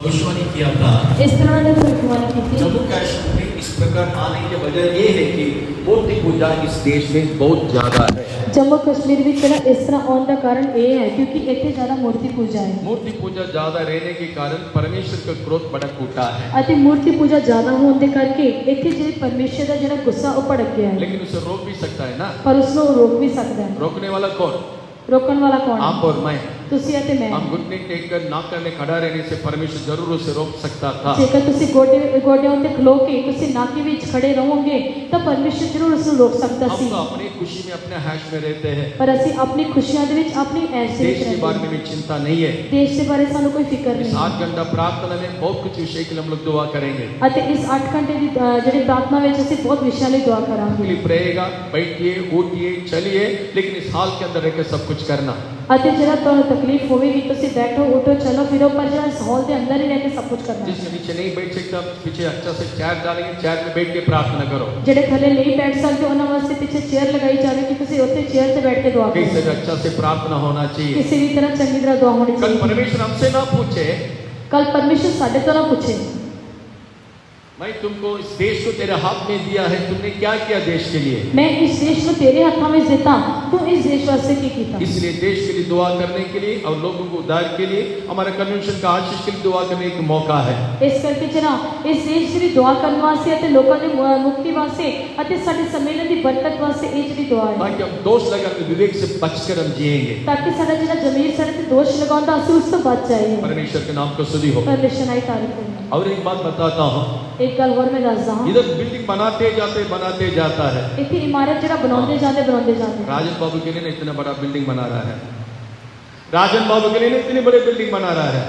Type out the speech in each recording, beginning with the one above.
भविष्यवाणी किया था। इस तरह ने भविष्यवाणी की थी। जम्मू कश्मीर में इस प्रकार आने की वजह ये है कि मूर्ति पूजा इस देश में बहुत ज्यादा है। जम्मू कश्मीर ਵਿੱਚ ਜਿਹੜਾ ਇਸ ਤਰ੍ਹਾਂ ਆਉਣ ਦਾ ਕਾਰਨ ਇਹ ਹੈ ਕਿਉਂਕਿ ਇੱਥੇ ਜ਼ਿਆਦਾ ਮੂਰਤੀ ਪੂਜਾ ਹੈ मूर्ति पूजा ज्यादा रहने के कारण परमेश्वर का क्रोध बड़ा फूटा है, ਅਤੇ ਮੂਰਤੀ ਪੂਜਾ ਜ਼ਿਆਦਾ ਹੋਣ ਦੇ ਕਰਕੇ ਇੱਥੇ ਜਿਹੜੇ ਪਰਮੇਸ਼ਰ ਦਾ ਜਿਹੜਾ ਗੁੱਸਾ ਉਹ ਭੜਕ ਗਿਆ ਹੈ लेकिन उसे रोक भी सकता है ना। ਪਰ ਉਸ ਨੂੰ ਰੋਕ ਵੀ ਸਕਦਾ ਹੈ। रोकने वाला कौन? ਰੋਕਣ ਵਾਲਾ ਕੌਣ आप ਹੈ? और मैं। ਤੁਸੀਂ ਅਤੇ ਮੈਂ। हम घुटने टेक कर नाक में खड़ा रहने से परमेश्वर जरूर उसे रोक सकता था। ਜੇਕਰ ਤੁਸੀਂ ਗੋਡਿਆਂ ਉੱਤੇ ਖਲੋ ਕੇ ਤੁਸੀਂ ਨਾਕੇ ਵਿੱਚ ਖੜੇ ਰਹੋਗੇ ਤਾਂ ਪਰਮੇਸ਼ਰ ਜ਼ਰੂਰ ਉਸ ਨੂੰ ਰੋਕ ਸਕਦਾ हम ਸੀ। तो अपनी खुशी में अपने हैश में रहते हैं, ਪਰ ਅਸੀਂ ਆਪਣੀ ਖੁਸ਼ੀਆਂ ਦੇ ਵਿੱਚ ਆਪਣੀ ਐਸ਼ ਦੇ देश ਵਿੱਚ के ਰਹਿੰਦੇ बारे ਹਾਂ। में भी चिंता नहीं है। ਦੇਸ਼ ਦੇ ਬਾਰੇ ਸਾਨੂੰ ਕੋਈ ਫਿਕਰ इस ਨਹੀਂ 8 घंटा प्रार्थना में बहुत कुछ विषय के लिए हम लोग दुआ करेंगे। ਅਤੇ ਇਸ 8 ਘੰਟੇ ਦੀ ਜਿਹੜੀ ਪ੍ਰਾਰਥਨਾ ਵਿੱਚ ਅਸੀਂ ਬਹੁਤ ਵਿਸ਼ਿਆਂ ਲਈ ਦੁਆ ਕਰਾਂਗੇ तकलीफ रहेगा, बैठिए उठिए चलिए, लेकिन इस हाल के अंदर रहकर सब कुछ करना। ਅਤੇ ਜਿਹੜਾ ਤੁਹਾਨੂੰ ਤਕਲੀਫ ਹੋਵੇਗੀ ਤੁਸੀਂ ਬੈਠੋ ਉਠੋ ਚਲੋ ਫਿਰੋ ਪਰ ਜਿਹੜਾ ਇਸ ਹਾਲ ਦੇ ਅੰਦਰ ਹੀ ਰਹਿ ਕੇ ਸਭ ਕੁਝ ਕਰਨਾ ਹੈ। जिसके नीचे नहीं बैठ सकता पीछे अच्छा से चेयर डालेंगे, चेयर में बैठ के प्रार्थना करो। ਜਿਹੜੇ ਥੱਲੇ ਨਹੀਂ ਬੈਠ ਸਕਦੇ ਉਹਨਾਂ ਵਾਸਤੇ ਪਿੱਛੇ ਚੇਅਰ ਲਗਾਈ ਜਾਵੇ ਕਿ ਤੁਸੀਂ ਉੱਥੇ ਚੇਅਰ ਤੇ ਬੈਠ ਕੇ ਦੁਆ ਕਰੋ। कैसे भी अच्छा से प्रार्थना होना चाहिए। ਕਿਸੇ ਵੀ ਤਰ੍ਹਾਂ ਚੰਗੀ ਤਰ੍ਹਾਂ ਦੁਆ ਹੋਣੀ कल ਚਾਹੀਦੀ। परमेश्वर हमसे ना पूछे ਕੱਲ ਪਰਮੇਸ਼ਰ ਸਾਡੇ ਤੋਂ ਨਾ ਪੁੱਛੇ मैं तुमको इस देश को तेरे हाथ में दिया है, तुमने क्या किया देश के लिए। ਮੈਂ ਇਸ ਦੇਸ਼ ਨੂੰ ਤੇਰੇ ਹੱਥਾਂ ਵਿੱਚ ਦਿੱਤਾ ਤੂੰ ਇਸ ਦੇਸ਼ ਵਾਸਤੇ ਕੀ ਕੀਤਾ। इसलिए देश के लिए दुआ करने के लिए और लोगों को उद्धार के लिए हमारे कन्वेंशन का आशीष के लिए दुआ करने का मौका है। ਇਸ ਕਰਕੇ ਜਿਹੜਾ ਇਸ ਦੇਸ਼ ਦੀ ਦੁਆ ਕਰਨ ਵਾਸਤੇ ਅਤੇ ਲੋਕਾਂ ਦੀ ਮੁਕਤੀ ਵਾਸਤੇ ਅਤੇ ਸਾਡੇ ਸੰਮੇਲਨ ਦੀ ਬਰਕਤ ਵਾਸਤੇ ਇਹ ਜਿਹੜੀ ਦੁਆ ਹੈ ताकि हम दोष लगाकर विवेक से बचकर हम जिएंगे। ਤਾਂ ਕਿ ਸਾਡਾ ਜਿਹੜਾ ਜ਼ਮੀਰ ਸਾਡੇ ਤੇ ਦੋਸ਼ ਲਗਾਉਂਦਾ ਅਸੀਂ ਉਸ ਤੋਂ ਬਚ ਜਾਈਏ। परमेश्वर के नाम को स्तुति हो। ਪਰਮੇਸ਼ਰ ਦੀ ਤਾਰੀਫ ਹੋਵੇ। और एक बात बताता हूँ, ਇੱਕ ਗੱਲ ਹੋਰ ਮੈਂ ਦੱਸਦਾ ਹਾਂ इधर बिल्डिंग बनाते जाता है। ਇੱਥੇ ਇਮਾਰਤ ਜਿਹੜਾ ਬਣਾਉਂਦੇ ਜਾਂਦੇ राजन बाबू के लिए ना इतना बड़ा बिल्डिंग बना रहा है, राजन बाबू के लिए ना इतनी बड़ी बिल्डिंग बना रहा है।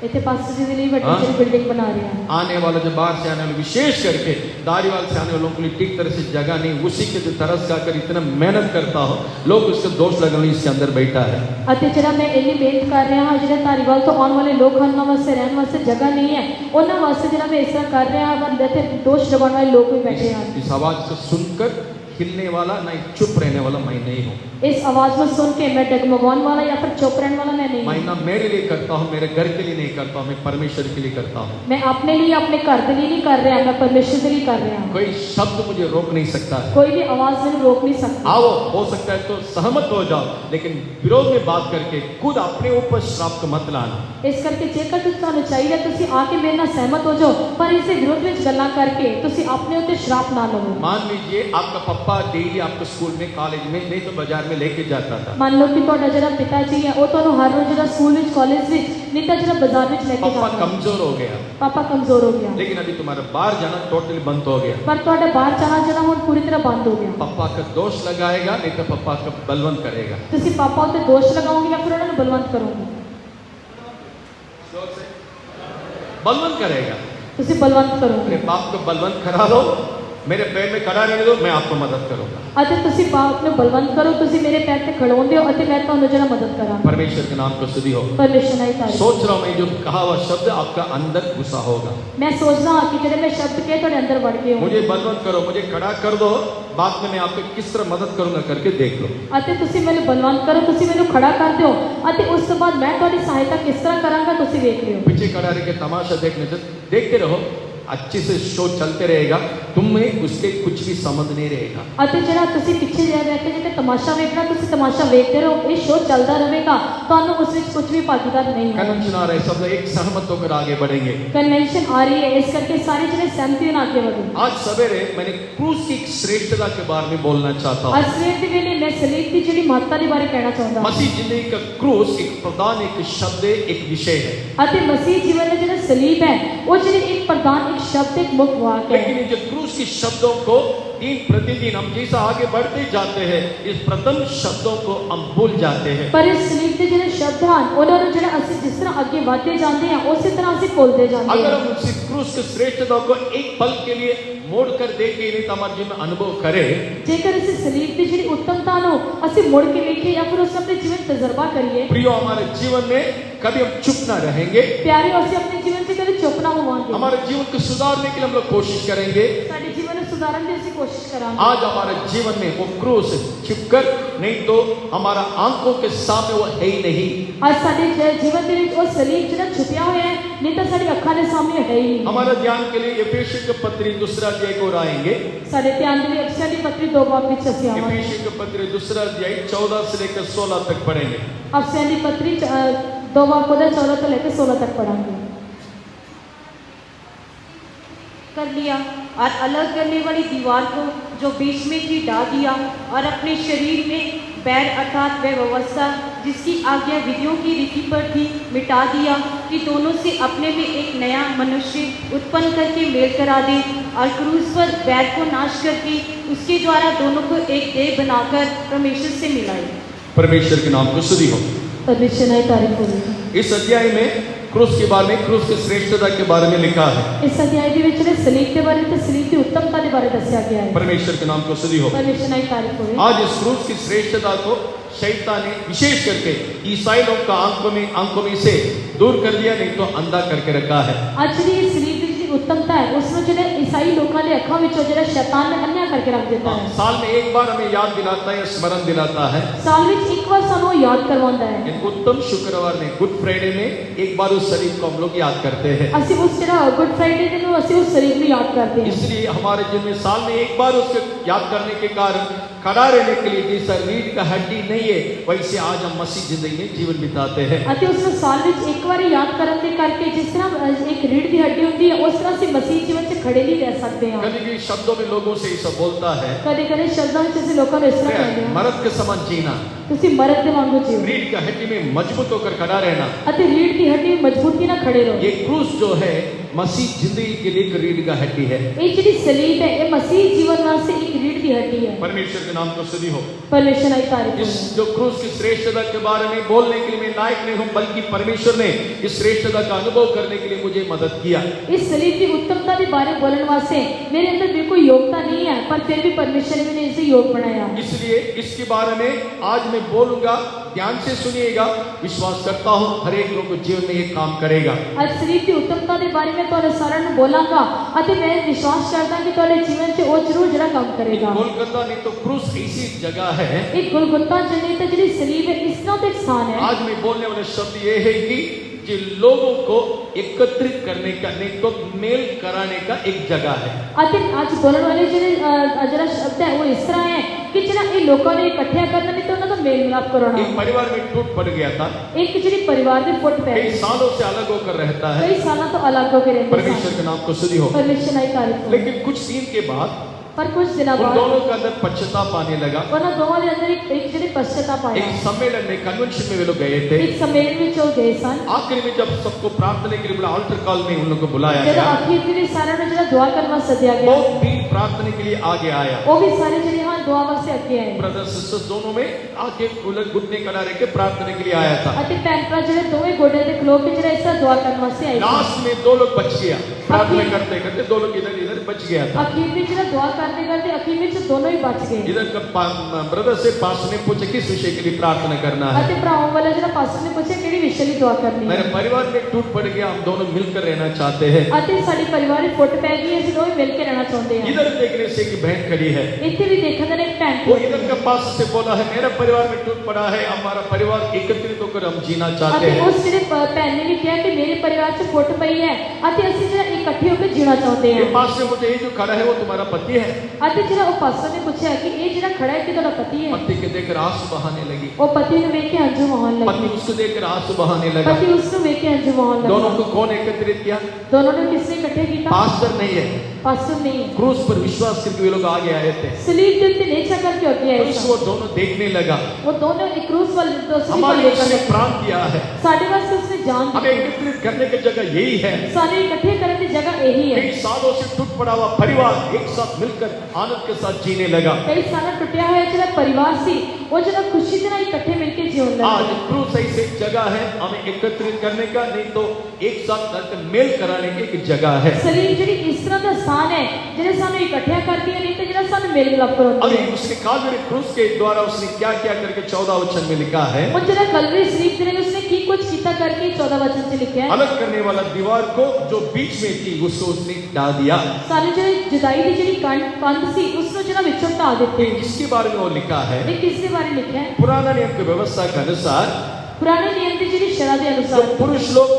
ਇੱਥੇ ਪਾਸਟਰ ਜੀ ਦੇ ਲਈ ਵੱਡੀ हाँ। ਜਿਹੜੀ ਬਿਲਡਿੰਗ ਬਣਾ ਰਹੇ ਹਨ। आने वाला जो बाहर से आने वाले विशेष करके दारीवाल से आने वालों के लिए ठीक तरह से जगह नहीं, उसी के जो तरस खाकर इतना मेहनत करता हो, लोग उसके दोष लगाने इसके अंदर बैठा है। ਅਤੇ ਜਿਹੜਾ ਮੈਂ ਇੰਨੀ ਮਿਹਨਤ ਕਰ ਰਿਹਾ ਹਾਂ ਜਿਹੜੇ ਧਾਰੀਵਾਲ ਤੋਂ ਆਉਣ ਵਾਲੇ ਲੋਕ ਹਨ ਉਹਨਾਂ ਵਾਸਤੇ ਰਹਿਣ ਵਾਸਤੇ ਜਗ੍ਹਾ ਨਹੀਂ ਹੈ ਉਹਨਾਂ ਵਾਸਤੇ ਜਿਹੜਾ ਮੈਂ ਇਸ ਤਰ੍ਹਾਂ ਕਰ ਰਿਹਾ ਹਾਂ ਬੰਦੇ ਤੇ ਦੋਸ਼ ਲਗਾਉਣ ਵਾਲੇ ਲੋਕ ਵੀ ਬੈਠੇ ਹਨ। इस आवाज को सुनकर हिलने वाला नहीं, चुप रहने वाला मैं नहीं हूँ। इस आवाज में सुन के मैं डगमगाने वाला या फिर चुप रहने वाला मैं नहीं मैं हूँ। ना मेरे लिए करता हूँ, मेरे घर के लिए नहीं करता हूँ, मैं परमेश्वर के लिए करता हूँ। मैं अपने लिए अपने घर के लिए नहीं कर रहा, मैं परमेश्वर के लिए कर रहा हूँ। कोई शब्द मुझे रोक नहीं सकता है। कोई भी आवाज मैंने रोक नहीं सकती। आओ, हो सकता है तो सहमत हो जाओ, लेकिन विरोध में बात करके खुद अपने ऊपर श्राप को मत लाना। इस करके जेकर तुहानू चाहिए तुसी आके मेरे नाल सहमत हो जाओ पर इस विरोध में गल्लां करके तुसी अपने उत्ते श्राप ना लवो। मान लीजिए आपका पप्पा डेली आपको स्कूल में, कॉलेज में, नहीं तो बाजार में लेके जाता था। मान लो कि तुहाडा जिहड़ा पिताजी है वो तुहानू हर रोज जिहड़ा स्कूल विच कॉलेज विच नहीं तो जिहड़ा बाजार विच लेके पापा जाता। कमजोर हो गया, पापा कमजोर हो गया लेकिन अभी तुम्हारा बाहर जाना टोटली बंद हो गया। पर तुहाडा बाहर जाना जिहड़ा हुण पूरी तरह बंद हो गया। पापा का दोष लगाएगा, नहीं तो पापा का बलवंत करेगा। तुसी पापा उत्ते दोष लगाओगे या फिर उन्हां नू बलवंत करोगे? बलवंत करेगा। तुसी बलवंत अपने करोगे। बाप को बलवंत करा लो, मेरे पैर में खड़ा रहने दो, मैं आपको मदद करूंगा। ਅਤੇ ਤੁਸੀਂ ਬਾਪ ਨੂੰ ਬਲਵੰਤ ਕਰੋ ਤੁਸੀਂ ਮੇਰੇ ਪੈਰ ਤੇ ਖੜਾਉਂਦੇ ਹੋ ਅਤੇ ਮੈਂ ਤੁਹਾਨੂੰ ਜਿਹੜਾ ਮਦਦ ਕਰਾਂ। परमेश्वर के नाम को स्तुति हो। ਪਰਮੇਸ਼ਰ ਦੀ ਤਾਰੀਫ। सोच रहा हूं मैं जो कहा हुआ शब्द आपका अंदर घुसा होगा। मैं सोचदा ਹਾਂ ਕਿ ਜਿਹੜੇ ਮੈਂ ਸ਼ਬਦ ਕਹੇ ਤੁਹਾਡੇ ਅੰਦਰ ਵੜ ਗਏ मुझे ਹੋਣ बलवंत करो, मुझे खड़ा कर दो, बाद में मैं आपको किस तरह मदद करूंगा करके देख लो। ਅਤੇ ਤੁਸੀਂ ਮੈਨੂੰ ਬਲਵੰਤ ਕਰੋ ਤੁਸੀਂ ਮੈਨੂੰ ਖੜਾ ਕਰ ਦਿਓ ਅਤੇ ਉਸ ਤੋਂ ਬਾਅਦ ਮੈਂ ਤੁਹਾਡੀ ਸਹਾਇਤਾ ਕਿਸ ਤਰ੍ਹਾਂ ਕਰਾਂਗਾ ਤੁਸੀਂ ਵੇਖ ਲਿਓ। पीछे खड़ा रह के तमाशा देखने से देखते रहो, अच्छे से शो चलते रहेगा, तुम्हें उसके कुछ भी समझ नहीं रहेगा। ਅਤੇ ਜਿਹੜਾ ਤੁਸੀਂ ਪਿੱਛੇ ਜਾ ਰਹਿ ਕੇ ਜਿਹੜਾ ਤਮਾਸ਼ਾ ਵੇਖਣਾ ਤੁਸੀਂ ਤਮਾਸ਼ਾ ਵੇਖਦੇ ਰਹੋ ਇਹ ਸ਼ੋਅ ਚੱਲਦਾ ਰਹੇਗਾ ਤੁਹਾਨੂੰ ਉਸ ਵਿੱਚ ਕੁਝ ਵੀ ਭਾਗੀਦਾਰ नहीं होगा। कन्वेंशन आ रहा है, सब लोग एक सहमत होकर आगे बढ़ेंगे। कन्वेंशन आ रही है इस करके सारे जने सहमति ਨਾਲ आगे बढ़ो। आज सवेरे मैंने क्रूस की श्रेष्ठता के बारे में बोलना चाहता हूँ। ਅੱਜ ਸਵੇਰ ਦੇ ਵੇਲੇ ਮੈਂ ਸਲੀਬ ਦੀ ਜਿਹੜੀ ਮਹੱਤਤਾ ਦੇ ਬਾਰੇ ਕਹਿਣਾ ਚਾਹੁੰਦਾ ਹਾਂ। मसीह जिंदगी का क्रूस एक प्रधान, एक शब्द है, एक विषय है। ਅਤੇ ਮਸੀਹ ਜੀਵਨ ਦਾ ਜਿਹੜਾ ਸਲੀਬ ਹੈ ਉਹ ਜਿਹੜੀ ਇੱਕ ਪ੍ਰਧਾਨ ਇੱਕ शब्द एक मुख्य वाक्य है। लेकिन ये जो क्रूस के शब्दों को दिन प्रतिदिन हम जैसा आगे बढ़ते जाते हैं, इस प्रथम शब्दों को हम भूल जाते हैं। पर इस सलीब ਦੇ ਜਿਹੜੇ ਸ਼ਬਦ ਹਨ ਉਹਨਾਂ ਨੂੰ ਜਿਹੜਾ ਅਸੀਂ ਜਿਸ ਤਰ੍ਹਾਂ ਅੱਗੇ ਵਧਦੇ ਜਾਂਦੇ ਹਾਂ ਉਸੇ ਤਰ੍ਹਾਂ ਅਸੀਂ ਭੁੱਲਦੇ ਜਾਂਦੇ अगर ਹਾਂ। हम उस क्रूस की श्रेष्ठता को एक पल के लिए मोड़ कर देखे, नहीं तो हमारे जीवन में अनुभव करें, ਜੇਕਰ ਅਸੀਂ ਸਲੀਬ ਦੀ ਜਿਹੜੀ ਉੱਤਮਤਾ ਨੂੰ ਅਸੀਂ ਮੁੜ ਕੇ ਵੇਖੀਏ ਜਾਂ ਫਿਰ ਉਸ ਆਪਣੇ ਜੀਵਨ ਤਜਰਬਾ ਕਰੀਏ प्रियो हमारे जीवन में कभी हम चुप ना रहेंगे। ਪਿਆਰਿਓ ਅਸੀਂ ਆਪਣੇ ਜੀਵਨ 'ਚ ਕਦੇ ਚੁੱਪ ਨਾ ਹੋਵਾਂਗੇ। हमारे जीवन को सुधारने के लिए हम लोग कोशिश करेंगे। ਸਾਡੇ ਜੀਵਨ ਨੂੰ उतारन की ਅਸੀਂ ਕੋਸ਼ਿਸ਼ ਕਰਾਂਗੇ। आज हमारे जीवन में वो क्रूस छिपकर, नहीं तो हमारा आंखों के सामने वो है ही नहीं। ਅੱਜ ਸਾਡੇ ਜੀਵਨ ਦੇ ਵਿੱਚ ਉਹ ਸਲੀਬ ਜਿਹੜਾ ਛੁਪਿਆ ਹੋਇਆ ਹੈ, ਨਹੀਂ ਤਾਂ ਸਾਡੀ ਅੱਖਾਂ ਦੇ ਸਾਹਮਣੇ ਹੈ ਹੀ ਨਹੀਂ। हमारा ध्यान के लिए एफेसियों के पत्री दूसरा अध्याय को आएंगे। ਸਾਡੇ ਧਿਆਨ ਦੇ ਲਈ ਅਫਸੀਆਂ ਦੀ ਪੱਤਰੀ 2 ਬਾਬ ਵਿੱਚ ਅਸੀਂ ਆਵਾਂਗੇ। एफेसियों के पत्री दूसरा अध्याय 14 से लेकर 16 तक पढ़ेंगे। ਅਫਸੀਆਂ ਦੀ ਪੱਤਰੀ 2 ਬਾਬ ਉਹਦਾ 14 ਤੋਂ ਲੈ ਕੇ 16 ਤੱਕ ਪੜਾਂਗੇ। कर लिया और अलग करने वाली दीवार को जो बीच में थी ढा दिया और अपने शरीर में बैर अर्थात वह व्यवस्था जिसकी आज्ञा विधियों की रीति पर थी मिटा दिया कि दोनों से अपने में एक नया मनुष्य उत्पन्न करके मेल करा दे और क्रूस पर बैर को नाश करके उसके द्वारा दोनों को एक देह बनाकर परमेश्वर से मिलाए। परमेश्वर के नाम को स्तुति हो। परमेश्वर की तारीफ हो। इस अध्याय में क्रूस के बारे में, क्रूस की श्रेष्ठता के बारे में लिखा है। इस अध्याय के विच सलीब के बारे में, सलीब की उत्तमता के बारे में दस्या गया है। परमेश्वर के नाम को स्तुति हो। परमेश्वर की तारीफ हो। आज इस क्रूस की श्रेष्ठता को शैतान ने विशेष करके ईसाई लोग का आंखों में से दूर कर दिया, नहीं तो अंधा करके रखा है। आज जी सलीब की उत्तमता है उसमें जो ईसाई लोगों ने अखा में जो शैतान ने अन्या करके रख देता है। साल में एक बार हमें याद दिलाता है, स्मरण दिलाता है। साल में एक बार सानू याद करवाता है। इन उत्तम शुक्रवार में, गुड फ्राइडे में एक बार उस शरीर को हम लोग याद करते हैं। ਅਸੀਂ ਉਸ ਜਿਹੜਾ ਗੁੱਡ ਫਰਾਈਡੇ ਦੇ ਨੂੰ ਅਸੀਂ ਉਸ ਸਰੀਰ ਨੂੰ याद करते हैं। इसलिए हमारे जीवन में साल में एक बार उसको याद करने के कारण खड़ा रहने के लिए, जैसा रीढ़ का हड्डी नहीं है वैसे आज हम मसीह जिंदगी में जीवन बिताते हैं। ਅਤੇ ਉਸ ਨੂੰ ਸਾਲ ਵਿੱਚ ਇੱਕ ਵਾਰ याद ਕਰਨ ਦੇ ਕਰਕੇ जिस तरह एक रीढ़ ਦੀ ਹੱਡੀ ਹੁੰਦੀ ਹੈ ਉਸ ਤਰ੍ਹਾਂ ਅਸੀਂ ਮਸੀਹ ਜੀਵਨ 'ਚ ਖੜੇ ਨਹੀਂ ਰਹਿ ਸਕਦੇ ਹਾਂ। कभी भी शब्दों में लोगों से ऐसा बोलता है, ਕਦੇ ਕਦੇ ਸ਼ਬਦਾਂ ਵਿੱਚ ਅਸੀਂ ਲੋਕਾਂ ਨੂੰ ਇਸ ਤਰ੍ਹਾਂ ਕਹਿੰਦੇ ਹਾਂ, मर्द के समान जीना, ਤੁਸੀਂ ਮਰਦ ਦੇ ਵਾਂਗੂ ਜੀਓ रीढ़ का हड्डी में मजबूत होकर खड़ा रहना। ਅਤੇ ਰੀढ़ ਦੀ ਹੱਡੀ ਮਜ਼ਬੂਤੀ ਨਾਲ ਖੜੇ ਰਹੋ। ये क्रूस जो है मसीह जिंदगी के लिए एक रीढ़ का हड्डी है। ਇਹ ਜਿਹੜੀ ਸਲੀਬ ਹੈ ਇਹ ਮਸੀਹ ਜੀਵਨ ਵਾਸਤੇ ਇੱਕ ਰੀढ़ ਦੀ ਹੱਡੀ है। परमेश्वर के नाम को स्तुति हो। परमेश्वर की तारीफ इस हो। जो क्रूस की श्रेष्ठता के बारे में बोलने के लिए मैं लायक नहीं हूँ, बल्कि परमेश्वर ने इस श्रेष्ठता का अनुभव करने के लिए मुझे मदद किया। इस सलीब की उत्तमता के बारे में बोलने वास्ते मेरे अंदर बिल्कुल योग्यता नहीं है, पर फिर भी परमेश्वर ने मुझे इसे योग बनाया। इसलिए इसके बारे में आज मैं बोलूंगा, ध्यान से सुनिएगा। विश्वास करता हूँ हर एक लोग को जीवन में ये काम करेगा। आज सलीब की उत्तमता के बारे में तुहाडे सारिਆਂ ਨੂੰ बोलांगा ਅਤੇ मैं विश्वास करता कि तुहाडे जीवन 'ਚ ਉਹ ਜ਼ਰੂਰ ਜਿਹੜਾ ਕੰਮ ਕਰੇਗਾ। गोलगत्ता नहीं तो क्रूस ऐसी जगह है, एक गोलगत्ता जने तो ਜਿਹੜੀ सलीब है इस तरह एक स्थान है। आज मैं बोलने वाले शब्द ये है कि जो लोगों को एकत्रित करने का, नहीं तो मेल कराने का एक जगह है। ਅਤੇ ਅੱਜ ਬੋਲਣ ਵਾਲੇ ਜਿਹੜਾ ਸ਼ਬਦ ਹੈ ਉਹ ਇਸ ਤਰ੍ਹਾਂ ਹੈ ਕਿ ਜਿਹੜਾ ਇਹ ਲੋਕਾਂ ਨੂੰ ਇਕੱਠਿਆ ਕਰਨਾ ਨਹੀਂ ਤਾਂ ਉਹਨਾਂ ਦਾ ਮੇਲ ਮਿਲਾਪ ਕਰਾਉਣਾ। एक परिवार में टूट पड़ गया था, एक ਜਿਹੜੀ परिवार ਦੇ फुट पै कई सालों से अलग होकर रहता है। कई सालों तो अलग होकर रहते परमेश्वर के नाम को स्तुति हो। परमेश्वर की तारीफ हो। लेकिन कुछ दिन के बाद पर कुछ दिनों उन बाद दोनों के अंदर पश्चाताप आने लगा। ਉਹਨਾਂ ਦੋਵਾਂ ਦੇ ਅੰਦਰ ਇੱਕ ਜਿਹੜੀ ਪਛਤਾਪ ਆਇਆ। एक सम्मेलन में, कन्वेंशन में वे लोग गए थे। एक सम्मेलन ਵਿੱਚ ਉਹ ਗਏ ਸਨ। आखिर में जब सबको प्रार्थना के लिए बुला, अल्टर कॉल में उन लोगों को बुलाया ਜਦੋਂ गया, ਆਖਿਰ ਦੇ ਸਾਰਿਆਂ ਨੂੰ ਜਿਹੜਾ ਦੁਆ ਕਰਨ ਵਾਸਤੇ ਸੱਦਿਆ ਗਿਆ, बहुत भीड़ प्रार्थना के लिए आगे आया। ਉਹ ਵੀ ਸਾਰੇ ਜਿਹੜੇ ਹਨ ਦੁਆ ਵਾਸਤੇ ਅੱਗੇ ਆਏ। ब्रदर सिस्टर्स दोनों में आके उलट घुटने खड़ा रह के प्रार्थना के लिए आया था। ਅਤੇ ਭੈਣ ਭਰਾ ਜਿਹੜੇ ਦੋਵੇਂ ਗੋਡੇ ਤੇ ਖਲੋ ਕੇ ਜਿਹੜਾ ਇਸ ਤਰ੍ਹਾਂ ਦੁਆ ਕਰਨ ਵਾਸਤੇ ਆਏ ਸਨ। लास्ट में दो लोग बच गया, प्रार्थना करते करते दो लोग इधर इधर बच गया था। ਅਖੀਰ ਵਿੱਚ ਜਿਹੜਾ ਦੁਆ ਕਰਦੇ ਕਰਦੇ ਅਖੀਰ ਵਿੱਚ ਦੋਨੋਂ ਹੀ ਬਚ ਗਏ। इधर का ब्रदर से पास ने पूछा किस विषय के लिए प्रार्थना करना है। ਅਤੇ ਭਰਾਵਾਂ ਵਾਲਾ ਜਿਹੜਾ ਪਾਸਟਰ ਨੇ ਪੁੱਛਿਆ ਕਿਹੜੀ ਵਿਸ਼ੇ ਲਈ ਦੁਆ ਕਰਨੀ ਹੈ। मेरे परिवार में टूट पड़ गया, हम दोनों मिलकर रहना चाहते हैं। ਅਤੇ ਸਾਡੀ ਪਰਿਵਾਰਿਕ ਫੁੱਟ ਪੈ ਗਈ, ਅਸੀਂ ਦੋਵੇਂ ਮਿਲ ਕੇ ਰਹਿਣਾ ਚਾਹੁੰਦੇ ਹਾਂ। इधर देखने से एक बहन खड़ी है, ਇੱਥੇ ਵੀ ਦੇਖਣ ਦੇ ਇੱਕ ਭੈਣ वो इधर का पास से बोला है मेरा परिवार में टूट पड़ा है, हमारा परिवार एकत्रित होकर हम जीना चाहते ਅਤੇ हैं। ਉਸ ਜਿਹੜੇ ਭੈਣ ਨੇ ਵੀ ਕਿਹਾ ਕਿ ਮੇਰੇ ਪਰਿਵਾਰ 'ਚ ਫੁੱਟ ਪਈ ਹੈ ਅਤੇ ਅਸੀਂ ਜਿਹੜਾ ਇਕੱਠੇ ਹੋ ਕੇ ਜੀਣਾ ਚਾਹੁੰਦੇ ये ਹਾਂ। पास से मुझे ये जो खड़ा है वो तुम्हारा पति है। ਅਤੇ ਜਿਹੜਾ ਉਹ ਪਾਸਟਰ ਨੇ ਪੁੱਛਿਆ ਕਿ ਇਹ ਜਿਹੜਾ ਖੜਾ ਹੈ ਕਿ ਤੁਹਾਡਾ ਪਤੀ ਹੈ। पति के देखकर आंसू बहाने लगी, ਉਹ ਪਤੀ ਨੂੰ ਵੇਖ ਕੇ ਹੰਝੂ ਵਹਾਉਣ पति ਲੱਗੀ। उसको देखकर आंसू बहाने लगा। ਪਤੀ ਉਸ ਨੂੰ ਵੇਖ ਕੇ ਹੰਝੂ ਵਹਾਉਣ दोनों ਲੱਗਾ। को कौन एकत्रित किया? ਦੋਨੋਂ ਨੂੰ ਕਿਸਨੇ ਇਕੱਠੇ ਕੀਤਾ? पास्टर नहीं है, ਪਾਸਟਰ नहीं है। क्रूस पर विश्वास करके वे लोग आगे आए थे। सलीब के उत्ते नेचा करके आगे आए क्रूस सन। वो दोनों देखने लगा, वो दोनों एक क्रूस वाले दूसरी को हमारे लेकर उसने गए। प्राण दिया है, साढ़े वास्ते उसने जान हमें दी। एकत्रित करने की जगह यही है। सारे इकट्ठे करने की जगह यही है। कई सालों से टूट पड़ा हुआ परिवार एक साथ मिलकर आनंद के साथ जीने लगा। कई साल टुटिया हुआ जो परिवार सी वो जो खुशी से इकट्ठे मिलकर जीवन आज लगे। क्रूस ऐसी जगह है हमें एकत्रित करने का, नहीं तो एक साथ करके मेल कराने की एक जगह है। सलीब जी इस तरह का स्थान है जिन्हें सानू इकट्ठा करती है, नहीं तो जिन्हें सानू मेल मिलाप कराती अभी है। उसने कालवरी क्रूस के द्वारा उसने क्या क्या करके 14 वचन में लिखा है। वो जरा कलवरी सलीब ने उसने की कुछ किया करके 14 वचन से लिखा है। अलग करने वाला दीवार को जो बीच में की उसको उसने ढा दिया। सारी ਜਿਹੜੀ जुदाई ਦੀ ਜਿਹੜੀ ਕੰਧ ਸੀ ਉਸ ਨੂੰ ਜਿਹੜਾ ਵਿੱਚੋਂ ਢਾ ਦਿੱਤੇ। इसके बारे में वो लिखा है, ਇਹ ਕਿਸ ਦੇ ਬਾਰੇ ਲਿਖਿਆ ਹੈ? पुराना नियम की व्यवस्था के अनुसार ਪੁਰਾਣੇ ਨਿਯਮ ਦੀ ਜਿਹੜੀ ਸ਼ਰ੍ਹਾ ਦੇ जो ਅਨੁਸਾਰ पुरुष लोग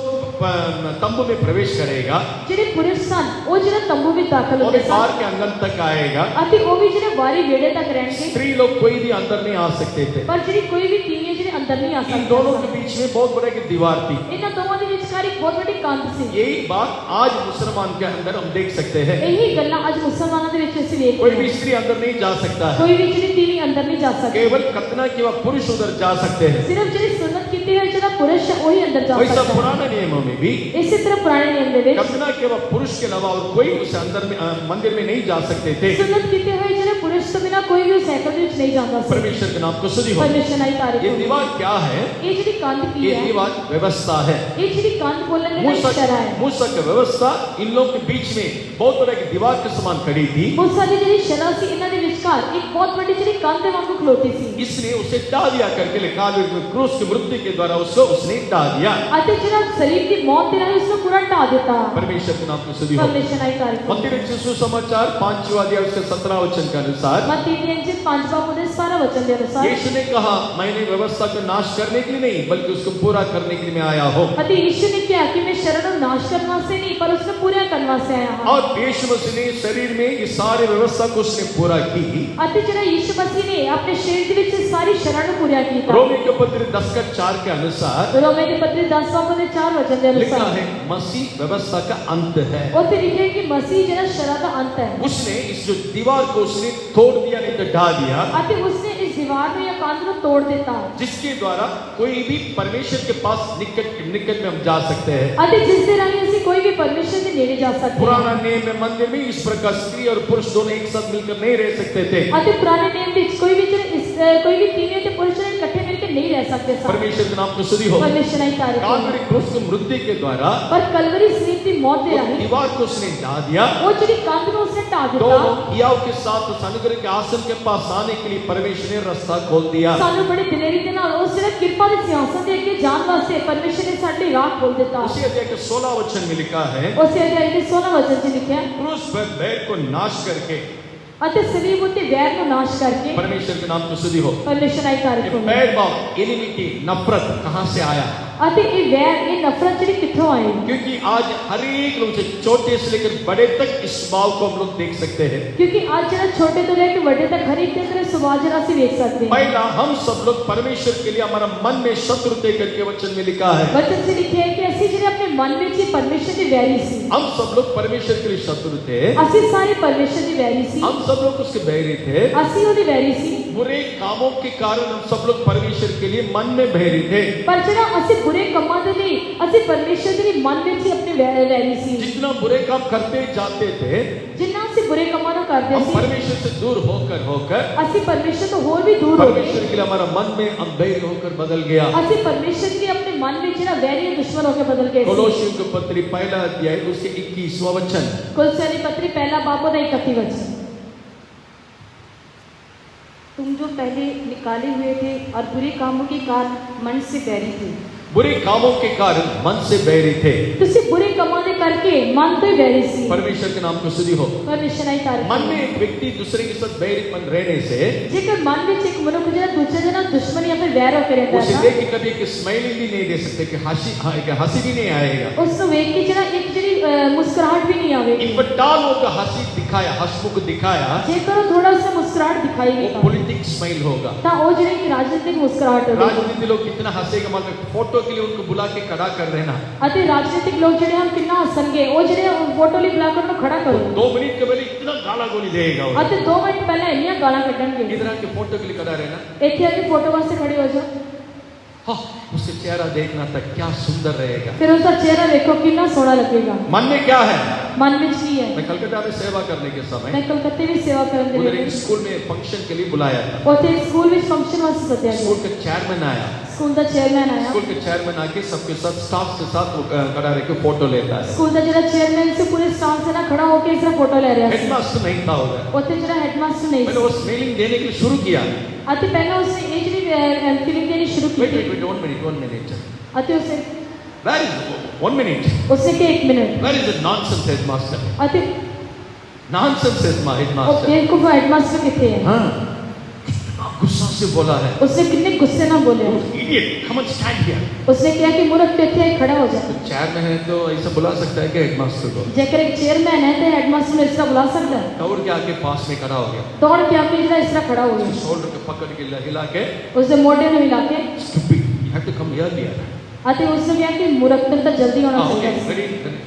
तंबू में प्रवेश करेगा ਜਿਹੜੇ ਪੁਰਸ਼ ਸਨ ਉਹ ਜਿਹੜਾ ਤੰਬੂ ਵਿੱਚ ਦਾਖਲ और ਹੁੰਦੇ बाहर ਸਨ के आंगन तक आएगा। ਅਤੇ ਉਹ ਵੀ ਜਿਹੜੇ ਬਾਹਰੀ ਵਿਹੜੇ ਤੱਕ ਰਹਿਣਗੇ, स्त्री लोग कोई भी अंदर नहीं आ सकते थे। ਪਰ ਜਿਹੜੀ ਕੋਈ ਵੀ ਤੀਵੀਂ ਜਿਹੜੇ ਅੰਦਰ ਨਹੀਂ ਆ इन दोनों के ਸਕਦੀ। बीच में बहुत बड़ा की दीवार थी। ਇਹਨਾਂ ਦੋਵਾਂ ਦੇ ਵਿਚਕਾਰ ਇੱਕ ਬਹੁਤ ਵੱਡੀ ਕੰਧ ਸੀ। यही बात आज मुसलमान के अंदर हम देख सकते हैं। ਇਹੀ ਗੱਲਾਂ ਅੱਜ ਮੁਸਲਮਾਨਾਂ ਦੇ ਵਿੱਚ ਅਸੀਂ कोई ਵੇਖਦੇ भी ਹਾਂ। स्त्री अंदर नहीं जा सकता है, ਕੋਈ ਵੀ ਜਿਹੜੀ ਤੀਵੀਂ ਅੰਦਰ ਨਹੀਂ ਜਾ ਸਕਦੀ। केवल खतना के वह पुरुष उधर जा सकते हैं। ਸਿਰਫ ਜਿਹੜੀ ਸੁਨਨਤ ਕੀਤੀ ਹੋਈ ਜਿਹੜਾ ਪੁਰਸ਼ ਹੈ ਉਹੀ ਅੰਦਰ ਜਾ वैसा ਸਕਦਾ ਹੈ। पुराने नियमों में भी ਇਸੇ ਤਰ੍ਹਾਂ ਪੁਰਾਣੇ ਨਿਯਮ ਦੇ ਵਿੱਚ खतना के वह पुरुष के अलावा और कोई उस अंदर में मंदिर में नहीं जा सकते थे। ਸੁਨਨਤ ਕੀਤੇ ਹੋਏ ਜਿਹੜੇ ਪੁਰਸ਼ ਤੋਂ ਬਿਨਾਂ ਕੋਈ ਵੀ ਉਸ ਹੈਕਲ ਦੇ ਵਿੱਚ ਨਹੀਂ ਜਾਂਦਾ ਸੀ। परमेश्वर के नाम को स्तुति हो। ਪਰਮੇਸ਼ਰ ਨਾਲ ਤਾਰੀਫ ये ਹੋਵੇ। दीवार क्या है? ਇਹ ਜਿਹੜੀ ਕੰਧ ਕੀ ये ਹੈ? दीवार व्यवस्था है। ਇਹ ਜਿਹੜੀ ਕੰਧ ਬੋਲਣ ਦੇ ਵਿੱਚ ਸ਼ਰ੍ਹਾ ਹੈ। मूसा की व्यवस्था इन लोगों के बीच में बहुत बड़ा की दीवार के समान खड़ी थी। मूसा ਦੀ ਜਿਹੜੀ ਸ਼ਰ੍ਹਾ ਸੀ ਇਹਨਾਂ ਦੇ ਵਿਚਕਾਰ ਇੱਕ ਬਹੁਤ ਵੱਡੀ ਜਿਹੜੀ ਕੰਧ ਦੇ ਵਾਂਗੂ ਖਲੋਤੀ ਸੀ। इसने उसे ढा दिया करके लिखा, क्रूस की मृत्यु के द्वारा उसको उसने ढा दिया। ਅਤੇ ਜਿਹੜਾ ਸਰੀਰ ਦੀ ਮੌਤ ਦੇ ਰਾਹੀਂ ਉਸ ਨੂੰ ਪੂਰਾ ਢਾ ਦਿੱਤਾ। परमेश्वर के नाम को स्तुति हो। ਪਰਮੇਸ਼ਰ ਨਾਲ ਤਾਰੀਫ ਹੋਵੇ। मंदिर के सुसमाचार 5वां अध्याय उसके 17 वचन के अनुसार ਮत्ती ਦੀ ਅੰਜੀਲ 5 ਬਾਬ ਉਹਦੇ 17 वचन ਦੇ ਅਨੁਸਾਰ यीशु ने कहा, मैंने व्यवस्था को नाश करने के लिए नहीं बल्कि उसको पूरा करने के लिए मैं आया हूँ। ਅਤੇ ਯीशु ਨੇ ਕਿਹਾ ਕਿ ਮੈਂ ਸ਼ਰਨ ਨੂੰ ਨਾਸ਼ ਕਰਨ ਵਾਸਤੇ ਨਹੀਂ ਪਰ ਉਸ ਨੂੰ ਪੂਰਾ ਕਰਨ ਵਾਸਤੇ ਆਇਆ ਹਾਂ। और यीशु मसीह ने शरीर में इस सारी व्यवस्था को उसने पूरा की। ਅਤੇ ਜਿਹੜਾ ਯीशु मसीह ने ਆਪਣੇ ਸਰੀਰ ਦੇ ਵਿੱਚ ਸਾਰੀ ਸ਼ਰਨ ਨੂੰ ਪੂਰਾ ਕੀਤਾ। रोमी के पत्र 10:4 के अनुसार ਰੋਮੇ ਦੇ ਪੱਤਰ 10 ਬਾਬ ਉਹਦੇ 4 वचन ਦੇ लिखा ਅਨੁਸਾਰ है, मसीह व्यवस्था का अंत है। ਉੱਥੇ ਲਿਖਿਆ ਕਿ ਮਸੀਹ ਜਿਹੜਾ ਸ਼ਰਨ ਦਾ ਅੰਤ ਹੈ। उसने इस जो दीवार को उसने तोड़ दिया, नहीं तो ढा दिया, ਅਤੇ ਉਸਨੇ ਇਸ ਦੀਵਾਰ ਨੂੰ ਜਾਂ ਕੰਧ ਨੂੰ ਤੋੜ ਦਿੱਤਾ जिसके द्वारा कोई भी परमेश्वर के पास निकट में हम जा सकते हैं। ਅਤੇ ਜਿਸ ਦੇ ਰਾਹੀਂ ਅਸੀਂ ਕੋਈ ਵੀ ਪਰਮੇਸ਼ਰ ਦੇ ਨੇੜੇ ਜਾ ਸਕਦੇ पुराना ਹਾਂ। नियम में मंदिर में इस प्रकार स्त्री और पुरुष दोनों एक साथ मिलकर नहीं रह सकते थे। ਅਤੇ ਪੁਰਾਣੇ ਨਿਯਮ ਵਿੱਚ ਕੋਈ ਵੀ ਕੋਈ ਵੀ ਤੀਵੀਂ ਤੇ ਪੁਰਸ਼ ਇਕੱਠੇ ਮਿਲ ਕੇ ਨਹੀਂ ਰਹਿ ਸਕਦੇ ਸਨ। परमेश्वर के नाम को स्तुति हो। ਪਰਮੇਸ਼ਰ ਨਾਲ ਤਾਰੀਫ ਹੋਵੇ। कालवरी क्रूस की मृत्यु के द्वारा ਪਰ ਕਲਵਰੀ ਸਰੀਰ ਦੀ ਮੌਤ ਦੇ वो ਰਾਹੀਂ दीवार को उसने ढा दिया। ਉਹ ਜਿਹੜੀ ਕੰਧ ਨੂੰ ਉਸਨੇ ਢਾ ਦਿੱਤਾ। दोनों हियाव के साथ उस अनुग्रह के आसन के पास आने के लिए परमेश्वर ने रास्ता खोल दिया। ਸਾਨੂੰ बड़े दिलेरी ਦੇ ਨਾਲ ਉਸ ਜਿਹੜਾ ਕਿਰਪਾ ਦੇ ਸਿਆਸਤ ਦੇ ਅੱਗੇ ਜਾਣ ਵਾਸਤੇ ਪਰਮੇਸ਼ਰ ਨੇ ਸਾਡੀ ਰਾਹ ਖੋਲ ਦਿੱਤਾ। उसी अध्याय के 16 वचन में लिखा है, ਉਸੇ ਅਧਿਆਇ ਦੇ 16 वचन 'ਚ लिखा है, क्रूस पर बैर को नाश करके ਅਤੇ ਸਲੀਬ ਉੱਤੇ ਵੈਰ ਨੂੰ ਨਾਸ਼ ਕਰਕੇ परमेश्वर के नाम को स्तुति हो। ਪਰਮੇਸ਼ਰ ਨਾਲ ਤਾਰੀਫ ये ਹੋਵੇ। बैर भाव, एनिमिटी, नफरत कहां से आया? ਅਤੇ ਇਹ ਵੈਰ ਇਹ ਨਫ਼ਰਤ ਜਿਹੜੀ ਕਿੱਥੋਂ ਆਈ? क्योंकि आज हर एक लोग से छोटे से लेकर बड़े तक इस भाव को हम लोग देख सकते हैं। ਕਿਉਂਕਿ ਅੱਜ ਜਿਹੜਾ ਛੋਟੇ ਤੋਂ ਲੈ ਕੇ ਵੱਡੇ ਤੱਕ ਹਰ ਇੱਕ ਦੇ ਅੰਦਰ ਸੁਭਾਅ ਜਿਹੜਾ ਅਸੀਂ ਵੇਖ ਸਕਦੇ ਹਾਂ। पहला हम सब लोग परमेश्वर के लिए हमारा मन में शत्रुते करके वचन में लिखा है। वचन से लिखे है कि ਅਸੀਂ ਜਿਹੜੇ ਆਪਣੇ ਮਨ ਵਿੱਚ ਹੀ ਪਰਮੇਸ਼ਰ ਦੇ ਵੈਰੀ ਸੀ। हम सब लोग परमेश्वर के लिए शत्रु थे। ਅਸੀਂ ਸਾਰੇ ਪਰਮੇਸ਼ਰ ਦੇ ਵੈਰੀ ਸੀ। हम सब लोग उसके बैरी थे। ਅਸੀਂ ਉਹਦੇ ਵੈਰੀ ਸੀ। बुरे कामों के कारण हम सब लोग परमेश्वर के लिए मन में बैरी थे। ਪਰ ਜਿਹੜਾ ਅਸੀਂ ਬੁਰੇ ਕੰਮਾਂ ਦੇ ਲਈ ਅਸੀਂ ਪਰਮੇਸ਼ਰ ਦੇ ਲਈ ਮਨ ਵਿੱਚ ਹੀ ਆਪਣੇ ਵੈਰੀ ਸੀ। जितना बुरे काम करते जाते थे, ਜਿੰਨਾ ਅਸੀਂ ਬੁਰੇ ਕੰਮਾਂ ਨੂੰ ਕਰਦੇ हम ਸੀ परमेश्वर से दूर होकर ਅਸੀਂ ਪਰਮੇਸ਼ਰ ਤੋਂ ਹੋਰ ਵੀ ਦੂਰ ਹੋ ਗਏ। परमेश्वर के लिए हमारा मन में हम बैरी होकर बदल गया। ਅਸੀਂ ਪਰਮੇਸ਼ਰ ਦੇ ਆਪਣੇ ਮਨ ਵਿੱਚ ਜਿਹੜਾ ਵੈਰੀ ਦੁਸ਼ਮਣ ਹੋ ਕੇ ਬਦਲ ਗਏ ਸੀ। कोलोसियों के पत्री 1 अध्याय उसके 21वां वचन, कुलस्यानी पत्री पहला बाब का 31 वचन, तुम जो पहले निकाले हुए थे और बुरे कामों के कारण मन से बैरी थे। बुरे कामों के कारण मन से बैरी थे। ਤੁਸੀਂ ਬੁਰੇ ਕੰਮਾਂ ਦੇ ਕਰਕੇ ਮਨ ਤੋਂ ਹੀ ਵੈਰੀ ਸੀ। परमेश्वर के नाम को स्तुति हो। ਪਰਮੇਸ਼ਰ ਨਾਲ ਤਾਰੀਫ मन में एक व्यक्ति दूसरे के साथ बैरीपन रहने से ਜੇਕਰ ਮਨ ਵਿੱਚ ਇੱਕ ਮਨੁੱਖ ਜਿਹੜਾ ਦੂਜੇ ਦੇ ਨਾਲ ਦੁਸ਼ਮਣ ਜਾਂ ਫਿਰ ਵੈਰ ਹੋ ਕੇ ਰਹਿੰਦਾ उसे है देख के कभी एक स्माइलिंग भी नहीं दे सकते, कि हंसी भी नहीं आएगा। ਉਸ ਨੂੰ ਵੇਖ ਕੇ ਜਿਹੜਾ ਇੱਕ ਜਿਹੜੀ ਮੁਸਕਰਾਹਟ भी नहीं आवेगी। इन पर टालों का हंसी दिखाया, हंसमुख दिखाया, ਜੇਕਰ ਉਹ थोड़ा सा मुस्कुराहट दिखाएगी वो पॉलिटिक स्माइल होगा। ਤਾਂ ਉਹ ਜਿਹੜੀ ਕਿ ਰਾਜਨੀਤਿਕ ਮੁਸਕਰਾਹਟ ਹੋਵੇਗੀ। राजनीति लोग कितना हंसेगा, मतलब फोटो के लिए उनको बुला के खड़ा कर देना, ਅਤੇ ਰਾਜਨੀਤਿਕ ਲੋਕ ਜਿਹੜੇ ਹਨ ਕਿੰਨਾ ਹੱਸਣਗੇ, ਉਹ ਜਿਹੜੇ ਫੋਟੋ ਲਈ ਬੁਲਾ ਕੇ ਉਹਨੂੰ ਖੜਾ ਕਰੋ 2 मिनट के पहले इतना गाला गोली देगा वो। ਅਤੇ 2 ਮਿੰਟ ਪਹਿਲਾਂ ਇੰਨੀਆਂ ਗਾਲਾਂ ਕੱਢਣਗੇ। इधर आके फोटो के लिए खड़ा रहना, ਇੱਥੇ ਆ ਕੇ ਫੋਟੋ ਵਾਸਤੇ ਖੜੇ ਹੋ ਜਾਓ। हाँ, उससे चेहरा देखना तक क्या सुंदर रहेगा। ਫਿਰ ਉਸਦਾ ਚਿਹਰਾ ਵੇਖੋ ਕਿੰਨਾ ਸੋਹਣਾ ਲੱਗੇਗਾ। मन में क्या है? ਮਨ ਵਿੱਚ ਕੀ ਹੈ? मैं कलकत्ता में सेवा करने के समय ਮੈਂ ਕਲਕੱਤੇ ਵਿੱਚ ਸੇਵਾ ਕਰਨ ਦੇ उधर ਲਈ एक स्कूल में फंक्शन के लिए बुलाया था। ਉੱਥੇ ਸਕੂਲ ਵਿੱਚ ਫੰਕਸ਼ਨ ਵਾਸਤੇ ਸੱਦਿਆ स्कूल ਗਿਆ। का चेयरमैन आया। ਸਕੂਲ ਦਾ ਚੇਅਰਮੈਨ ਆਇਆ। स्कूल के चेयरमैन आके सबके साथ स्टाफ के साथ वो खड़ा रह के फोटो लेता है। ਸਕੂਲ ਦਾ ਜਿਹੜਾ ਚੇਅਰਮੈਨ ਸੀ ਪੂਰੇ ਸਟਾਫ ਦੇ ਨਾਲ ਖੜਾ ਹੋ ਕੇ ਇਸ ਦਾ ਫੋਟੋ ਲੈ ਰਿਹਾ ਸੀ। हेडमास्टर नहीं था उधर। ਉੱਥੇ ਜਿਹੜਾ ਹੈਡਮਾਸਟਰ ਨਹੀਂ मैंने ਸੀ वो स्मेलिंग देने के लिए शुरू किया। ਅਤੇ ਪਹਿਲਾਂ ਉਸਨੇ ਇਹ ਜਿਹੜੀ ਫੀਲਿੰਗ ਦੇਣੀ ਸ਼ੁਰੂ वेट ਕੀਤੀ वेट 1 मिनट ਅਤੇ ਉਸੇ वेयर इज 1 minute. उसने कहा 1 minute. Where is the nonsense headmaster? ਅਤੇ Nonsense ਉਹ headmaster. ਬੇਵਕੂਫ ਹੈਡਮਾਸਟਰ ਕਿੱਥੇ ਹੈ? हाँ, कितना गुस्सा से बोला है. उसने कितने गुस्से ना बोले। Idiot, come on, stand here. उसने कहा कि मूर्ख तो ਇੱਥੇ ਆਈ खड़ा हो जा। तो चेयरमैन है तो ऐसा बुला सकता है कि हेडमास्टर को? जेकर एक चेयरमैन है तो हेडमास्टर ने इसका बुला सकता है। दौड़ के आके पास में खड़ा हो गया. दौड़ के आके इधर इस तरह खड़ा हो गया। शोल्डर के पकड़ के हिला के, उसने मोटे ने मिला के stupid, you have to come earlier. आते उसने कहा कि मूर्ख तुम तो जल्दी होना Okay, चाहिए। ready.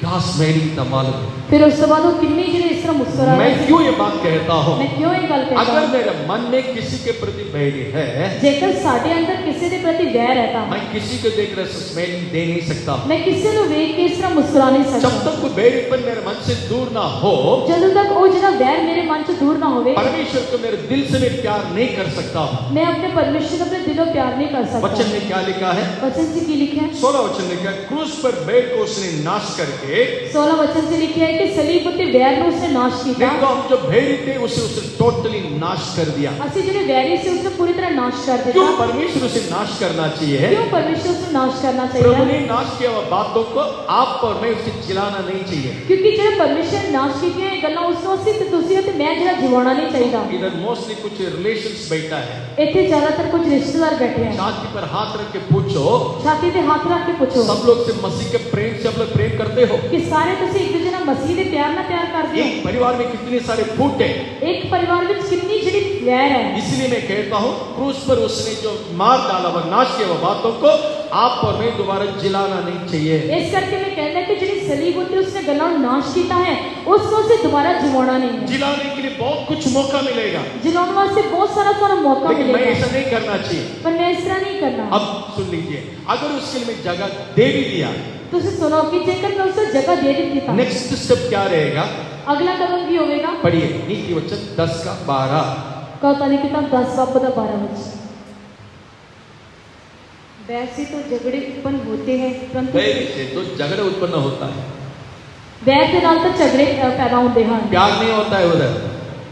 क्या स्मेलिंग था मालूम? फिर उसके बाद वो किन्नी जी ने इस तरह मुस्कुरा। मैं क्यों ये बात कहता हूँ? मैं क्यों ये गल कहता अगर हूँ? मेरे मन में किसी के प्रति बैरी है, जेकर साडे अंदर किसी के प्रति वैर रहता, मैं किसी को देख रहे स्मेलिंग दे नहीं सकता। मैं किसी को देख के इस तरह मुस्कुरा नहीं सकता। जब तक वो बैरीपन मेरे मन से दूर ना हो, जब तक वो जितना वैर मेरे मन से दूर ना होवे, परमेश्वर को मेरे दिल से मैं प्यार नहीं कर सकता हूँ। मैं अपने परमेश्वर को अपने दिलों प्यार नहीं कर सकता। वचन में क्या लिखा है? वचन से की लिखा है? 16 वचन लिखा है, क्रूस पर बैर को उसने नाश करके, 16 वचन से लिखा है कि सलीब उत्ते वैर ने उसने नाश किया। नहीं तो हम जो बैरी थे उसे टोटली नाश कर दिया। असि जिन्हें वैरी से उसने पूरी तरह नाश कर दिया। क्यों परमेश्वर उसे नाश करना चाहिए? क्यों परमेश्वर उसे नाश करना प्रभु चाहिए? ने नाश किया हुआ बातों को आप और मैं उसे जिलाना नहीं चाहिए। क्योंकि जब परमेश्वर ने नाश किया है गल्ला उसको असि ते तुसी ते मैं जरा जीवाना नहीं चाहिए। इधर मोस्टली कुछ रिलेशंस बैठा है, इतने ज्यादातर कुछ रिश्तेदार बैठे हैं। छाती पर हाथ रख के पूछो, छाती पे हाथ रख के पूछो सब लोग से मसीह के प्रेम से आप लोग प्रेम करते हो? कि सारे तुसी एक दूसरे नाल मसीह दे प्यार ना प्यार करदे एक परिवार में कितने सारे फूट है। हो? एक परिवार में कितनी जड़ी वैर है। इसलिए मैं कहता हूँ क्रूस पर उसने जो मार डाला वह नाश किया हुआ बातों को आप और मैं दोबारा जिलाना नहीं चाहिए। इस करके मैं कहना कि जड़ी सलीब होती उसने गला नाश किया है उसको से दोबारा जीवाना नहीं है। जिलाने के लिए बहुत कुछ मौका मिलेगा, जिलाने वास्ते बहुत सारा मौका लेकिन मैं मिलेगा, ऐसा नहीं करना चाहिए। पर मैं इस तरह नहीं करना। अब सुन लीजिए, अगर उसके लिए मैं जगह दे भी दिया, तुसी सुनो कि जेकर मैं उसे जगह दे दी था, नेक्स्ट स्टेप क्या रहेगा? अगला कदम भी होगा। पढ़िए नीति वचन 10 का 12। कौतानी किताब 10 बाब 12 वचन। वैसे तो झगड़े उत्पन्न होते हैं, परंतु बैर से तो झगड़ा उत्पन्न होता है, वैर के नाल तो झगड़े पैदा होते हैं। प्यार नहीं होता है। उधर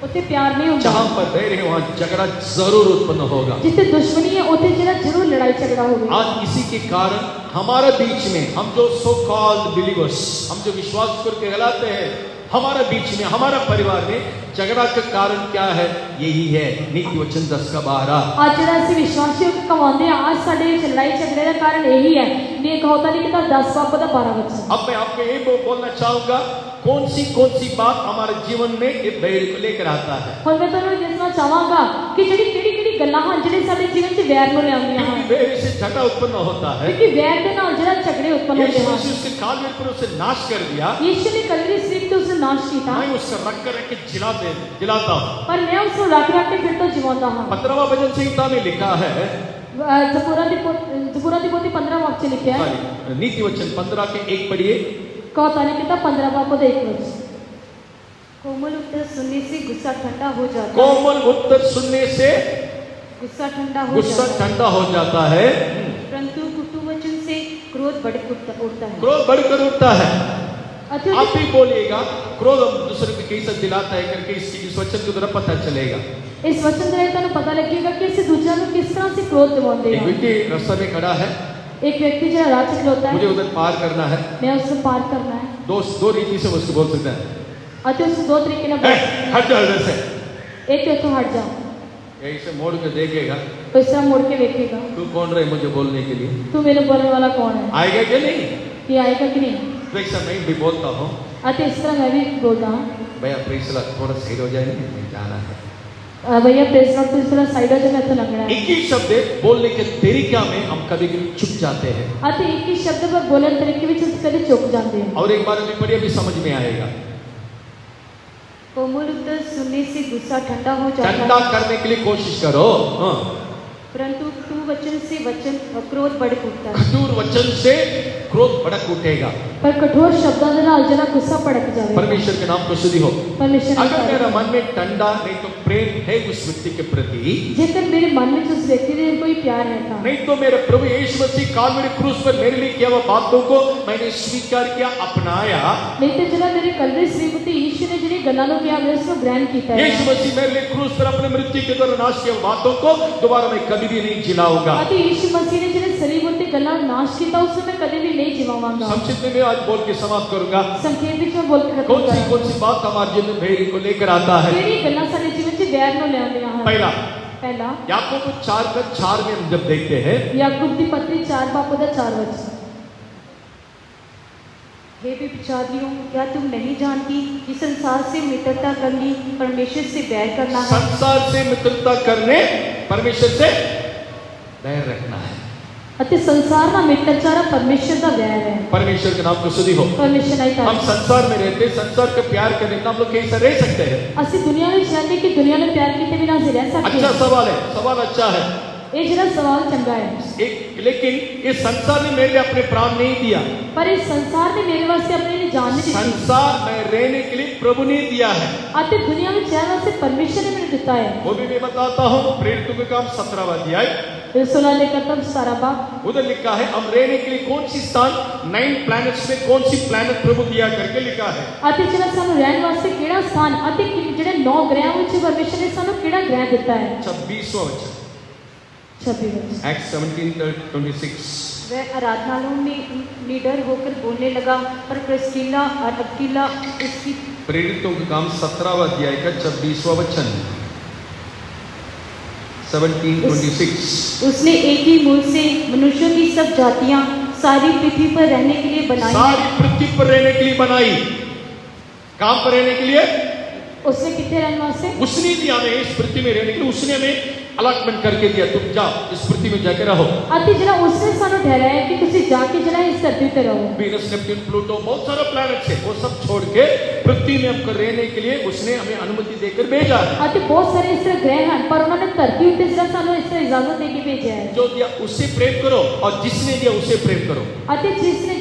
उत्ते प्यार नहीं होता। जहां पर बैर है वहां झगड़ा जरूर उत्पन्न होगा। जिथे दुश्मनी है उथे जरा जरूर लड़ाई झगड़ा होगा। आज इसी के कारण हमारे बीच में हम जो सो कॉल्ड बिलीवर्स, हम जो विश्वास करके कहलाते हैं, हमारे बीच में हमारा परिवार में झगड़ा का कारण क्या है? यही है नीति वचन 10 का 12। आज जरा से विश्वासियों को कमाते हैं, आज साडे लड़ाई झगड़े का कारण यही है। ये कौतानी किताब 10 बाब 12 वचन। अब मैं आपको ये बोलना चाहूंगा कौन सी बात हमारे जीवन में ये बैर को लेकर आता है। हुण मैं तुहानू दसना चाहांगा कि ਜਿਹੜੀ ਕਿਹੜੀ ਗੱਲਾਂ ਹਨ ਜਿਹੜੇ ਸਾਡੇ ਜੀਵਨ 'ਚ ਵੈਰ ਨੂੰ ਲਿਆਉਂਦੀਆਂ ਹਨ। क्योंकि बैर से झगड़ा उत्पन्न होता है। क्योंकि वैर के नाल ਜਿਹੜਾ ਝਗੜੇ उत्पन्न होते यीशु हैं। मसीह उसके कालवे पर उसे नाश कर दिया। यीशु ने कलवरी सलीब पे उसने नाश किया, मैं उसका रख के जिलाता हूँ। पर मैं उसको रख के फिर तो जिवांदा हां। 15वां भजन संहिता में लिखा है, जबूरा दी पोथी 15 बाब च लिखा है। नीति वचन 15 के 1 पढ़िए। कौतानी किताब 15 बाब 1 वचन। कोमल उत्तर सुनने से गुस्सा ठंडा हो जाता है। कोमल उत्तर सुनने से गुस्सा ठंडा हो गुस्सा जाता है, ठंडा हो जाता है, परंतु कुटु वचन से क्रोध बढ़ उठता है। क्रोध बढ़कर उठता है। अति आप भी बोलिएगा क्रोध हम दूसरे को कैसे दिलाता है करके इस वचन के द्वारा पता चलेगा। इस वचन से तुहानू पता लगेगा कि इस दूसरा को किस तरह से क्रोध दिवाते एक हैं। व्यक्ति रास्ते में खड़ा है, एक व्यक्ति जरा राह से खलोता मुझे है, उधर पार करना है। मैं उसको पार करना है। दो रीति से उसको बोल सकते हैं, अति उसको दो तरीके ना हट जाओ इधर से। एक तो तू हट जाओ, ऐसे मोड़ के देखेगा, तो इस तरह मुड़ के देखेगा, तू कौन रहे मुझे बोलने के लिए? तू मेरे बोलने वाला कौन है? आएगा कि नहीं? ये आएगा कि नहीं? तो ऐसा मैं भी बोलता हूँ, अति इस तरह मैं भी बोलता हूँ, भैया प्लीज थोड़ा साइड हो जाए, नहीं जाना है। भैया प्रेस नोट तो इस तरह साइड हो जाए, मैं तो लग रहा है। एक ही शब्द बोलने के तरीका में हम कभी कभी चुप जाते हैं। अति एक ही शब्द पर बोलने तरीके में कभी चुक जाते हैं। और एक बार अभी पढ़िए, अभी समझ में आएगा। कोमल उत्तर सुनने से गुस्सा ठंडा हो जाता ठंडा है, करने के लिए कोशिश करो। हाँ। परंतु कटु वचन से क्रोध बढ़ उठता है। कठोर वचन से क्रोध भड़क उठेगा। पर कठोर शब्दों के नाल जरा गुस्सा भड़क जाए। परमेश्वर के नाम को स्तुति हो। परमेश्वर अगर मेरा मन में ठंडा नहीं तो प्रेम है उस व्यक्ति के प्रति, जेकर मेरे मन में उस व्यक्ति से कोई प्यार रहता, नहीं तो मेरे प्रभु यीशु मसीह कालवरी क्रूस पर मेरे लिए किया हुआ बातों को मैंने स्वीकार किया, अपनाया। नहीं तो जरा मेरे कलवरी श्रीमती यीशु ने जिन्हें गल्लां नु किया, मैं उसको ग्रहण किया है। यीशु मसीह मेरे लिए क्रूस पर अपने मृत्यु के द्वारा नाश किया हुआ बातों को दोबारा मैं कभी भी नहीं जिलाऊंगा। अति यीशु मसीह ने जिन्हें सलीब उत्ते गल्लां नाश कीता उसने मैं कदे भी नहीं जिवावांगा। संक्षिप्त में मैं आज बोल के समाप्त करूंगा। संक्षेप विच मैं बोल के खत्म कौन करूंगा। सी बात हमारे जीवन में बैरी को लेकर आता है? किहड़ी गल्लां साडे जीवन च वैर नूं लिआंदियां हन? पहला याकूब 4:4 में हम जब देखते हैं, याकूब दी पत्री 4 बाप दा 4 वचन। हे व्यभिचारियों, क्या तुम नहीं जानती कि संसार से मित्रता करनी परमेश्वर से बैर करना है? संसार से मित्रता करने परमेश्वर से बैर रखना है। अते संसार ना मित्रचारा परमेश्वर दा वैर है। परमेश्वर के नाम को स्तुति हो। परमेश्वर नहीं हम संसार में रहते, संसार का प्यार करने का हम लोग कैसे रह सकते हैं? ਅਸੀਂ ਦੁਨੀਆ ਵਿੱਚ ਰਹਿੰਦੇ ਕਿ ਦੁਨੀਆ ਨੂੰ ਪਿਆਰ ਕੀਤੇ ਬਿਨਾਂ ਅਸੀਂ ਰਹਿ ਸਕਦੇ अच्छा ਹਾਂ। सवाल है, सवाल अच्छा है। ਇਹ ਜਿਹੜਾ सवाल चंगा है। लेकिन इस संसार ने मेरे लिए अपने प्राण नहीं दिया। पर इस संसार ने मेरे वास्ते अपनी जान नहीं दी। संसार में रहने के लिए प्रभु ने दिया है। अते दुनिया में रहने वास्ते परमेश्वर ने मुझे दिता है। वो भी मैं बताता हूँ, प्रेरितों के काम 17वां अध्याय, रसूलों के कर्तव्य 17 बाब। उधर लिखा है हम रहने के लिए कौन सी स्थान 9 प्लैनेट्स में कौन सी प्लैनेट प्रभु दिया करके लिखा है। अते ਜਿਹੜਾ ਸਾਨੂੰ ਰਹਿਣ ਵਾਸਤੇ ਕਿਹੜਾ ਸਥਾਨ ਅਤੇ ਜਿਹੜੇ 9 ਗ੍ਰਹਿਾਂ ਵਿੱਚ ਪਰਮੇਸ਼ਰ ਨੇ ਸਾਨੂੰ ਕਿਹੜਾ ਗ੍ਰਹਿ ਦਿੱਤਾ ਹੈ? 26वां वचन, 26 वचन। Acts 17:26। वह आराधनालयों में निडर होकर बोलने लगा, पर प्रिस्किला और अक्विला उसकी प्रेरितों के काम 17वां अध्याय का 26वां वचन, 17:26। उसने एक ही मूल से मनुष्यों की सब जातियां सारी पृथ्वी पर रहने के लिए बनाई। सारी पृथ्वी पर रहने के लिए बनाई। काम पर रहने के लिए उसने कितने रहने वास्ते? उसने दिया हमें इस पृथ्वी में रहने के लिए, उसने हमें अलॉटमेंट करके दिया, तुम जाओ इस पृथ्वी में जाके रहो। अति जरा उसने सानू ठहराया कि तुसी जाके जरा इस धरती पे रहो। वीनस, नेपच्यून, प्लूटो, बहुत सारा प्लैनेट है, वो सब छोड़ के पृथ्वी में हमको रहने के लिए उसने हमें अनुमति देकर भेजा है। अति बहुत सारे इस तरह ग्रह हैं, पर उन्होंने धरती उत्ते जरा सानू इस तरह इजाजत देके भेजा है। जो दिया उससे प्रेम करो और जिसने दिया उससे प्रेम करो। अति जिसने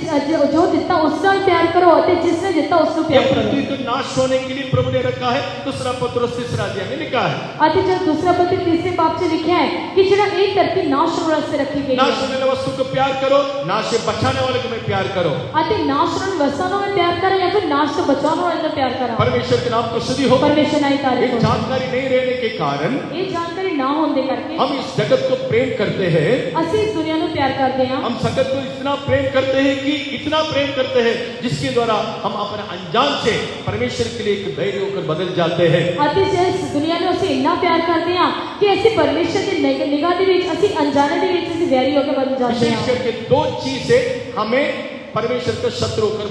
जो दिता उसका प्यार करो, अति जिसने दिता उसको ये प्यार पृथ्वी तो करो। को नाश होने के लिए प्रभु ने रखा है। दूसरा पत्रोस 3 अध्याय में लिखा है, अति जब दूसरा पत्र 3 बाब से लिखा है कि जरा एक धरती नाश होने वास्ते रखी गई नाश है। होने वाले वस्तु को प्यार करो, नाश से बचाने वाले को मैं प्यार करो। अति नाश होने वस्तुओं में प्यार करो या फिर नाश से बचाने वाले में प्यार करो। परमेश्वर के नाम को स्तुति हो। परमेश्वर नहीं ये तारीफ हो। जानकारी नहीं रहने के कारण ये जानकारी ना होने करके हम इस जगत को प्रेम करते हैं। ਅਸੀਂ इस दुनिया को प्यार करते हैं। हम जगत को इतना प्रेम करते हैं कि इतना प्रेम करते हैं जिसके द्वारा हम अपने अनजान से परमेश्वर के लिए एक धैर्य होकर बदल जाते हैं। अति इस दुनिया ਨੂੰ ਅਸੀਂ ਇੰਨਾ ਪਿਆਰ ਕਰਦੇ ਹਾਂ ਕਿ ਅਸੀਂ ਪਰਮੇਸ਼ਰ ਦੀ ਨਿਗਾਹ ਦੇ ਵਿੱਚ ਅਸੀਂ ਅਣਜਾਣੇ ਦੇ ਵਿੱਚ ਅਸੀਂ ਵੈਰੀ ਹੋ ਕੇ ਬਦਲ ਜਾਂਦੇ विशेष ਹਾਂ। करके 2 चीज से हमें परमेश्वर का शत्रु होकर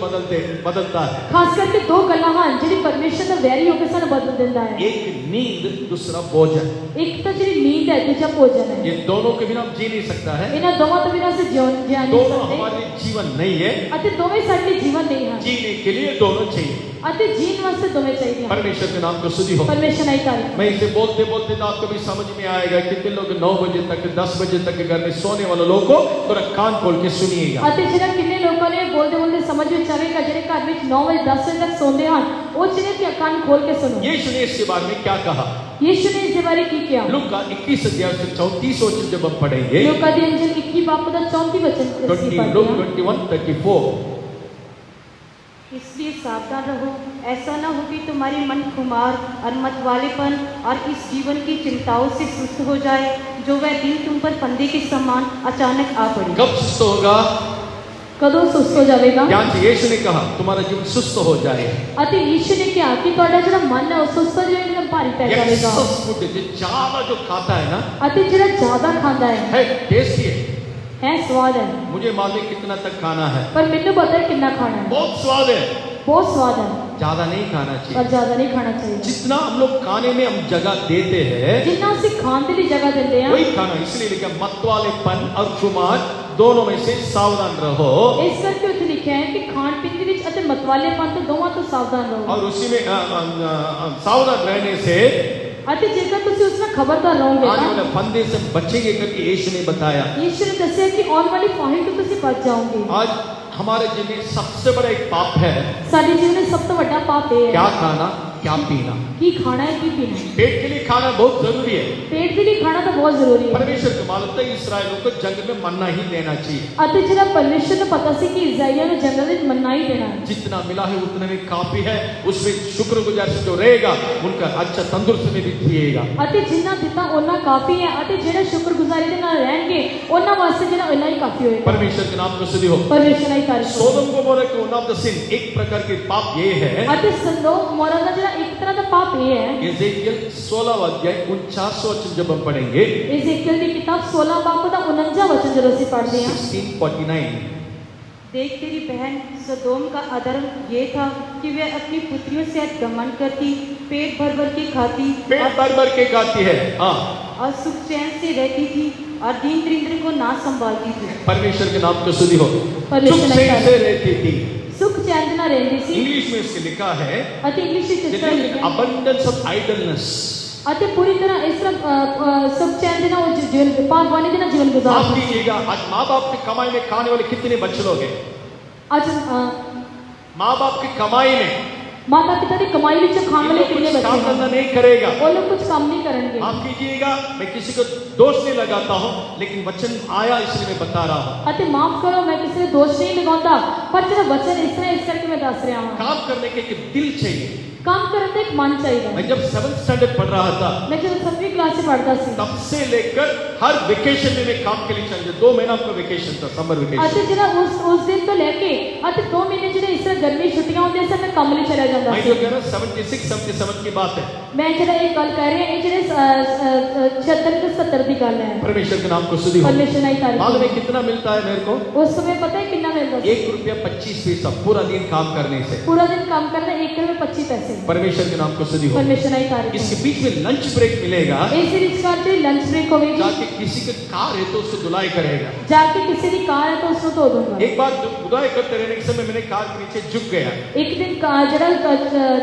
बदलता है। ਖਾਸ ਕਰਕੇ 2 ਗੱਲਾਂ ਹਨ ਜਿਹੜੀ ਪਰਮੇਸ਼ਰ ਦਾ ਵੈਰੀ ਹੋ ਕੇ ਸਾਨੂੰ ਬਦਲ ਦਿੰਦਾ ਹੈ। एक नींद, दूसरा भोजन। ਇੱਕ ਤਾਂ ਜਿਹੜੀ ਨੀਂਦ ਹੈ, ਦੂਜਾ ਭੋਜਨ ਹੈ। ये दोनों के बिना हम जी नहीं सकता है। ਇਹਨਾਂ ਦੋਵਾਂ ਤੋਂ ਬਿਨਾਂ ਅਸੀਂ ਜਿਉਂ ਨਹੀਂ दोनों ਸਕਦੇ हमारे लिए जीवन नहीं है। ਅਤੇ ਦੋਵੇਂ ਸਾਡੇ ਲਈ ਜੀਵਨ ਨਹੀਂ ਹਨ जीने के लिए दोनों चाहिए। ਅਤੇ ਜੀਣ ਵਾਸਤੇ ਦੋਵੇਂ ਚਾਹੀਦੇ ਹਨ। परमेश्वर के नाम को स्तुति हो। परमेश्वर नहीं तारीफ। मैं इसे बोलते बोलते तो आपको भी समझ में आएगा। कितने लोग 9 बजे तक 10 बजे तक घर में सोने वाले लोगों को थोड़ा कान खोल के सुनिएगा। ਅਤੇ ਜਿਹੜਾ ਕਿੰਨੇ ਲੋਕਾਂ ਨੇ ਬੋਲਦੇ ਬੋਲਦੇ ਸਮਝ ਵਿੱਚ ਆਵੇਗਾ ਜਿਹੜੇ ਘਰ ਵਿੱਚ 9 ਵਜੇ 10 ਵਜੇ ਤੱਕ ਸੌਂਦੇ ਹਨ, ਉਹ ਜਿਹੜੇ ਕਿ ਕੰਨ ਖੋਲ ਕੇ ਸੁਣੋ। यीशु ने इसके बारे में क्या कहा? यीशु ने इसके बारे की किया? लूका 21 अध्याय से 34 वचन जब हम पढ़ेंगे, लूका दी अंजल 21 बाप का 34 वचन से 20 पढ़ते लूक हैं। 21:34। इसलिए सावधान रहो, ऐसा न हो कि तुम्हारी मन खुमार और मतवालेपन और इस जीवन की चिंताओं से सुस्त हो जाए, जो वह दिन तुम पर फंदे के समान अचानक आ पड़े। कब सुस्त होगा? कदों सुस्त हो जाएगा? ध्यान से यीशु ने कहा तुम्हारा जीवन सुस्त हो जाए। अति यीशु ने क्या कि ਤੁਹਾਡਾ ਜਿਹੜਾ ਮਨ ਹੈ ਉਹ ਸੁਸਤ ਹੋ ਜਾਏਗਾ, ਭਾਰੀ ਪੈ ਜਾਵੇਗਾ। एक्सेस फूड ज्यादा जो खाता है ना, अति ਜਿਹੜਾ ਜ਼ਿਆਦਾ ਖਾਂਦਾ है टेस्टी है। स्वाद है, मुझे मालूम कितना तक खाना है, पर ਮੈਨੂੰ ਪਤਾ ਹੈ ਕਿੰਨਾ ਖਾਣਾ ਹੈ। बहुत स्वाद है। बहुत स्वाद है, ज्यादा नहीं खाना पर चाहिए। ज्यादा नहीं खाना चाहिए। जितना हम लोग खाने में हम जगह देते हैं जितना ਅਸੀਂ ਖਾਣ ਦੇ ਲਈ ਜਗ੍ਹਾ ਦਿੰਦੇ ਹਾਂ, वही खाना। इसलिए लिखा मतवालेपन और खुमार दोनों में से सावधान रहो। ਇਸ ਕਰਕੇ ਉੱਥੇ ਲਿਖਿਆ ਹੈ ਕਿ ਖਾਣ ਪੀਣ ਦੇ ਵਿੱਚ ਅਤੇ ਮਤਵਾਲੇਪਨ ਤੋਂ ਦੋਵਾਂ ਤੋਂ ਸਾਵਧਾਨ ਰਹੋ। और उसी में सावधान रहने से ਅਤੇ ਜੇਕਰ ਤੁਸੀਂ ਉਸ ਨਾਲ ਖਬਰਦਾਰ ਰਹੋਗੇ आने ਤਾਂ वाले फंदे से बचेंगे करके यीशु ने बताया। यीशु ने ਦੱਸਿਆ कि आने वाली फाही ਤੋਂ ਤੁਸੀਂ ਬਚ ਜਾਓਗੇ। आज हमारे जीवन में सबसे बड़ा एक पाप है ਸਾਡੇ ਜੀਵਨ ਵਿੱਚ ਸਭ ਤੋਂ ਵੱਡਾ ਪਾਪ ਇਹ क्या ਹੈ खाना क्या पीना। की खाना है की पीना है। पेट के लिए खाना बहुत जरूरी है। पेट के लिए खाना तो बहुत जरूरी है। परमेश्वर को मालूम था इसराइलों को जंगल में मन्ना ही देना चाहिए। ਅਤੇ ਜਿਹੜਾ ਪਰਮੇਸ਼ਰ ਨੂੰ ਪਤਾ ਸੀ ਕਿ ਇਜ਼ਰਾਈਲੀਆਂ ਨੂੰ ਜੰਗਲ ਵਿੱਚ ਮੰਨਾ ਹੀ ਦੇਣਾ ਹੈ। जितना मिला है उतने में काफी है। उसमें शुक्रगुजार से जो रहेगा उनका अच्छा तंदुरुस्त में भी जिएगा। ਅਤੇ ਜਿੰਨਾ ਦਿੱਤਾ ਉਹਨਾਂ ਕਾਫੀ ਹੈ ਅਤੇ ਜਿਹੜੇ ਸ਼ੁਕਰਗੁਜ਼ਾਰੀ ਦੇ ਨਾਲ ਰਹਿਣਗੇ ਉਹਨਾਂ ਵਾਸਤੇ ਜਿਹੜਾ ਉਹਨਾਂ ਹੀ ਕਾਫੀ ਹੋਏਗਾ। परमेश्वर के नाम को स्तुति हो। ਪਰਮੇਸ਼ਰ ਨਾਲ ਹੀ ਤਾਰੀਫ ਕਰੋ। सोदम गोमोरा के वन ऑफ द सिन एक प्रकार के पाप ये है। ਅਤੇ ਸੰਦੋਖ ਮੋਰਾ ਦਾ ਜਿਹੜਾ ਇੱਕ ਤਰ੍ਹਾਂ ਦਾ ਪਾਪ ਇਹ ਹੈ। एजेकियल 16 अध्याय 49 वचन जब हम पढ़ेंगे, एजेकियल की किताब 16 बाब का 49 वचन जब ਅਸੀਂ पढ़ते हैं 16:49, देख तेरी बहन सदोम का अधर्म ये था कि वे अपनी पुत्रियों से घमंड करती, पेट भर भर के खाती पेट भर भर के खाती है। हाँ, और सुख चैन से रहती थी और दीन दरिद्र को ना संभालती थी। परमेश्वर के नाम को स्तुति हो। परमेश्वर सुख ने चैन कहा। से रहती थी। सुख चैन ना रहती सी। इंग्लिश में इसके लिखा है ਅਤੇ ਇੰਗਲਿਸ਼ ਵਿੱਚ ਇਸ ਤਰ੍ਹਾਂ ਲਿਖਿਆ abundance of idleness। ਅਤੇ ਪੂਰੀ ਤਰ੍ਹਾਂ ਇਸ ਤਰ੍ਹਾਂ ਸੁਖ ਚੈਨ ਦੇ ਨਾਲ ਉਹ ਜੀਵਨ ਪਾਗਵਾਨੀ ਦੇ ਨਾਲ ਜੀਵਨ आप ਗੁਜ਼ਾਰਦੀ। कीजिएगा, आज माँ बाप की कमाई में खाने वाले कितने बच्चे लोग हैं? ਅੱਜ माँ बाप की कमाई में ਮਾਤਾ ਪਿਤਾ ਦੀ ਕਮਾਈ ਵਿੱਚ ਖਾਣ ਵਾਲੇ ये लोग ਕਿੰਨੇ कुछ काम ਬੱਚੇ धंधा ਹਨ। नहीं करेगा। ਉਹ ਲੋਕ ਕੁਝ ਕੰਮ ਨਹੀਂ ਕਰਨਗੇ। आप कीजिएगा, मैं किसी को दोष नहीं लगाता हूँ, लेकिन वचन आया इसलिए मैं बता रहा हूँ। ਅਤੇ ਮਾਫ ਕਰੋ मैं किसी ने दोष नहीं लगाता, पर ਜਿਹੜਾ वचन इस तरह इस करके मैं दस रहा हूँ। काम करने के एक दिल चाहिए। काम करने का एक मन चाहिए। मैं जब 7th स्टैंडर्ड पढ़ रहा था, मैं जब 7वीं क्लास से पढ़ता सी तब से लेकर हर वेकेशन में मैं काम के लिए चल गया। 2 महीना का वेकेशन था, समर वेकेशन। ਅਤੇ ਜਿਹੜਾ ਉਸ ਦਿਨ ਤੋਂ ਲੈ ਕੇ ਅਤੇ 2 ਮਹੀਨੇ ਜਿਹੜੇ ਇਸ ਤਰ੍ਹਾਂ ਗਰਮੀ ਛੁੱਟੀਆਂ ਹੁੰਦੀਆਂ ਸਨ, ਮੈਂ ਕੰਮ ਲਈ ਚਲਾ ਜਾਂਦਾ मैं ਸੀ। जो कह रहा हूँ 76 77 की बात है। ਮੈਂ ਜਿਹੜਾ ਇਹ ਗੱਲ ਕਰ ਰਹੀ ਹਾਂ, ਇਹ ਜਿਹੜੇ 76 ਤੇ 70 ਦੀ ਗੱਲ ਹੈ। परमेश्वर के नाम को स्तुति हो। परमेश्वर ਨਾਲ ਹੀ ਤਾਰੀਫ मालूम है ਕਰੋ। कितना मिलता है मेरे को? उस समय पता है कितना मिलता था? 1 रुपया 25 पैसा पूरा दिन काम करने से। पूरा दिन काम करना 1 रुपये 25 पैसे। परमेश्वर के नाम को स्तुति हो। परमेश्वर ਨਾਲ ਹੀ ਤਾਰੀਫ इसके बीच में लंच ब्रेक मिलेगा। ਇਸ ਵਿੱਚ ਕਰਦੇ ਲੰਚ ਬ੍ਰੇਕ ਹੋਵੇਗੀ। जाके किसी का कार है तो उसको धुलाई करेगा। ਜਾ ਕੇ ਕਿਸੇ ਦੀ ਕਾਰ ਹੈ ਤਾਂ ਉਸ ਨੂੰ ਧੋ ਦੂੰਗਾ। एक बार धुलाई करते रहने के समय मैंने कार के नीचे झुक गया। ਇੱਕ ਦਿਨ ਜਿਹੜਾ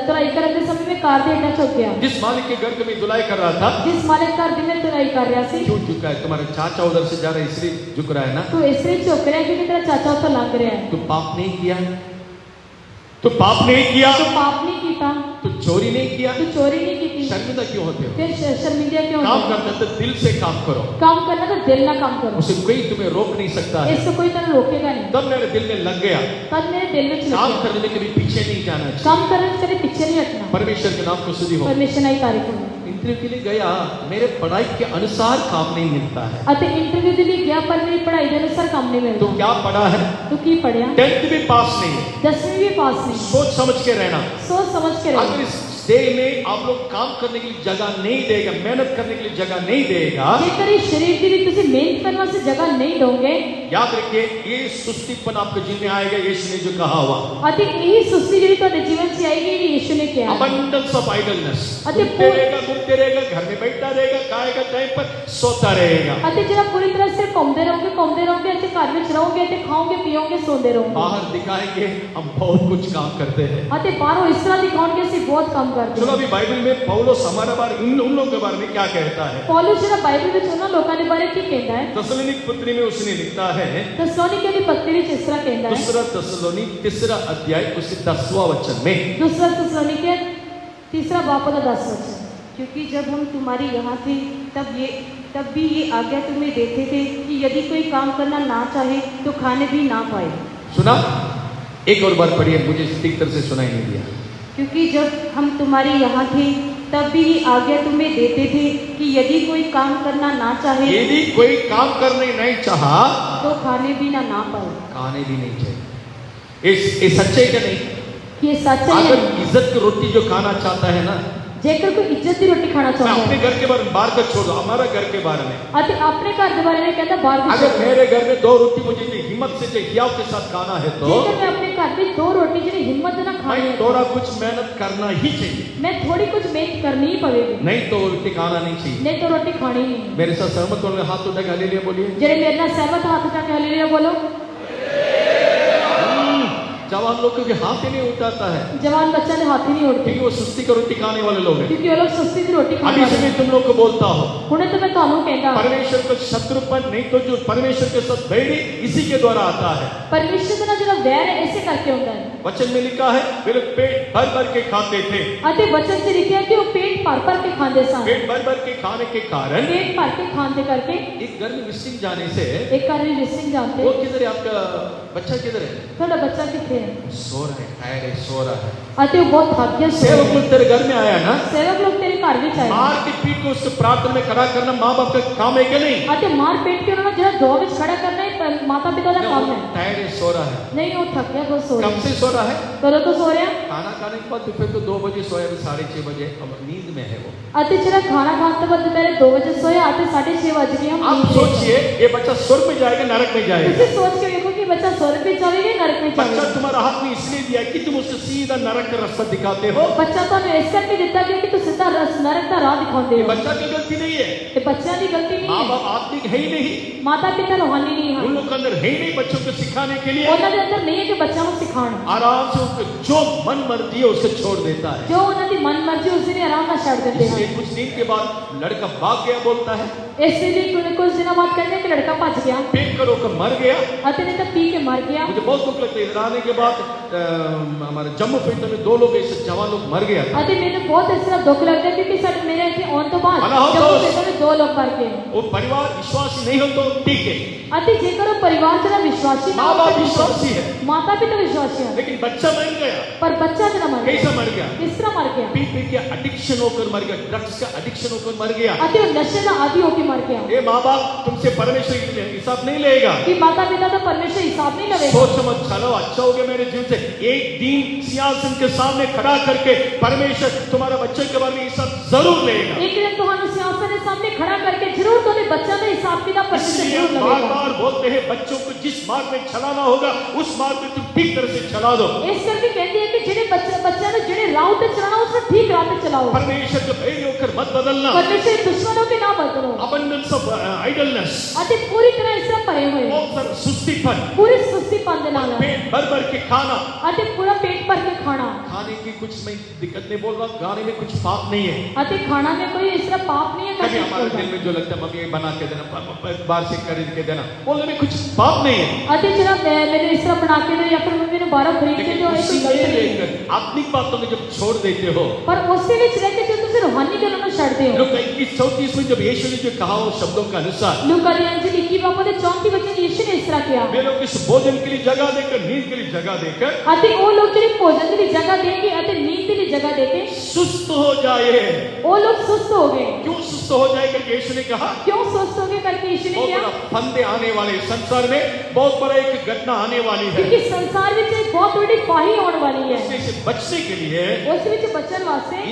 ਧੁलाई ਕਰਨ ਦੇ ਸਮੇਂ ਮੈਂ ਕਾਰ ਦੇ ਹੇਠਾਂ ਝੁਕ ਗਿਆ। जिस मालिक के घर को मैं धुलाई कर रहा था, ਜਿਸ ਮਾਲਕ ਘਰ ਦੀ ਮੈਂ ਧੁलाई ਕਰ ਰਿਹਾ ਸੀ, क्यों झुका है? तुम्हारा चाचा उधर से जा रहा है इसलिए झुक रहा है ना। ਤੂੰ ਇਸ ਲਈ ਝੁਕ ਰਿਹਾ ਕਿਉਂਕਿ ਤੇਰਾ ਚਾਚਾ ਉੱਥੋਂ ਲੰਘ ਰਿਹਾ ਹੈ। तू पाप नहीं किया, तू पाप नहीं किया, ਤੂੰ ਪਾਪ ਨਹੀਂ ਕੀਤਾ, तू चोरी नहीं किया, तू चोरी नहीं की, शर्मिंदा क्यों होते हो? फिर शर्मिंदा क्यों काम होते हो? करते तो दिल से काम करो। काम करना तो दिल ना काम करो। उसे कोई तुम्हें रोक नहीं सकता है। इससे कोई तरह रोकेगा नहीं। तब मेरे दिल में लग गया, तब मेरे दिल में काम लग गया, करने में कभी पीछे नहीं जाना चाहिए। काम करने से कभी पीछे नहीं हटना। परमेश्वर के नाम को स्तुति हो। परमेश्वर ਨਾਲ ਹੀ ਤਾਰੀਫ ਕਰੋ। इंटरव्यू के लिए गया, मेरे पढ़ाई के अनुसार काम नहीं मिलता है। ਅਤੇ ਇੰਟਰਵਿਊ ਦੇ ਲਈ ਗਿਆ ਪਰ ਮੇਰੀ ਪੜ੍ਹਾਈ ਦੇ ਅਨੁਸਾਰ ਕੰਮ ਨਹੀਂ तो ਮਿਲਦਾ। क्या पढ़ा है? ਤੂੰ ਕੀ ਪੜਿਆ? 10th भी पास नहीं है। 10वीं भी पास नहीं। सोच समझ के रहना। सोच समझ के अगर रहो। इस डे में आप लोग काम करने के लिए जगह नहीं देगा, मेहनत करने के लिए जगह नहीं देगा, ਜੇਕਰ ਇਸ ਸਰੀਰ ਦੇ ਲਈ ਤੁਸੀਂ ਮਿਹਨਤ ਕਰਨ ਵਾਸਤੇ ਜਗ੍ਹਾ ਨਹੀਂ ਦੋਗੇ याद रखिए ये सुस्तीपन आपके जीवन में आएगा। यीशु ने जो कहा हुआ ਅਤੇ ਇਹ ਸੁਸਤੀ ਜਿਹੜੀ ਤੁਹਾਡੇ ਜੀਵਨ 'ਚ ਆਏਗੀ ਇਹ ਯੀਸ਼ु ने किया है। abundance of idleness, अति घूमते रहेगा, घर में बैठा रहेगा, खाएगा टाइम पर, सोता रहेगा। ਅਤੇ ਜਿਹੜਾ ਪੂਰੀ ਤਰ੍ਹਾਂ ਸਿਰ ਘੁੰਮਦੇ ਰਹੋਗੇ ਅਤੇ ਘਰ ਵਿੱਚ ਰਹੋਗੇ ਤੇ ਖਾਓਗੇ ਪੀਓਗੇ ਸੌਂਦੇ ਰਹੋਗੇ बाहर दिखाएंगे हम बहुत कुछ काम करते हैं। ਅਤੇ ਬਾਹਰੋਂ ਇਸ ਤਰ੍ਹਾਂ ਦਿਖਾਉਣਗੇ ਅਸੀਂ ਬਹੁਤ ਕੰਮ ਕਰਦੇ चलो ਹਾਂ। अभी बाइबल में पौलुस हमारे बारे उन लोगों के बारे में क्या कहता है? ਪੌਲੁਸ ਜਿਹੜਾ ਬਾਈਬਲ ਵਿੱਚ ਉਹਨਾਂ ਲੋਕਾਂ ਦੇ ਬਾਰੇ ਕੀ ਕਹਿੰਦਾ ਹੈ? तस्सलुनीक पत्री में उसने लिखता है, ਤਸਲੋਨੀਕੇ ਦੀ ਪੱਤਰੀ ਵਿੱਚ ਇਸ ਤਰ੍ਹਾਂ ਕਹਿੰਦਾ ਹੈ। दूसरा तस्सलुनीक 3 अध्याय उसके 10वां वचन में, दूसरा तस्लोनीके 3 बाब का 10 वचन। क्योंकि जब हम तुम्हारे यहाँ थे तब भी ये आज्ञा तुम्हें देते थे कि यदि कोई काम करना ना चाहे तो खाने भी ना पाए। सुना? एक और बार पढ़िए, मुझे ठीक तरह से सुनाई नहीं दिया। क्योंकि जब हम तुम्हारे यहाँ थे तब भी ये आज्ञा तुम्हें देते थे कि यदि कोई काम करना ना चाहे यदि कोई काम करने नहीं चाहा तो खाने भी ना पाए। खाने भी नहीं चाहिए। ये सच्चे क्या नहीं? ये सच है। अगर इज्जत की रोटी जो खाना चाहता है ना, जेकर कोई इज्जत की रोटी खाना मैं चाहता अपने है घर के बारे में, बाहर का छोड़ दो, हमारा घर के बारे में, ਅਤੇ ਆਪਣੇ ਘਰ ਦੇ ਬਾਰੇ में कहता बाहर की अगर चीज़। मेरे घर में 2 रोटी मुझे हिम्मत से चाहिए हियाव के साथ खाना है तो जेकर मैं अपने घर में 2 रोटी ਜਿਹੜੀ ਹਿੰਮਤ ਨਾਲ ਖਾਣੀ मैं ਹੈ थोड़ा कुछ मेहनत करना ही चाहिए, मैं थोड़ी कुछ मेहनत करनी ही पड़ेगी, नहीं तो रोटी खाना नहीं चाहिए। नहीं तो रोटी खानी नहीं है। मेरे साथ सहमत होने हाथ उठा के हालेलुया बोलिए। ਜਿਹੜੇ ਮੇਰੇ ਨਾਲ ਸਹਿਮਤ ਹੱਥ ਉਠਾ ਕੇ ਹਾਲੇਲੂया बोलो। जब जवान लोग क्योंकि हाथ ही नहीं उठाता है, जवान बच्चा ने हाथ ही नहीं उठते क्योंकि वो सुस्ती का रोटी खाने वाले लोग हैं। क्योंकि वो लोग सुस्ती की रोटी खाने अभी से वाले मैं तुम लोग को बोलता हूँ, हुणे तो मैं ਤੁਹਾਨੂੰ ਕਹਿੰਦਾ परमेश्वर को शत्रुपन नहीं तो जो परमेश्वर के साथ बैरी इसी के द्वारा आता है। परमेश्वर ਦਾ ਜਿਹੜਾ ਵੈਰ ਹੈ ਇਸੇ ਕਰਕੇ ਹੁੰਦਾ ਹੈ। वचन में लिखा है वे लोग पेट भर भर के खाते थे। ਅਤੇ ਵਚਨ 'ਚ ਲਿਖਿਆ ਕਿ ਉਹ ਪੇਟ ਭਰ ਕੇ ਖਾਂਦੇ ਸਨ। पेट भर भर के खाने के कारण पेट भर के खाने ਦੇ ਕਰਕੇ एक घर में विस्टिंग जाने से एक घर में विस्टिंग जानते वो किधर है, आपका बच्चा किधर है? ਤੁਹਾਡਾ ਬੱਚਾ ਕਿੱਥੇ ਹੈ सो रहा है, टायर है, सो रहा है। ਅਤੇ ਉਹ ਬਹੁਤ ਥੱਕ ਗਿਆ ਸੋ सेवक लोग तेरे घर में आया ना, सेवक लोग तेरे घर ਵਿੱਚ ਆਏ मार के पीट को उसको प्रार्थना में खड़ा करना माँ बाप का काम है कि नहीं? ਅਤੇ ਮਾਰ ਪੇਟ ਕੇ ਉਹਨਾਂ ਨੂੰ ਜਿਹੜਾ ਦੁਆ ਵਿੱਚ ਖੜਾ ਕਰਨਾ ਹੈ ਮਾਤਾ ਪਿਤਾ ਦਾ ਕੰਮ ਹੈ। टायर है, सो रहा है। नहीं वो थक गया बहुत सो रहा कब से सो रहा है? करो तो सो रहा खाना खाने के बाद दोपहर को 2 बजे सोया, अभी 6:30 बजे, अब नींद में है वो। ਅਤੇ ਜਿਹੜਾ ਖਾਣਾ ਖਾਣ ਤੋਂ ਬਾਅਦ ਦੁਪਹਿਰੇ 2 ਵਜੇ ਸੋਇਆ ਅਤੇ 6:30 ਵਜ ਗਏ हम आप नींद में। सोचिए ये बच्चा स्वर्ग में जाएगा नरक में जाएगा? ਤੁਸੀਂ सोच के देखो कि बच्चा स्वर्ग में जाएगा नरक में बच्चा जाएगा। तुम्हारा हाथ में इसलिए दिया कि तुम उसको सीधा नरक का रास्ता दिखाते हो। ਬੱਚਾ ਤੁਹਾਨੂੰ ਇਸ ਕਰਕੇ ਦਿੱਤਾ ਕਿ ਤੂੰ ਸਿੱਧਾ ਨਰਕ ਦਾ ਰਾਹ ਦਿਖਾਉਂਦੇ ये ਹੋ। बच्चा की गलती नहीं है, ਇਹ ਬੱਚਿਆਂ ਦੀ ਗਲਤੀ ਨਹੀਂ माँ ਹੈ, बाप आत्मिक है ही नहीं, ਮਾਤਾ ਪਿਤਾ ਰੂਹਾਨੀ ਨਹੀਂ उन ਹਨ, लोग के अंदर है ही नहीं बच्चों को सिखाने के लिए। ਉਹਨਾਂ ਦੇ ਅੰਦਰ ਨਹੀਂ ਹੈ ਕਿ ਬੱਚਿਆਂ ਨੂੰ ਸਿਖਾਉਣ। आराम से उसको जो मन मर्जी है उसको छोड़ देता है। ਜੋ ਉਹਨਾਂ ਦੀ ਮਨ ਮਰਜ਼ੀ ਉਸ ਦਿਨ ਆਰਾਮ ਨਾਲ ਛੱਡ ਦਿੰਦੇ इसलिए ਹਨ। कुछ दिन के बाद लड़का भाग गया बोलता है, ਇਸ ਲਈ ਕੁਝ ਦਿਨਾਂ ਬਾਅਦ ਕਹਿੰਦੇ ਕਿ ਲੜਕਾ ਭੱਜ ਗਿਆ पेट कर होकर मर गया। ਅਤੇ ਨਹੀਂ ਤਾਂ ਪੀ ਕੇ ਮਰ ਗਿਆ। मुझे बहुत दुख लगता है, इधर आने के बाद हमारे जम्मू कश्मीर में 2 लोग ऐसे जवान लोग मर गया था। ਅਤੇ ਮੈਨੂੰ ਬਹੁਤ ਇਸ ਤਰ੍ਹਾਂ ਦੁੱਖ ਲੱਗਦਾ ਕਿਉਂਕਿ ਸਾਡੇ ਮੇਰੇ ਇੱਥੇ ਆਉਣ ਤੋਂ ਬਾਅਦ ਮਨਾ ਹੋ ਜੰਮੂ ਤਾਂ- ਕਸ਼ਮੀਰ ਵਿੱਚ 2 ਲੋਕ ਮਰ ਗਏ। वो परिवार विश्वासी नहीं हो तो ठीक है, ਅਤੇ ਜੇਕਰ ਉਹ ਪਰਿਵਾਰ ਜਿਹੜਾ ਵਿਸ਼ਵਾਸੀ ਨਾ माँ ਹੋ बाप ਤਾਂ ਠੀਕ ਹੈ। विश्वासी है, ਮਾਤਾ ਪਿਤਾ ਵਿਸ਼ਵਾਸੀ ਹਨ लेकिन बच्चा मर गया। ਪਰ ਬੱਚਾ ਜਿਹੜਾ मर ਗਿਆ कैसा मर गया? किस तरह मर गया पी पी के एडिक्शन होकर मर गया, ड्रग्स का एडिक्शन होकर मर गया। ਅਤੇ ਉਹ ਨਸ਼ੇ ਦਾ ਆਦੀ ਹੋ ਕੇ ਮਰ ਗਿਆ ये माँ बाप तुमसे परमेश्वर हिसाब नहीं लेगा। कि माता पिता का परमेश्वर हिसाब नहीं लगेगा। सोच समझ चलो अच्छा हो गया मेरे जीवन से, एक दिन सिंहासन के सामने खड़ा करके परमेश्वर तुम्हारा बच्चे के बारे में हिसाब जरूर लेगा। एक दिन ਤੁਹਾਨੂੰ सिंहासन के सामने खड़ा करके जरूर तुम्हें बच्चा का हिसाब किताब परमेश्वर इसलिए जरूर बार लगेगा। बार बोलते हैं बच्चों को जिस मार्ग में चलाना होगा उस मार्ग में तुम ठीक तरह से चला दो। इस करके कहती है कि जिन्हें बच्चा ने जिन्हें राह पे चलाना उसको ठीक राह पे चलाओ। परमेश्वर के बैरी होकर मत बदलना। परमेश्वर दुश्मनों के ना बदलो abundance of idleness, अति पूरी तरह इस तरह परे हुए बहुत सारा सुस्तीपन, पूरी सुस्ती पंद लाना पेट भर भर के खाना। अति पूरा पेट भर के खाना खाने की कुछ मैं दिक्कत नहीं बोल रहा, खाने में कुछ पाप नहीं है। अति खाना में कोई इस तरह पाप नहीं है कभी करके हमारे दिल में जो लगता है मम्मी ये बना के देना, बाहर से खरीद के देना, बोलने में कुछ पाप नहीं है। अति जरा मैंने इस तरह बना के दो या फिर मम्मी ने बाहर खरीद के लेकिन दो उसी एक में गलत नहीं है। लेकर आत्मिक बातों में जब छोड़ देते हो, पर उससे भी रह के जो तुम रूहानी गलों में छड़ते हो। लोग 21-34 में जब यीशु ने जो कहा उस शब्दों के अनुसार लूका दी अंजलि 21 बाबू ने 34 वचन यीशु ने इस तरह किया। वे लोग इस भोजन के लिए जगह देकर, नींद के लिए जगह देकर अति वो लोग जो भोजन के लिए जगह देंगे अति नींद के लिए जगह देते सुस्त हो जाए। वो लोग सुस्त हो गए। क्यों सुस्त हो जाए करके यीशु ने कहा? क्यों सुस्त हो गए करके यीशु ने बहुत किया? बड़ा फंदे आने वाले संसार में, बहुत बड़ा एक घटना आने वाली है। क्योंकि संसार में एक बहुत बड़ी फाही होने वाली है। इससे से बचने के लिए उस विच बचन वास्ते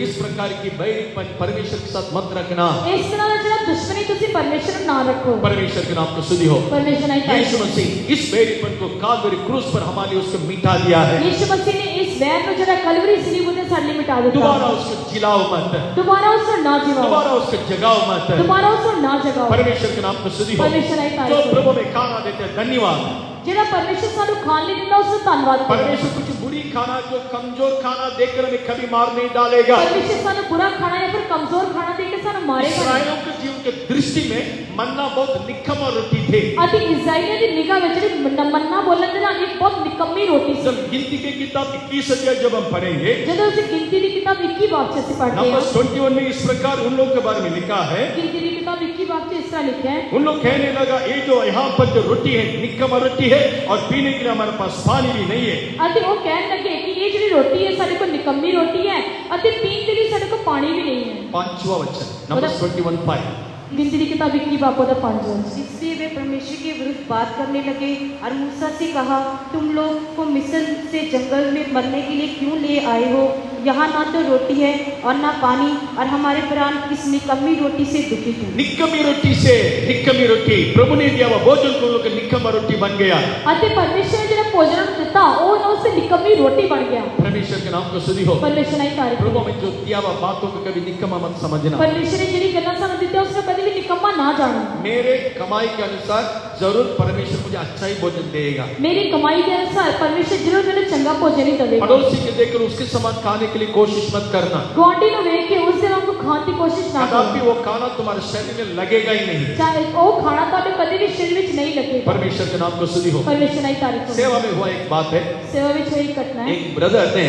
इस प्रकार की बैरीपन परमेश्वर के साथ मत रखना। इस तरह का जरा दुश्मनी तुसी परमेश्वर ना रखो। परमेश्वर के नाम को स्तुति हो। परमेश्वर ने यीशु मसीह इस बैरीपन को कालवरी क्रूस पर हमारे लिए उसको मिटा दिया है। यीशु मसीह ने इस वैर को जरा कलवरी सलीब ने साडे लिए मिटा दिया। दोबारा उसको जिलाओ मत, दोबारा उसको ना जिलाओ, दोबारा उसको जगाओ मत। दोबारा उसको ना जगाओ। परमेश्वर के नाम को स्तुति हो। परमेश्वर ने जो प्रभु में खाना देते हैं धन्यवाद। जेड़ा परमेश्वर सानू खान नहीं दिंदा उसको धन्यवाद करो। परमेश्वर कुछ बुरी खाना, जो कमजोर खाना देकर हमें कभी मार नहीं डालेगा। परमेश्वर सानू बुरा खाना या फिर कमजोर खाना देके सानू मारेगा नहीं। इस्राएलियों के जीवन के दृष्टि में मन्ना बहुत निकम्मा रोटी थे। अति इज़राइलियों की निगाह में जेड़ी मन्ना बोलन दे ना एक बहुत निकम्मी रोटी सी। जब गिनती की किताब 21 अध्याय जब हम पढ़ेंगे, जब उसे गिनती की किताब 21 बाब से पढ़ते हैं, नंबर 21 में इस प्रकार उन लोगों के बारे में लिखा है। गिनती की किताब 21 बाब से इस तरह लिखा है, उन लोग कहने लगा ये जो यहाँ पर जो रोटी है निकम्मा रोटी है और पीने के लिए हमारे पास पानी भी नहीं है। अति वो कहने लगे कि ये जो रोटी है सारे को निकम्मी रोटी है, अति पीने के लिए सारे को पानी भी नहीं है। 5वां वचन नंबर 21:5। गिनती की किताब 21 बाब का 5 वचन। इसलिए वे परमेश्वर के विरुद्ध बात करने लगे और मूसा से कहा, तुम लोग को मिस्र से जंगल में मरने के लिए क्यों ले आए हो? यहाँ ना तो रोटी है और ना पानी, और हमारे प्राण इस निकम्मी रोटी से दुखित हैं। निकम्मी रोटी से निकम्मी रोटी प्रभु ने दिया हुआ भोजन को लोग निकम्मा रोटी बन गया। अति परमेश्वर ने जो भोजन देता वो ना उससे निकम्मी रोटी बन गया। परमेश्वर के नाम को स्तुति हो। परमेश्वर ने कार्य प्रभु में जो दिया हुआ बातों को कभी निकम्मा मत समझना। परमेश्वर ने जिन्हें गल्ला सानू दित्ती उसने कभी भी निकम्मा ना जानो। मेरे कमाई के अनुसार जरूर परमेश्वर मुझे अच्छा ही भोजन देगा। मेरी कमाई के अनुसार परमेश्वर जरूर मैंने चंगा भोजन ही देगा। पड़ोसी के देखकर उसके समान खाने के लिए कोशिश मत करना, गुआंढी ਨੂੰ ਵੇਖ ਕੇ ਉਸ ਦੇ ਵਾਂਗੂ ਖਾਣ ਦੀ ਕੋਸ਼ਿਸ਼ ਨਾ कदापि ਕਰੋ। वो खाना तुम्हारे शरीर में लगेगा ही नहीं। ਚਾਹੇ ਉਹ ਖਾਣਾ ਤੁਹਾਡੇ ਕਦੇ ਵੀ ਸਰੀਰ ਵਿੱਚ ਨਹੀਂ ਲੱਗੇਗਾ। परमेश्वर के नाम को स्तुति हो। परमेश्वर की तारीफ हो। सेवा में हुआ एक बात है, सेवा ਵਿੱਚ ਹੋਈ ਘਟਨਾ ਹੈ। एक ब्रदर ने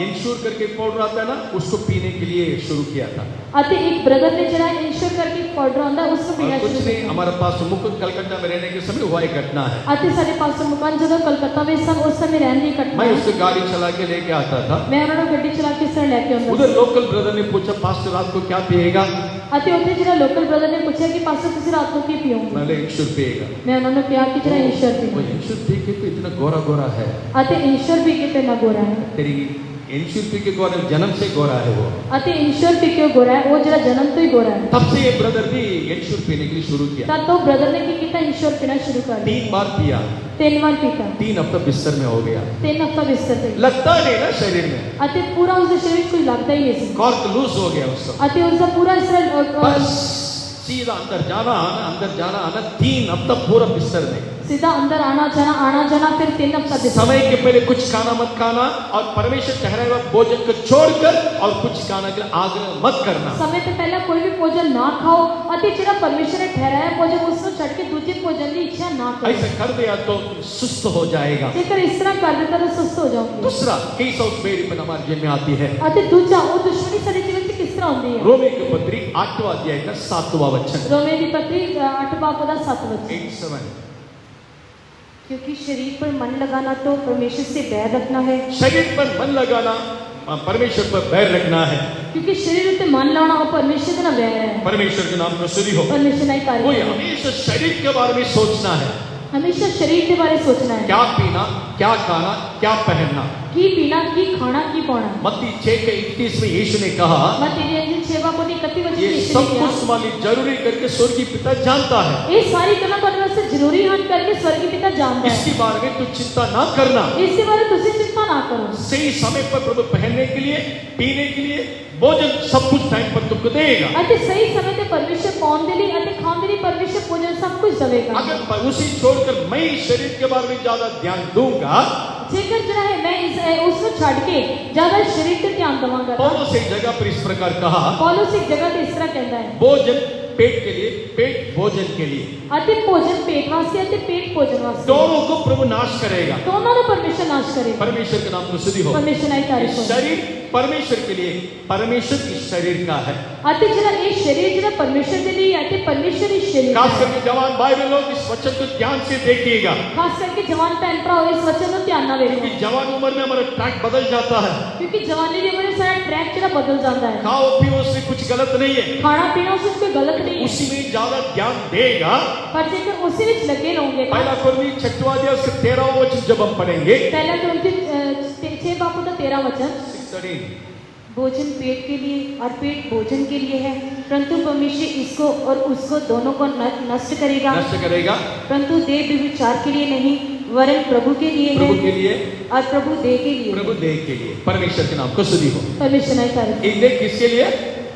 इंश्योर करके पाउडर आता है ना, उसको पीने के लिए शुरू किया था। ਅਤੇ ਇੱਕ ਬ੍ਰਦਰ ਨੇ ਜਿਹੜਾ ਇੰਸ਼ੋਰ ਕਰਕੇ ਪਾਊਡਰ ਆਉਂਦਾ ਉਸ ਨੂੰ ਪੀਣਾ और कुछ ਸ਼ੁਰੂ नहीं, ਕੀਤਾ। हमारे पास मुकुंद कलकत्ता में रहने के समय हुआ एक घटना है। ਅਤੇ ਸਾਡੇ ਪਾਸਟਰ ਮੁਕੰਦ ਜਦੋਂ ਕਲਕੱਤਾ ਵਿੱਚ ਸਨ ਉਸ ਸਮੇਂ ਰਹਿਣ ਦੀ ਘਟਨਾ मैं ਹੈ। उससे गाड़ी चला के लेके आता था। ਮੈਂ ਉਹਨਾਂ ਨੂੰ ਗੱਡੀ ਚਲਾ ਕੇ ਸਰ ਲੈ ਕੇ ਆਉਂਦਾ उधर लोकल ब्रदर ने पूछा, पास्टर रात को क्या पिएगा? ਅਤੇ ਉੱਥੇ ਜਿਹੜਾ ਲੋਕਲ ਬ੍ਰਦਰ ਨੇ ਪੁੱਛਿਆ ਕਿ ਪਾਸਟਰ ਤੁਸੀਂ ਰਾਤ ਨੂੰ ਕੀ ਪੀਓਗੇ? मैंने इंश्योर पिएगा। ਮੈਂ ਉਹਨਾਂ ਨੂੰ ਕਿਹਾ ਕਿ ਜਿਹੜਾ ਇੰਸ਼ੋਰ वो ਪੀਣਾ इंश्योर पी के तो इतना गोरा गोरा है। ਅਤੇ ਇੰਸ਼ੋਰ ਪੀ ਕੇ ਤੇ ਨਾ ਗੋਰਾ ਹੈ। तेरी इंश्योर पी के गोरा, जन्म से गोरा है वो। ਅਤੇ ਇੰਸ਼ੋਰ ਪੀ ਕੇ ਉਹ ਗੋਰਾ ਹੈ, ਉਹ ਜਿਹੜਾ ਜਨਮ ਤੋਂ ਹੀ ਗੋਰਾ ਹੈ। तब से ये ब्रदर भी इंश्योर पीने के लिए शुरू किया। ਤਦ ਤੋਂ ਬ੍ਰਦਰ ਨੇ ਕੀ ਕੀਤਾ? ਇੰਸ਼ੋਰ ਪੀਣਾ ਸ਼ੁਰੂ ਕਰ ਦਿੱਤਾ। 3 बार पिया, 3 ਵਾਰ ਪੀਤਾ, 3 हफ्ता बिस्तर में हो गया। 3 ਹਫ਼ਤਾ ਬਿਸਤਰ ਤੇ। लगता नहीं ना शरीर में, ਅਤੇ ਪੂਰਾ ਉਸਦੇ ਸਰੀਰ ਵਿੱਚ ਕੋਈ ਲੱਗਦਾ ਹੀ ਨਹੀਂ ਸੀ। कॉर्क लूज हो गया उसका। ਅਤੇ ਉਸਦਾ ਪੂਰਾ ਇਸ बस सीधा अंदर जाना आना 3 हफ्ता पूरा बिस्तर में। सीधा अंदर आना जाना फिर 3 हफ्ता बिस्तर। समय के पहले कुछ खाना मत खाना और परमेश्वर ठहराए हुए भोजन को छोड़कर और कुछ खाना के लिए आग्रह मत करना। समय ਤੋਂ ਪਹਿਲਾਂ ਕੋਈ ਵੀ ਭੋਜਨ ਨਾ ਖਾਓ ਅਤੇ ਜਿਹੜਾ ਪਰਮੇਸ਼ਰ ਨੇ ਠਹਿਰਾਇਆ ਭੋਜਨ ਉਸ ਨੂੰ ਛੱਡ ਕੇ ਦੂਜੇ ਭੋਜਨ ਦੀ ਇੱਛਾ ਨਾ ਕਰੋ। ऐसा कर दिया तो सुस्त हो जाएगा। ਜੇਕਰ ਇਸ ਤਰ੍ਹਾਂ ਕਰ ਦਿੱਤਾ ਤਾਂ ਸੁਸਤ ਹੋ ਜਾਓਗੇ। दूसरा कैसा उस बेड़ीपन हमारे जीवन में आती है। ਅਤੇ ਦੂਜਾ ਉਹ ਦੁਸ਼ਮਣੀ ਸਾਡੇ ਜੀਵਨ 'ਚ ਕਿਸ ਤਰ੍ਹਾਂ ਆਉਂਦੀ ਹੈ? रोमी की पत्री 8वां अध्याय का 7वां वचन। रोमे ਦੀ पत्री 8 बाब ਦਾ 7 वचन। 8:7। क्योंकि शरीर पर मन लगाना तो परमेश्वर से बैर रखना है। शरीर पर मन लगाना परमेश्वर पर बैर रखना है। क्योंकि शरीर उत्ते मन लाना और परमेश्वर के नाम बैर है। परमेश्वर के नाम को स्तुति हो। परमेश्वर की तारीफ कोई हो। हमेशा शरीर के बारे में सोचना है, हमेशा शरीर के बारे में सोचना है। क्या पीना, क्या खाना, क्या पहनना। की पीना, की खाना, की पाना। मत्ती 6:31 में यीशु ने कहा, मत्ती 6:31 में ये यीशु सब ने कहा, कुछ तुम्हारे लिए जरूरी करके स्वर्गीय पिता जानता है। ये सारी गल्लां तुहाडे वास्ते जरूरी हन करके स्वर्गीय पिता जानता है। इसके बारे में तू चिंता ना करना। इसके बारे में तुसी चिंता ना करो। सही समय पर प्रभु पहनने के लिए, पीने के लिए, भोजन सब कुछ टाइम पर तुमको देगा। अते सही समय ते परमेश्वर पाउण दे लई अते खाण दे लई परमेश्वर भोजन सब कुछ देवेगा। अगर उसी छोड़कर मैं शरीर के बारे में ज्यादा ध्यान दूंगा, जेकर जरा है मैं उसको छड़ के ज्यादा शरीर पे ध्यान दवांगा। पौलुस एक जगह पर इस प्रकार कहा, पौलुस एक जगह पे इस तरह कहता है, भोजन पेट के लिए, पेट भोजन के लिए। अति भोजन पेट वास्ते अति पेट भोजन वास्ते। दोनों को प्रभु नाश करेगा। दोनों को परमेश्वर नाश करेगा। परमेश्वर के नाम को स्तुति हो। परमेश्वर की तारीफ हो। शरीर परमेश्वर के लिए, परमेश्वर की शरीर का है। अति जरा ये शरीर जरा परमेश्वर के लिए अति परमेश्वर ही शरीर खास है। करके जवान भाई बहन लोग इस वचन को ध्यान से देखिएगा, खास करके जवान बहन भराओ इस वचन को ध्यान ना क्योंकि देखो। जवान उम्र में हमारा ट्रैक बदल जाता है। क्योंकि जवानी की उम्र में सारा ट्रैक जरा बदल जाता है। खाओ पियो उसमें कुछ गलत नहीं है, खाना पीना उसमें कोई गलत नहीं है, उसी में ज्यादा ध्यान देगा। पर जेकर उसी में लगे रहोगे। पहला कुरनी 6वां अध्याय उसका 13वां वचन जब हम पढ़ेंगे, पहला तो उनके 6 बाबू का 13 वचन। 6:13। भोजन पेट के लिए और पेट भोजन के लिए है, परंतु परमेश्वर इसको और उसको दोनों को नष्ट करेगा। नष्ट करेगा। परंतु देह विचार के लिए नहीं, वरन प्रभु के लिए प्रभु है के लिए, और प्रभु देह के लिए। प्रभु देह के लिए। परमेश्वर के नाम को स्तुति हो। परमेश्वर की तारीफ। एक देह किसके लिए?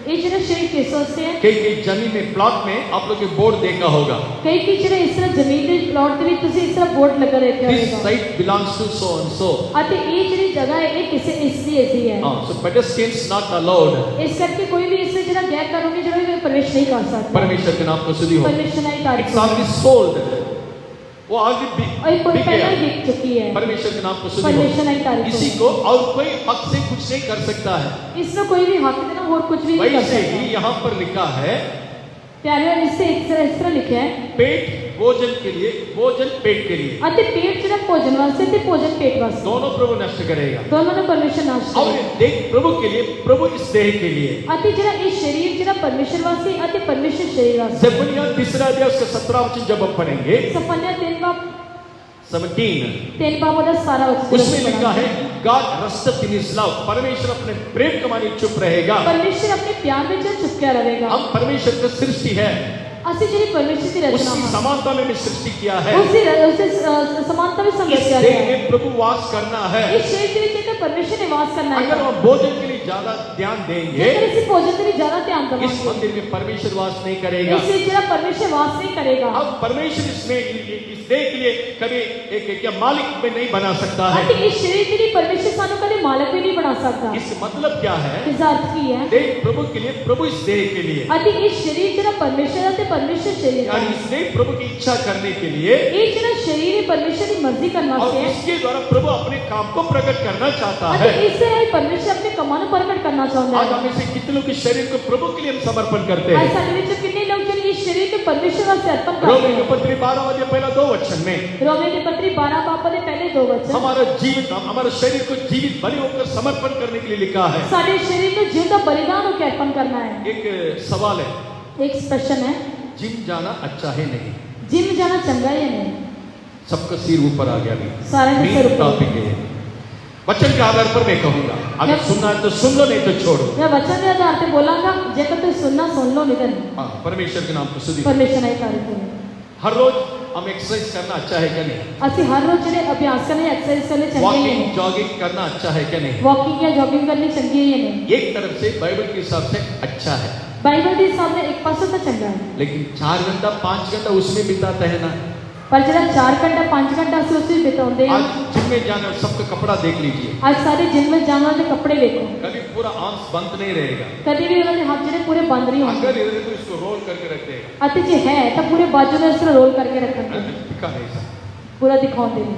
ये जरा शरीर किस वास्ते है? कई जमीन में प्लॉट में आप लोग के बोर्ड देखा होगा, कई की जरा इस तरह जमीन के प्लॉट पे भी तुसी इस तरह बोर्ड लगा रहते दिस होगा। Site belongs to so and so. अते ये जरी जगह है ये किसे इसलिए ऐसी है। सो पेडेस्ट्रियंस नॉट अलाउड। इस करके कोई भी इसमें जरा गैर कानूनी जरा भी प्रवेश नहीं कर सकता। परमेश्वर के नाम को स्तुति हो। परमेश्वर की तारीफ। इट्स ऑलरेडी सोल्ड, वो ऑलरेडी और कोई बिक पहले गया। ही बिक चुकी है। परमेश्वर के नाम को स्तुति परमेश्वर की हो। तारीफ। इसी को और कोई हक से कुछ नहीं कर सकता है। इसमें कोई भी हक देना और कुछ भी नहीं कर वैसे ही सकता। यहाँ पर लिखा है, प्यारे इससे इस तरह लिखा है, पेट भोजन के लिए, भोजन पेट के लिए। अते पेट जरा भोजन वास्ते ते भोजन पेट वास्ते। दोनों प्रभु नष्ट करेगा। दोनों ने परमेश्वर नाश और किया। ये देह प्रभु के लिए, प्रभु इस देह के लिए। अति जरा ये शरीर जरा परमेश्वर वास्ते अति परमेश्वर शरीर वास्ते। जफनिया 3 अध्याय उसका 17 वचन जब हम पढ़ेंगे, सफन्या 3 बाब 17, का सारा वचन उसमें लिखा है, God resteth in his love। परमेश्वर अपने प्रेम के माने चुप रहेगा। परमेश्वर अपने प्यार में जब चुप क्या रहेगा। हम परमेश्वर की सृष्टि है, असि जरी परमेश्वर की रचना उसकी है, समानता में भी सृष्टि किया है। उसे समानता में इस संगत किया देह है। में प्रभु वास करना है। इस शरीर के लिए परमेश्वर ने वास करना अगर है। हम भोजन के लिए ज्यादा ध्यान देंगे, ਜੇਕਰ ਅਸੀਂ ਭੋਜਨ ਤੇ ਵੀ ਜ਼ਿਆਦਾ ਧਿਆਨ इस ਦੇਵਾਂਗੇ, मंदिर में परमेश्वर वास नहीं करेगा। ਇਸ ਵਿੱਚ ਜਿਹੜਾ ਪਰਮੇਸ਼ਰ ਵਾਸ ਨਹੀਂ ਕਰੇਗਾ। अब परमेश्वर इसमें इस देह के लिए कभी एक क्या मालिक में नहीं बना सकता है। ਅਤੇ ਇਸ ਸਰੀਰ ਦੇ ਲਈ ਪਰਮੇਸ਼ਰ ਸਾਨੂੰ ਕਦੇ ਮਾਲਕ ਵੀ ਨਹੀਂ ਬਣਾ ਸਕਦਾ। इसका मतलब क्या है? ਇਸ ਦਾ ਅਰਥ ਕੀ ਹੈ? देह प्रभु के लिए, प्रभु इस देह के लिए, ਅਤੇ ਇਹ ਸਰੀਰ ਜਿਹੜਾ ਪਰਮੇਸ਼ਰ ਦਾ ਤੇ ਪਰਮੇਸ਼ਰ ਸਰੀਰ ਦਾ यानी इस देह प्रभु की इच्छा करने के लिए, ਇਹ ਜਿਹੜਾ ਸਰੀਰ ਹੈ ਪਰਮੇਸ਼ਰ ਦੀ ਮਰਜ਼ੀ ਕਰਨ और ਵਾਸਤੇ ਹੈ। इसके द्वारा प्रभु अपने काम को प्रकट करना चाहता ਅਤੇ है। ਇਸ ਰਾਹੀਂ ਪਰਮੇਸ਼ਰ ਆਪਣੇ ਕੰਮਾਂ ਨੂੰ ਪ੍ਰਗਟ ਕਰਨਾ ਚਾਹੁੰਦਾ आज ਹੈ। हमें से कितने लोग इस शरीर को प्रभु के लिए हम समर्पण करते ਅੱਜ हैं? ਸਾਡੇ ਵਿੱਚ ਕਿੰਨੇ ਲੋਕ ਜਿਹੜੇ ਇਸ ਸਰੀਰ ਨੂੰ ਪਰਮੇਸ਼ਰ ਵਾਸਤੇ ਅਰਪਣ ਕਰਦੇ रोमी के ਹਨ। पत्री 12 अध्याय पहला 2 वचन में रोमी की पत्री 12 बाप ਦੇ ਪਹਿਲੇ 2 वचन हमारा जीवित, हमारे शरीर को जीवित बलि होकर समर्पण करने के लिए लिखा है। ਸਾਡੇ ਸਰੀਰ ਨੂੰ ਜਿਉਂਦਾ ਬਲੀਦਾਨ ਹੋ ਕੇ ਅਰਪਣ ਕਰਨਾ ਹੈ। एक सवाल है, एक प्रश्न है, जिम जाना अच्छा है नहीं? जिम जाना चंगा है या नहीं? सबका सिर ऊपर आ गया। सारे के सिर ऊपर। टॉपिक है, वचन के आधार पर मैं कहूंगा, अगर सुनना है तो सुन लो, नहीं तो छोड़ो। मैं वचन के आधार पे बोलांगा, जेकर तो सुनना सुन लो, नहीं तो नहीं। हाँ, परमेश्वर के नाम को स्तुति। परमेश्वर ने कार्य करें। हर रोज हम एक्सरसाइज करना अच्छा है क्या नहीं? ਅਸੀਂ ਹਰ ਰੋਜ਼ ਜਿਹੜੇ ਅਭਿਆਸ ਕਰਨੇ ਐਕਸਰਸਾਈਜ਼ ਕਰਨੇ ਚੰਗੇ वॉकिंग हैं। जॉगिंग करना अच्छा है क्या नहीं? वॉकिंग या जॉगिंग करनी चंगी है या नहीं? एक तरफ से बाइबल के हिसाब से अच्छा है, बाइबल के हिसाब से एक पासों तो चंगा है, लेकिन 4 घंटा 5 घंटा उसमें बिताते हैं ना। पर ਜਿਹੜਾ 4 ਘੰਟਾ 5 ਘੰਟਾ ਅਸੀਂ ਉਸ ਵਿੱਚ ਬਿਤਾਉਂਦੇ ਹਾਂ। आज जिम में जाना, सबका कपड़ा देख लीजिए, ਅੱਜ ਸਾਰੇ ਜਿਮ ਵਿੱਚ ਜਾਣ ਵਾਲੇ ਦੇ ਕੱਪੜੇ ਵੇਖੋ, कभी पूरा आंख बंद नहीं रहेगा। ਕਦੀ ਵੀ ਉਹਨਾਂ ਦੇ ਹੱਥ ਜਿਹੜੇ ਪੂਰੇ ਬੰਦ नहीं होंगे। अगर इधर तो इसको रोल करके रख देगा, ਅਤੇ ਜੇ ਹੈ ਤਾਂ ਪੂਰੇ ਬਾਜੂ ਨੂੰ ਇਸ ਤਰ੍ਹਾਂ ਰੋਲ ਕਰਕੇ ਰੱਖਣਗੇ, दिखा नहीं सकता। ਪੂਰਾ ਦਿਖਾਉਂਦੇ ਨੇ।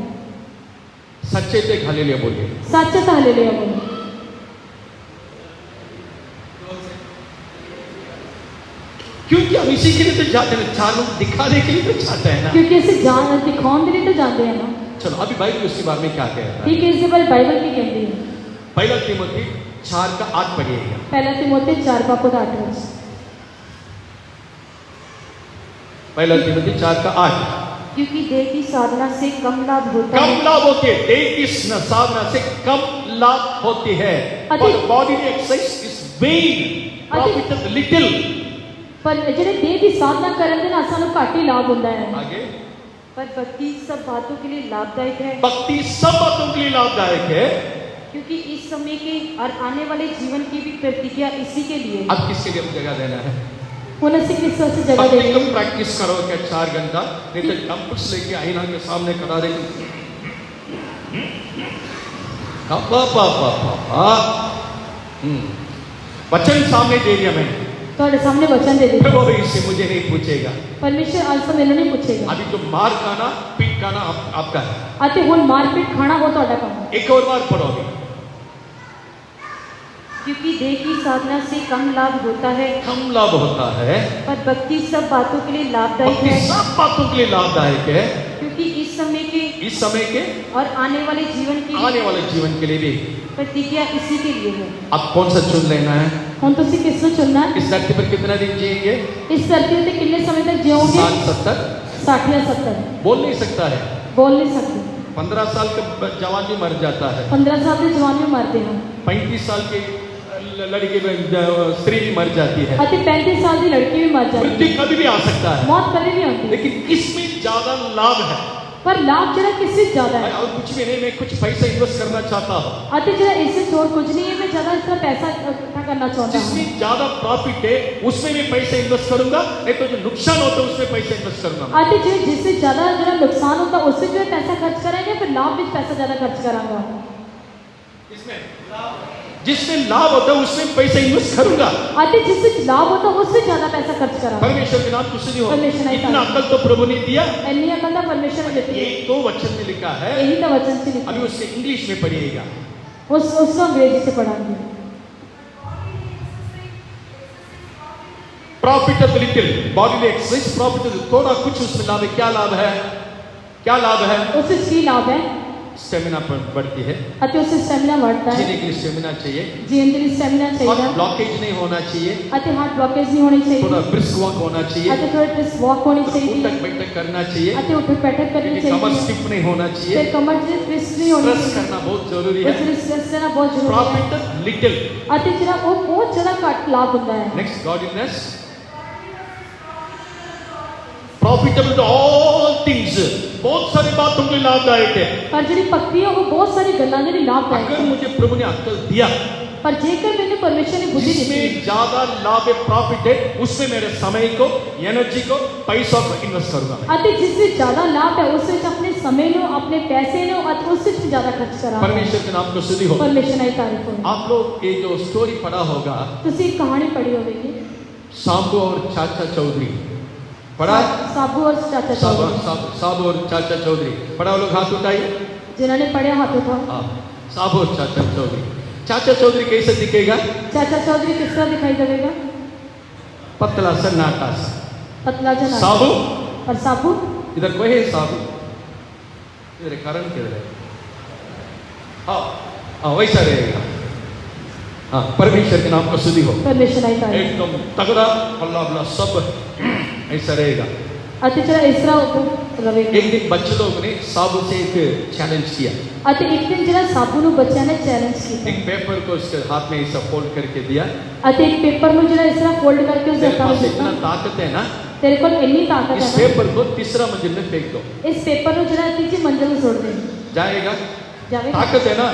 सच्चे थे हालेलुया बोलिए। ਸੱਚ ਤਾਂ ਹਾਲੇਲੂਇਆ ਬੋਲੋ। क्योंकि हम इसी के लिए तो जाते हैं, 4 लोग दिखाने के लिए तो जाते हैं ना। क्योंकि ਅਸੀਂ ਜਾਣ ਦਿਖਾਉਣ ਦੇ ਲਈ ਤਾਂ ਜਾਂਦੇ ਹਾਂ ਨਾ। चलो अभी बाइबल उसके बारे में क्या कहता है? ठीक है, इसके बारे बाइबल की कहती है। पहला तीमुथी 4 का 8 पढ़िएगा। पहला तिमोथी 4 बाप 8 वचन। पहला तीमुथी 4 का 8। क्योंकि देह की साधना से कम लाभ होता कम है। लाभ होती है, देह की साधना से कम लाभ होती है। अधिक- body exercise is when profit little. पर ਜਿਹੜੇ ਦੇਹ ਦੀ ਸਾਧਨਾ ਕਰਨ ਦੇ ਨਾਲ ਸਾਨੂੰ ਘੱਟ ਹੀ ਲਾਭ ਹੁੰਦਾ ਹੈ। आगे, पर भक्ति सब बातों के लिए लाभदायक है, भक्ति सब बातों के लिए लाभदायक है। क्योंकि इस समय के और आने वाले जीवन की भी प्रतिज्ञा इसी के लिए है। अब किसके लिए हम जगह देना है? ਹੁਣ ਅਸੀਂ किस तरह से जगह भक्ति देंगे? को प्रैक्टिस करो क्या 4 घंटा, नहीं तो डंपल्स लेके आईना के सामने खड़ा रहे। वचन सामने दे दिया मैंने, ਤੁਹਾਡੇ ਸਾਹਮਣੇ वचन दे दिया। प्रभु इससे मुझे नहीं पूछेगा। परमेश्वर आज तो ਮੈਨੂੰ नहीं पूछेगा। अभी जो मार खाना पीट खाना आपका है। ਅਤੇ ਹੁਣ ਮਾਰਪੀਟ ਖਾਣਾ ਉਹ ਤੁਹਾਡਾ ਕੰਮ ਹੈ। एक और बार पढ़ोगे। क्योंकि देह की साधना से कम लाभ होता है, कम लाभ होता है, पर भक्ति सब बातों के लिए लाभदायक भक्ति है, सब बातों के लिए लाभदायक है। क्योंकि इस समय के और आने वाले जीवन की आने वाले जीवन के लिए भी। प्रतिज्ञा इसी के लिए है। अब कौन सा चुन लेना है? ਹੁਣ ਤੁਸੀਂ ਕਿਸ ਨੂੰ ਚੁਣਨਾ ਹੈ? इस धरती पर कितना दिन जिएंगे? इस धरती पे कितने समय तक जियोगे? 60 70? 60 या 70? बोल नहीं सकता है। बोल नहीं सकते। 15 साल का जवान भी मर जाता है, 15 साल के जवान में मरते हैं, 35 साल के लड़के स्त्री भी मर जाती है। अति 35 साल की लड़की भी मर जाती मृत्यु है। कभी भी आ सकता है, मौत कभी नहीं होती, लेकिन इसमें ज्यादा लाभ है। पर लाभ जरा किससे ज्यादा है? और कुछ भी नहीं, मैं कुछ पैसा इन्वेस्ट करना चाहता हूँ अति जरा इससे छोड़ कुछ नहीं है, मैं ज्यादा इसका पैसा इकट्ठा करना चाहता हूँ। जिसमें ज्यादा प्रॉफिट है उसमें मैं पैसा इन्वेस्ट करूंगा, नहीं तो जो नुकसान होता है उसमें पैसा इन्वेस्ट करूंगा। अति जो जिससे ज्यादा जरा नुकसान होता है उससे जो है पैसा खर्च करेंगे, फिर लाभ भी पैसा ज्यादा खर्च करांगा। जिसमें लाभ होता है उसमें पैसा इन्वेस्ट करूंगा। अति जिससे लाभ होता है उससे ज्यादा पैसा खर्च करांगा। परमेश्वर के नाम कुछ नहीं परमेश्वर हो, ने इतना कहा। अकल तो प्रभु ने दिया। इतनी अकल तो परमेश्वर ने देती ये है। 2 वचन में लिखा है, यही तो वचन से लिखा अभी है। उससे इंग्लिश में पढ़िएगा। उसको अंग्रेजी से पढ़ाएंगे। Profit of little body exercise, profit थोड़ा कुछ उसमें लाभ है। क्या लाभ है? क्या लाभ है? उससे की लाभ है, स्टेमिना बढ़ती है, अति उससे स्टेमिना बढ़ता है, जीने के लिए स्टेमिना चाहिए, जीवन के लिए स्टेमिना और चाहिए, ब्लॉकेज नहीं होना चाहिए, अति हार्ट ब्लॉकेज नहीं होनी थोड़ा चाहिए, ब्रिस्क वॉक होना चाहिए, अति थोड़ी ब्रिस्क वॉक होनी चाहिए, उठक बैठक करना चाहिए, अति उठक बैठक करनी कमर चाहिए, स्टिफ नहीं होना फिर चाहिए, कमर से ट्विस्ट नहीं होनी स्ट्रेस चाहिए, करना बहुत जरूरी है। उसमें स्ट्रेस देना बहुत जरूरी है। प्रॉफिट लिटिल, अति जरा वो बहुत ज्यादा कट लाभ होता है। Next godliness, profitable all things, बहुत सारी बातों के लिए लाभदायक है। पर जी भक्ति है वो बहुत सारी गल्लां दे लिए लाभदायक अगर है। मुझे प्रभु ने अक्ल दिया, पर जेकर मैंने परमेश्वर ने बुद्धि दी जिसमें ज्यादा लाभ प्रॉफिट है उसमें मेरे समय को, एनर्जी को, पैसों को इन्वेस्ट करूंगा मैं। ਅਤੇ ਜਿਸ ਵਿੱਚ ਜ਼ਿਆਦਾ ਲਾਭ ਹੈ ਉਸ ਵਿੱਚ ਆਪਣੇ ਸਮੇਂ ਨੂੰ, ਆਪਣੇ ਪੈਸੇ ਨੂੰ ਅਤੇ ਉਸ ਵਿੱਚ ਜ਼ਿਆਦਾ ਖਰਚ ਕਰਾਂ। परमेश्वर के नाम को स्तुति हो। ਪਰਮੇਸ਼ਰ ਦੀ ਤਾਰੀਫ ਹੋਵੇ। आप लोग ये जो स्टोरी पढ़ा होगा ਤੁਸੀਂ ਇੱਕ ਕਹਾਣੀ ਪੜ੍ਹੀ ਹੋਵੇਗੀ, साबू और चाचा चौधरी, पढ़ा? ਸਾਬੂ ਔਰ ਚਾਚਾ ਚੌਧਰੀ। साबू और चाचा चौधरी पढ़ा? लोग हाथ उठाइए। ਜਿਨ੍ਹਾਂ ਨੇ ਪੜ੍ਹਿਆ ਹੱਥ ਉਠਾਓ। हाँ, साबू और चाचा चौधरी। चाचा चौधरी कैसे दिखेगा? ਚਾਚਾ ਚੌਧਰੀ किस तरह दिखाई देगा? पतला सा, नाटा सा। पतला जना। साबू और साबू इधर कोई है? साबू इधर, कारण किधर है? हाँ हाँ, वैसा रहेगा। हाँ, परमेश्वर के नाम को स्तुति हो। परमेश्वर की तारीफ। एकदम तगड़ा, अल्लाह सब ऐसा रहेगा। ਅਤੇ ਜਿਹੜਾ ਇਸ ਤਰ੍ਹਾਂ ਰਵੇਗਾ। एक दिन बच्चे लोग ने साबू से एक चैलेंज किया। ਅਤੇ ਇੱਕ ਦਿਨ ਜਿਹੜਾ ਸਾਬੂ ਨੂੰ ਬੱਚਿਆਂ ਨੇ ਚੈलेंज ਕੀਤਾ एक पेपर को उसके हाथ में ऐसा फोल्ड करके दिया। ਅਤੇ ਇੱਕ ਪੇਪਰ ਨੂੰ ਜਿਹੜਾ ਇਸ ਤਰ੍ਹਾਂ ਫੋਲਡ ਕਰਕੇ ਉਸ ਦੇ तेरे ਹੱਥਾਂ पास ਵਿੱਚ इतना ਦਿੱਤਾ। ताकत है ना, ਤੇਰੇ ਕੋਲ ਇੰਨੀ ਤਾਕਤ इस ਹੈ पेपर को तीसरा मंजिल में फेंक दो, ਨਾ, ਇਸ ਪੇਪਰ ਨੂੰ ਜਿਹੜਾ ਤੀਜੀ ਮੰਜ਼ਿਲ ਨੂੰ ਸੁੱਟ ਦੇ। जाएगा। ਜਾਵੇਗਾ। ताकत है ना,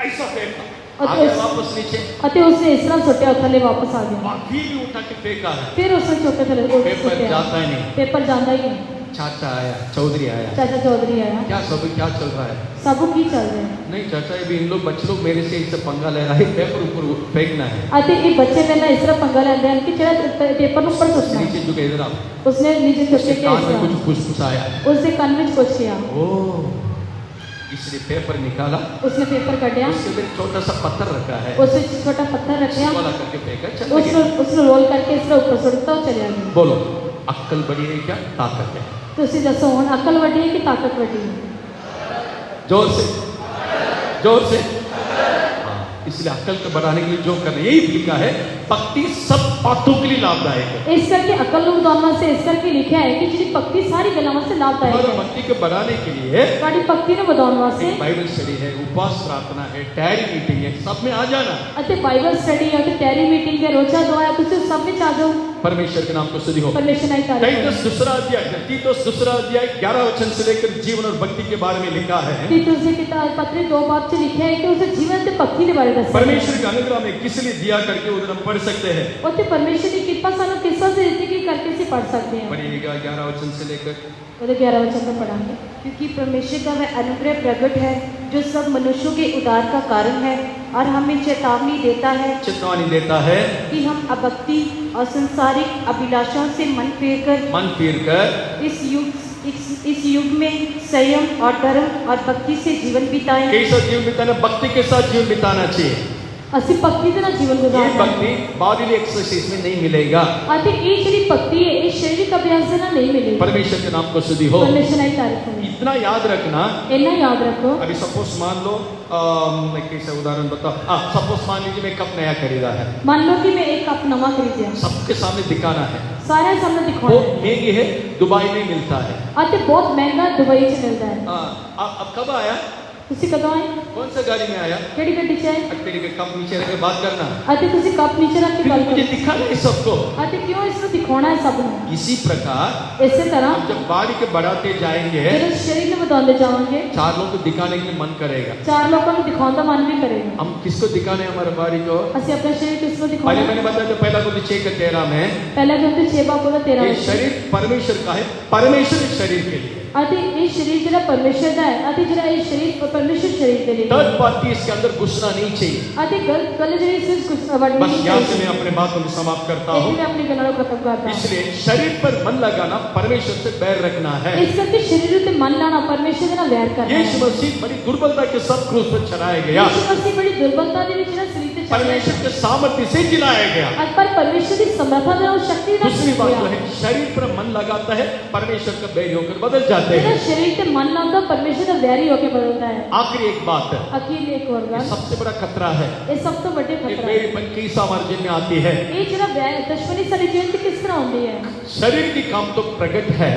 ऐसा फेंका, और आ गया उस- वापस नीचे, ਅਤੇ ਉਸਨੇ ਇਸ ਤਰ੍ਹਾਂ ਸੁੱਟਿਆ, ਥੱਲੇ ਵਾਪਸ ਆ ਗਿਆ। और फिर भी उठा के फेंका है। ਫਿਰ ਉਸਨੇ ਚੁੱਕ ਕੇ ਥੱਲੇ पेपर ਸੁੱਟਿਆ। जाता ही नहीं। ਪੇਪਰ ਜਾਂਦਾ ਹੀ ਨਹੀਂ। चाचा आया, चौधरी आया, ਚਾਚਾ ਚੌਧਰੀ ਆਇਆ। क्या सब क्या चल रहा है? ਸਾਬੂ ਕੀ ਚੱਲ ਰਿਹਾ ਹੈ? नहीं चाचा, ये भी इन लोग बच्चे लोग मेरे से इससे पंगा ले रहा है, पेपर ऊपर फेंकना है। ਅਤੇ ਇਹ ਬੱਚੇ ਮੇਰੇ ਨਾਲ ਇਸ ਤਰ੍ਹਾਂ ਪੰਗਾ ਲੈਂਦੇ ਹਨ ਕਿ ਜਿਹੜਾ ਪੇਪਰ ਨੂੰ ਉੱਪਰ ਸੁੱਟਣਾ ਹੈ। नीचे झुके, इधर आओ। ਉਸਨੇ ਨੀਚੇ ਚੁੱਕ उसके ਕੇ कान में ਇਸ कुछ ਤਰ੍ਹਾਂ फुसफुसाया। ਉਸਦੇ ਕੰਨ ਵਿੱਚ ਕੁਝ ਕਿਹਾ। ओ, इसलिए पेपर निकाला, ਉਸਨੇ ਪੇਪਰ ਕੱਢਿਆ, उसके अंदर छोटा सा पत्थर रखा है, ਉਸ ਵਿੱਚ ਛੋਟਾ ਪੱਥਰ ਰੱਖਿਆ, वाला करके फेंका, चल गया। ਉਸਨੂੰ ਰੋਲ ਕਰਕੇ ਇਸ ਤਰ੍ਹਾਂ ਉੱਪਰ ਸੁੱਟਤਾ, ਉਹ ਚਲਿਆ ਗਿਆ। बोलो, अक्ल बड़ी है क्या ताकत है? ਤੁਸੀਂ ਦੱਸੋ ਹੁਣ ਅਕਲ ਵੱਡੀ ਹੈ ਕਿ ਤਾਕਤ ਵੱਡੀ ਹੈ? जोर से, जोर से। हाँ, इसलिए अक्ल को बढ़ाने के लिए जो करना, यही लिखा है, भक्ति सब बातों के लिए लाभदायक है। ਇਸ ਕਰਕੇ ਅਕਲ ਨੂੰ ਵਧਾਉਣ ਵਾਸਤੇ ਇਸ ਕਰਕੇ ਲਿਖਿਆ ਹੈ ਕਿ ਜਿਹੜੀ ਭਗਤੀ ਸਾਰੀ ਗੱਲਾਂ ਵਾਸਤੇ ਲਾਭਦਾਇਕ और ਹੈ। भक्ति को बढ़ाने के लिए ਤੁਹਾਡੀ ਭਗਤੀ ਨੂੰ ਵਧਾਉਣ ਵਾਸਤੇ एक बाइबल स्टडी है, उपवास प्रार्थना है, डायरी मीटिंग है, सब में आ जाना। ਅਤੇ ਬਾਈਬਲ ਸਟੱਡੀ ਹੈ ਤੇ ਟੈਰੀ ਮੀਟਿੰਗ ਹੈ, ਰੋਜ਼ਾ ਦੁਆ ਹੈ, ਤੁਸੀਂ ਸਭ ਵਿੱਚ ਆ ਜਾਓ। परमेश्वर के नाम को स्तुति हो। परमेश्वर की तारीफ हो। तीतुस दूसरा अध्याय, तीतुस दूसरा अध्याय 11 वचन से लेकर जीवन और भक्ति के बारे में लिखा है। तीतुस की किताब पत्री 2 बाब से लिखा है कि उसे जीवन ਤੇ ਭਗਤੀ ਦੇ ਬਾਰੇ ਦੱਸਿਆ ਹੈ। परमेश्वर का अनुग्रह में किस लिए दिया करके उधर हम पढ़ सकते हैं। ਉੱਥੇ ਪਰਮੇਸ਼ਰ ਦੀ ਕਿਰਪਾ ਸਾਨੂੰ ਕਿਸ ਤਰ੍ਹਾਂ से ਦਿੱਤੀ कि करके ਅਸੀਂ पढ़ सकते हैं। पढ़िएगा 11 वचन से लेकर ਉਹਦੇ 11 वचन में पढ़ांगे। क्योंकि परमेश्वर का वह अनुग्रह प्रकट है जो सब मनुष्यों के उद्धार का कारण है और हमें चेतावनी देता है चेतावनी देता है कि हम अभक्ति और संसारिक अभिलाषाओं से मन फेर कर इस युग में संयम और धर्म और भक्ति से जीवन बिताएं। कैसा जीवन बिताना? भक्ति के साथ जीवन बिताना चाहिए। ਅਸੀਂ ਭਗਤੀ ਦੇ ਨਾਲ ਜੀਵਨ ये ਗੁਜ਼ਾਰਨਾ ਹੈ। भक्ति बॉडी एक्सरसाइज में नहीं मिलेगा। ਅਤੇ ਇਹ ਜਿਹੜੀ ਭਗਤੀ है ਇਹ शारीरिक अभ्यास से ना नहीं मिलेगी। परमेश्वर के नाम को स्तुति हो। परमेश्वर की तारीफ हो। इतना याद रखना, इतना याद रखो। अभी सपोज मान लो, मैं कैसे उदाहरण बताओ, सपोज मान लीजिए मैं कप नया खरीदा है, मान लो कि मैं एक कप नवा खरीदा, सबके सामने दिखाना है, सारे सामने वो दिखाना है महंगी है, दुबई में मिलता है। ਅਤੇ बहुत महंगा दुबई से मिलता है। अब कब आया? ਤੁਸੀਂ ਕਦੋਂ ਆਏ? कौन सा गाड़ी में आया? ਕਿਹੜੀ ਗੱਡੀ 'ਚ ਆਏ? अब तेरे के कप नीचे रख के बात करना, ਅਤੇ ਤੁਸੀਂ ਕੱਪ ਨੀਚੇ ਰੱਖ ਕੇ फिर ਗੱਲ मुझे ਕਰੋ। दिखाना है सबको। ਅਤੇ ਕਿਉਂ ਇਸ ਨੂੰ ਦਿਖਾਉਣਾ ਹੈ ਸਭ ਨੂੰ? इसी प्रकार ਇਸੇ ਤਰ੍ਹਾਂ हम जब बॉडी के बढ़ाते जाएंगे, ਜਦੋਂ ਸਰੀਰ ਨੂੰ ਵਧਾਉਂਦੇ ਜਾਵਾਂਗੇ, चार लोगों को दिखाने के लिए मन करेगा। ਚਾਰ ਲੋਕਾਂ ਨੂੰ ਦਿਖਾਉਣ ਦਾ ਮਨ ਵੀ ਕਰੇਗਾ। हम किसको दिखाने हमारे बॉडी को? ਅਸੀਂ अपना शरीर किस ਨੂੰ पहले दिखाना? मैंने बताया था, पहला को 6:13 में ਪਹਿਲਾ ग्रंथ 6 बाब 13 ये शरीर परमेश्वर का है, परमेश्वर इस शरीर के लिए। ਅਤੇ ਇਹ शरीर ਜਿਹੜਾ ਪਰਮੇਸ਼ਰ ਦਾ ਹੈ ਅਤੇ ਜਿਹੜਾ ਇਹ शरीर ਪਰਮੇਸ਼ਰ शरीर ਦੇ ਲਈ थर्ड पार्टी इसके अंदर घुसना नहीं चाहिए। ਅਤੇ ਗੱਲ ਜਿਹੜੀ ਇਸ ਵਿੱਚ कुछ वर्ण बस नहीं यहाँ से चाहिए। मैं अपने बातों को समाप्त करता एक हूँ। मैं अपनी गल्लां ਨੂੰ ਖਤਮ ਕਰਦਾ ਹਾਂ। इसलिए शरीर पर मन लगाना, परमेश्वर से बैर रखना है। ਇਸ ਕਰਕੇ शरीर ਉੱਤੇ ਮਨ ਲਾਣਾ ਪਰਮੇਸ਼ਰ ਦੇ ਨਾਲ ਵੈਰ ਕਰਨਾ यीशु है। मसीह बड़ी दुर्बलता के साथ क्रूस पर चढ़ाया गया, यीशु मसीह बड़ी दुर्बलता ਦੇ ਵਿੱਚ ਨਾ ਸਰੀਰ ਤੇ ਚੜ੍ਹਿਆ परमेश्वर के सामर्थ्य से जिलाया गया। पर परमेश्वर की समर्था ਦੇ ਨਾਲ ਸ਼ਕਤੀ ਨਾਲ दूसरी बात जो ਚੜ੍ਹਿਆ। है, शरीर पर मन लगाता है, परमेश्वर का बैरी होकर बदल जाते ਜਿਹੜਾ हैं। शरीर ਤੇ ਮਨ ਲਾਉਂਦਾ ਪਰਮੇਸ਼ਰ ਦਾ ਵੈਰੀ ਹੋ ਕੇ ਬਦਲਦਾ ਹੈ। आखिरी एक बात है, ਅਕੀਲ ਇੱਕ ਹੋਰ ये ਗੱਲ, सबसे बड़ा खतरा है। ਇਹ ਸਭ ਤੋਂ ਵੱਡੇ ये ਖਤਰਾ बैरी ਹੈ। मन कैसा हमारे जीवन में आती है? ਇਹ ਜਿਹੜਾ ਵੈਰ ਦੁਸ਼ਮਣੀ ਸਾਡੀ ਜੀਵਨ ਤੇ ਕਿਸ ਤਰ੍ਹਾਂ ਆਉਂਦੀ ਹੈ? शरीर की काम तो प्रकट है,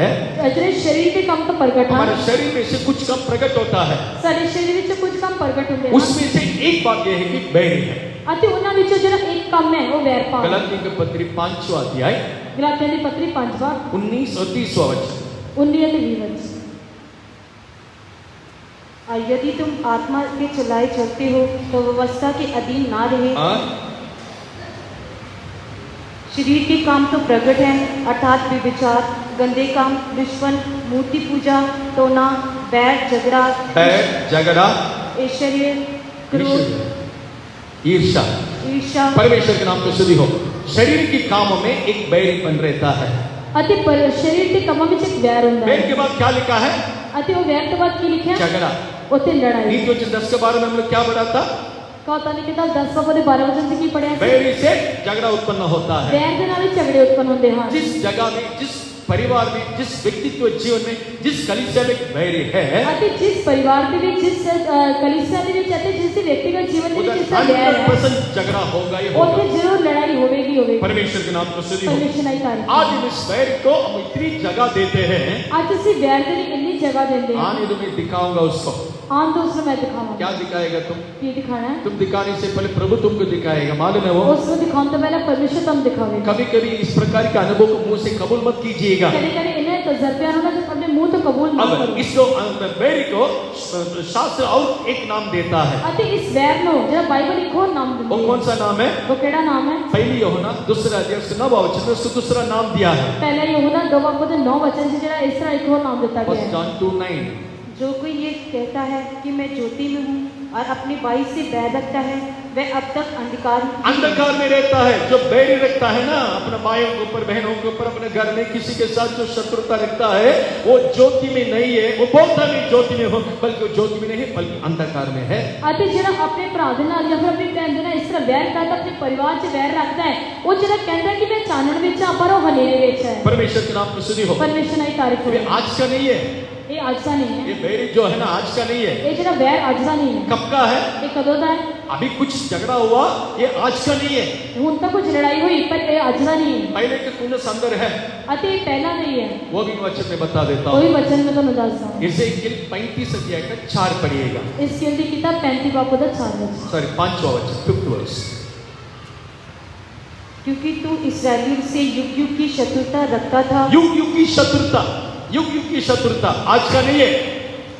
ਜਿਹੜੇ ਸਰੀਰ ਦੇ ਕੰਮ ਤੋਂ ਪ੍ਰਗਟ हमारे ਹਨ, शरीर में से कुछ काम प्रकट होता है, ਸਾਡੇ ਸਰੀਰ ਵਿੱਚ ਕੁਝ ਕੰਮ ਪ੍ਰਗਟ ਹੁੰਦੇ ਹਨ उसमें से एक बात यह है कि बैरी है। ਅਤੇ ਉਹਨਾਂ ਵਿੱਚੋਂ ਜਿਹੜਾ ਇੱਕ ਕੰਮ ਹੈ ਉਹ ਵੈਰ ਭਾਵ। गलातियों के पत्री 5वां अध्याय ਗਲਾਤੀਆਂ ਦੀ ਪੱਤਰੀ 5ਵਾਂ 19 और 30वां वचन। 19 ਅਤੇ 20 ਵਿੱਚ और यदि तुम आत्मा के चलाए चलते हो तो व्यवस्था के अधीन ना रहे। शरीर के काम तो प्रकट हैं, अर्थात व्यभिचार, गंदे काम, दुश्मन, मूर्ति पूजा, टोना, बैर झगड़ा, ऐश्वर्य, क्रोध, ईर्ष्या। परमेश्वर के नाम को स्तुति हो। शरीर के कामों में एक बैरीपन रहता है। अति पर शरीर के कामों ਵਿੱਚ ਇੱਕ ਵੈਰ ਹੁੰਦਾ बैर ਹੈ के बाद क्या लिखा है? ਅਤੇ ਉਹ ਵੈਰ ਤੋਂ ਬਾਅਦ ਕੀ ਲਿਖਿਆ झगड़ा। ਉੱਥੇ लड़ाई। नीति वचन 10 के बारे में हम लोग क्या पढ़ा था? कहता नहीं किताब 10 बाबू ਦੇ 12 वचन से ਕੀ ਪੜਿਆ ਸੀ? बैरी से झगड़ा उत्पन्न होता है। ਵੈਰ ਦੇ ਨਾਲ ਹੀ ਝਗੜੇ ਉਤਪन्न ਹੁੰਦੇ ਹਨ। जिस जगह में, जिस परिवार में, जिस व्यक्तित्व जीवन में, जिस कलीसिया में बैरी है, ਅਤੇ ਜਿਸ ਪਰਿਵਾਰ ਦੇ ਵਿੱਚ ਜਿਸ ਕਲੀਸਿया ਦੇ ਵਿੱਚ ਅਤੇ ਜਿਸ व्यक्तिगत जीवन ਦੇ ਵਿੱਚ ਇਸ ਦਾ ਵੈਰ ਹੈ 100% झगड़ा होगा ही ਉੱਥੇ होगा। ਜ਼ਰੂਰ ਲੜਾਈ ਹੋਵੇਗੀ ਹੋਵੇਗੀ। परमेश्वर के नाम को स्तुति हो। परमेश्वर की तारीफ। आज हम इस बैर को हम इतनी जगह देते हैं। ਅੱਜ ਅਸੀਂ ਵੈਰ ਦੇ ਲਈ ਇੰਨੀ ਜਗ੍ਹਾ ਦਿੰਦੇ ਹਾਂ। आने तो मैं दिखाऊंगा उसको। ਆਉਣ ਤੋਂ ਉਸਨੂੰ ਮੈਂ ਦਿਖਾਵਾਂਗਾ। क्या दिखाएगा तुम? ਕੀ ਦਿਖਾਣਾ ਹੈ? तुम दिखाने से पहले प्रभु तुमको दिखाएगा, मालूम है वो? ਉਸ ਨੂੰ ਦਿਖਾਉਣ ਤੋਂ ਪਹਿਲਾਂ ਪਰਮੇਸ਼ਰ ਤੁਹਾਨੂੰ ਦਿਖਾਵੇਗਾ। कभी कभी इस प्रकार के अनुभव को मुंह से कबूल मत कीजिएगा। कभी कभी इन्हें तजर्बे ना जो अपने मुंह तो कबूल ना अब करो। इसको बैरी को शास्त्र और एक नाम देता है। अति इस वैर नो जरा बाइबल एक और नाम वो देती है। कौन सा नाम है? वो केड़ा नाम है? पहली यूहन्ना दूसरा अध्याय उसका 9वां वचन में उसको दूसरा नाम दिया है। पहला यूहन्ना 2 बाब के 9 वचन से जरा इस तरह एक और नाम देता गया फर्स्ट है। जॉन 2:9। जो कोई ये कहता है कि मैं ज्योति में हूँ और अपने भाई से बैर रखता है वह अब तक अंधकार में रहता है। जो बैरी रखता है ना अपने भाइयों के ऊपर, बहनों के ऊपर, अपने घर में किसी के साथ जो शत्रुता रखता है वो ज्योति में नहीं है। वो बोलता नहीं ज्योति में हो, बल्कि वो ज्योति में नहीं बल्कि अंधकार में है। अति जरा अपने भरा दे नाल या फिर अपनी बहन दे नाल इस तरह वैर करता अपने परिवार से वैर रखता है वो जरा कहता है कि मैं चानन विच हां पर वो हनेरे विच है। परमेश्वर के नाम को स्तुति हो। परमेश्वर की तारीफ ये हो। आज का नहीं है, ये आज का नहीं ये है। बैरी जो है ना आज का नहीं है। ये जरा वैर आज का नहीं है। कब का है? ये कदों दा है? अभी कुछ झगड़ा हुआ, ये आज का नहीं है। हुन तक कुछ लड़ाई हुई पर ये आज का नहीं है। पहले के कुनस अंदर है, अति ये पहला नहीं है। वो भी वचन में बता देता कोई हूँ। वचन में तो नदासा इज़ेकियल 35 अध्याय का 4 पढ़िएगा। इस कीर्ति किताब 35 बाब का 4 वचन। सॉरी 5वां वचन 5th वर्स। क्योंकि तू इस्राएलियों से युग युग की शत्रुता रखता था। युग युग की शत्रुता, युग युग की शत्रुता आज का नहीं है।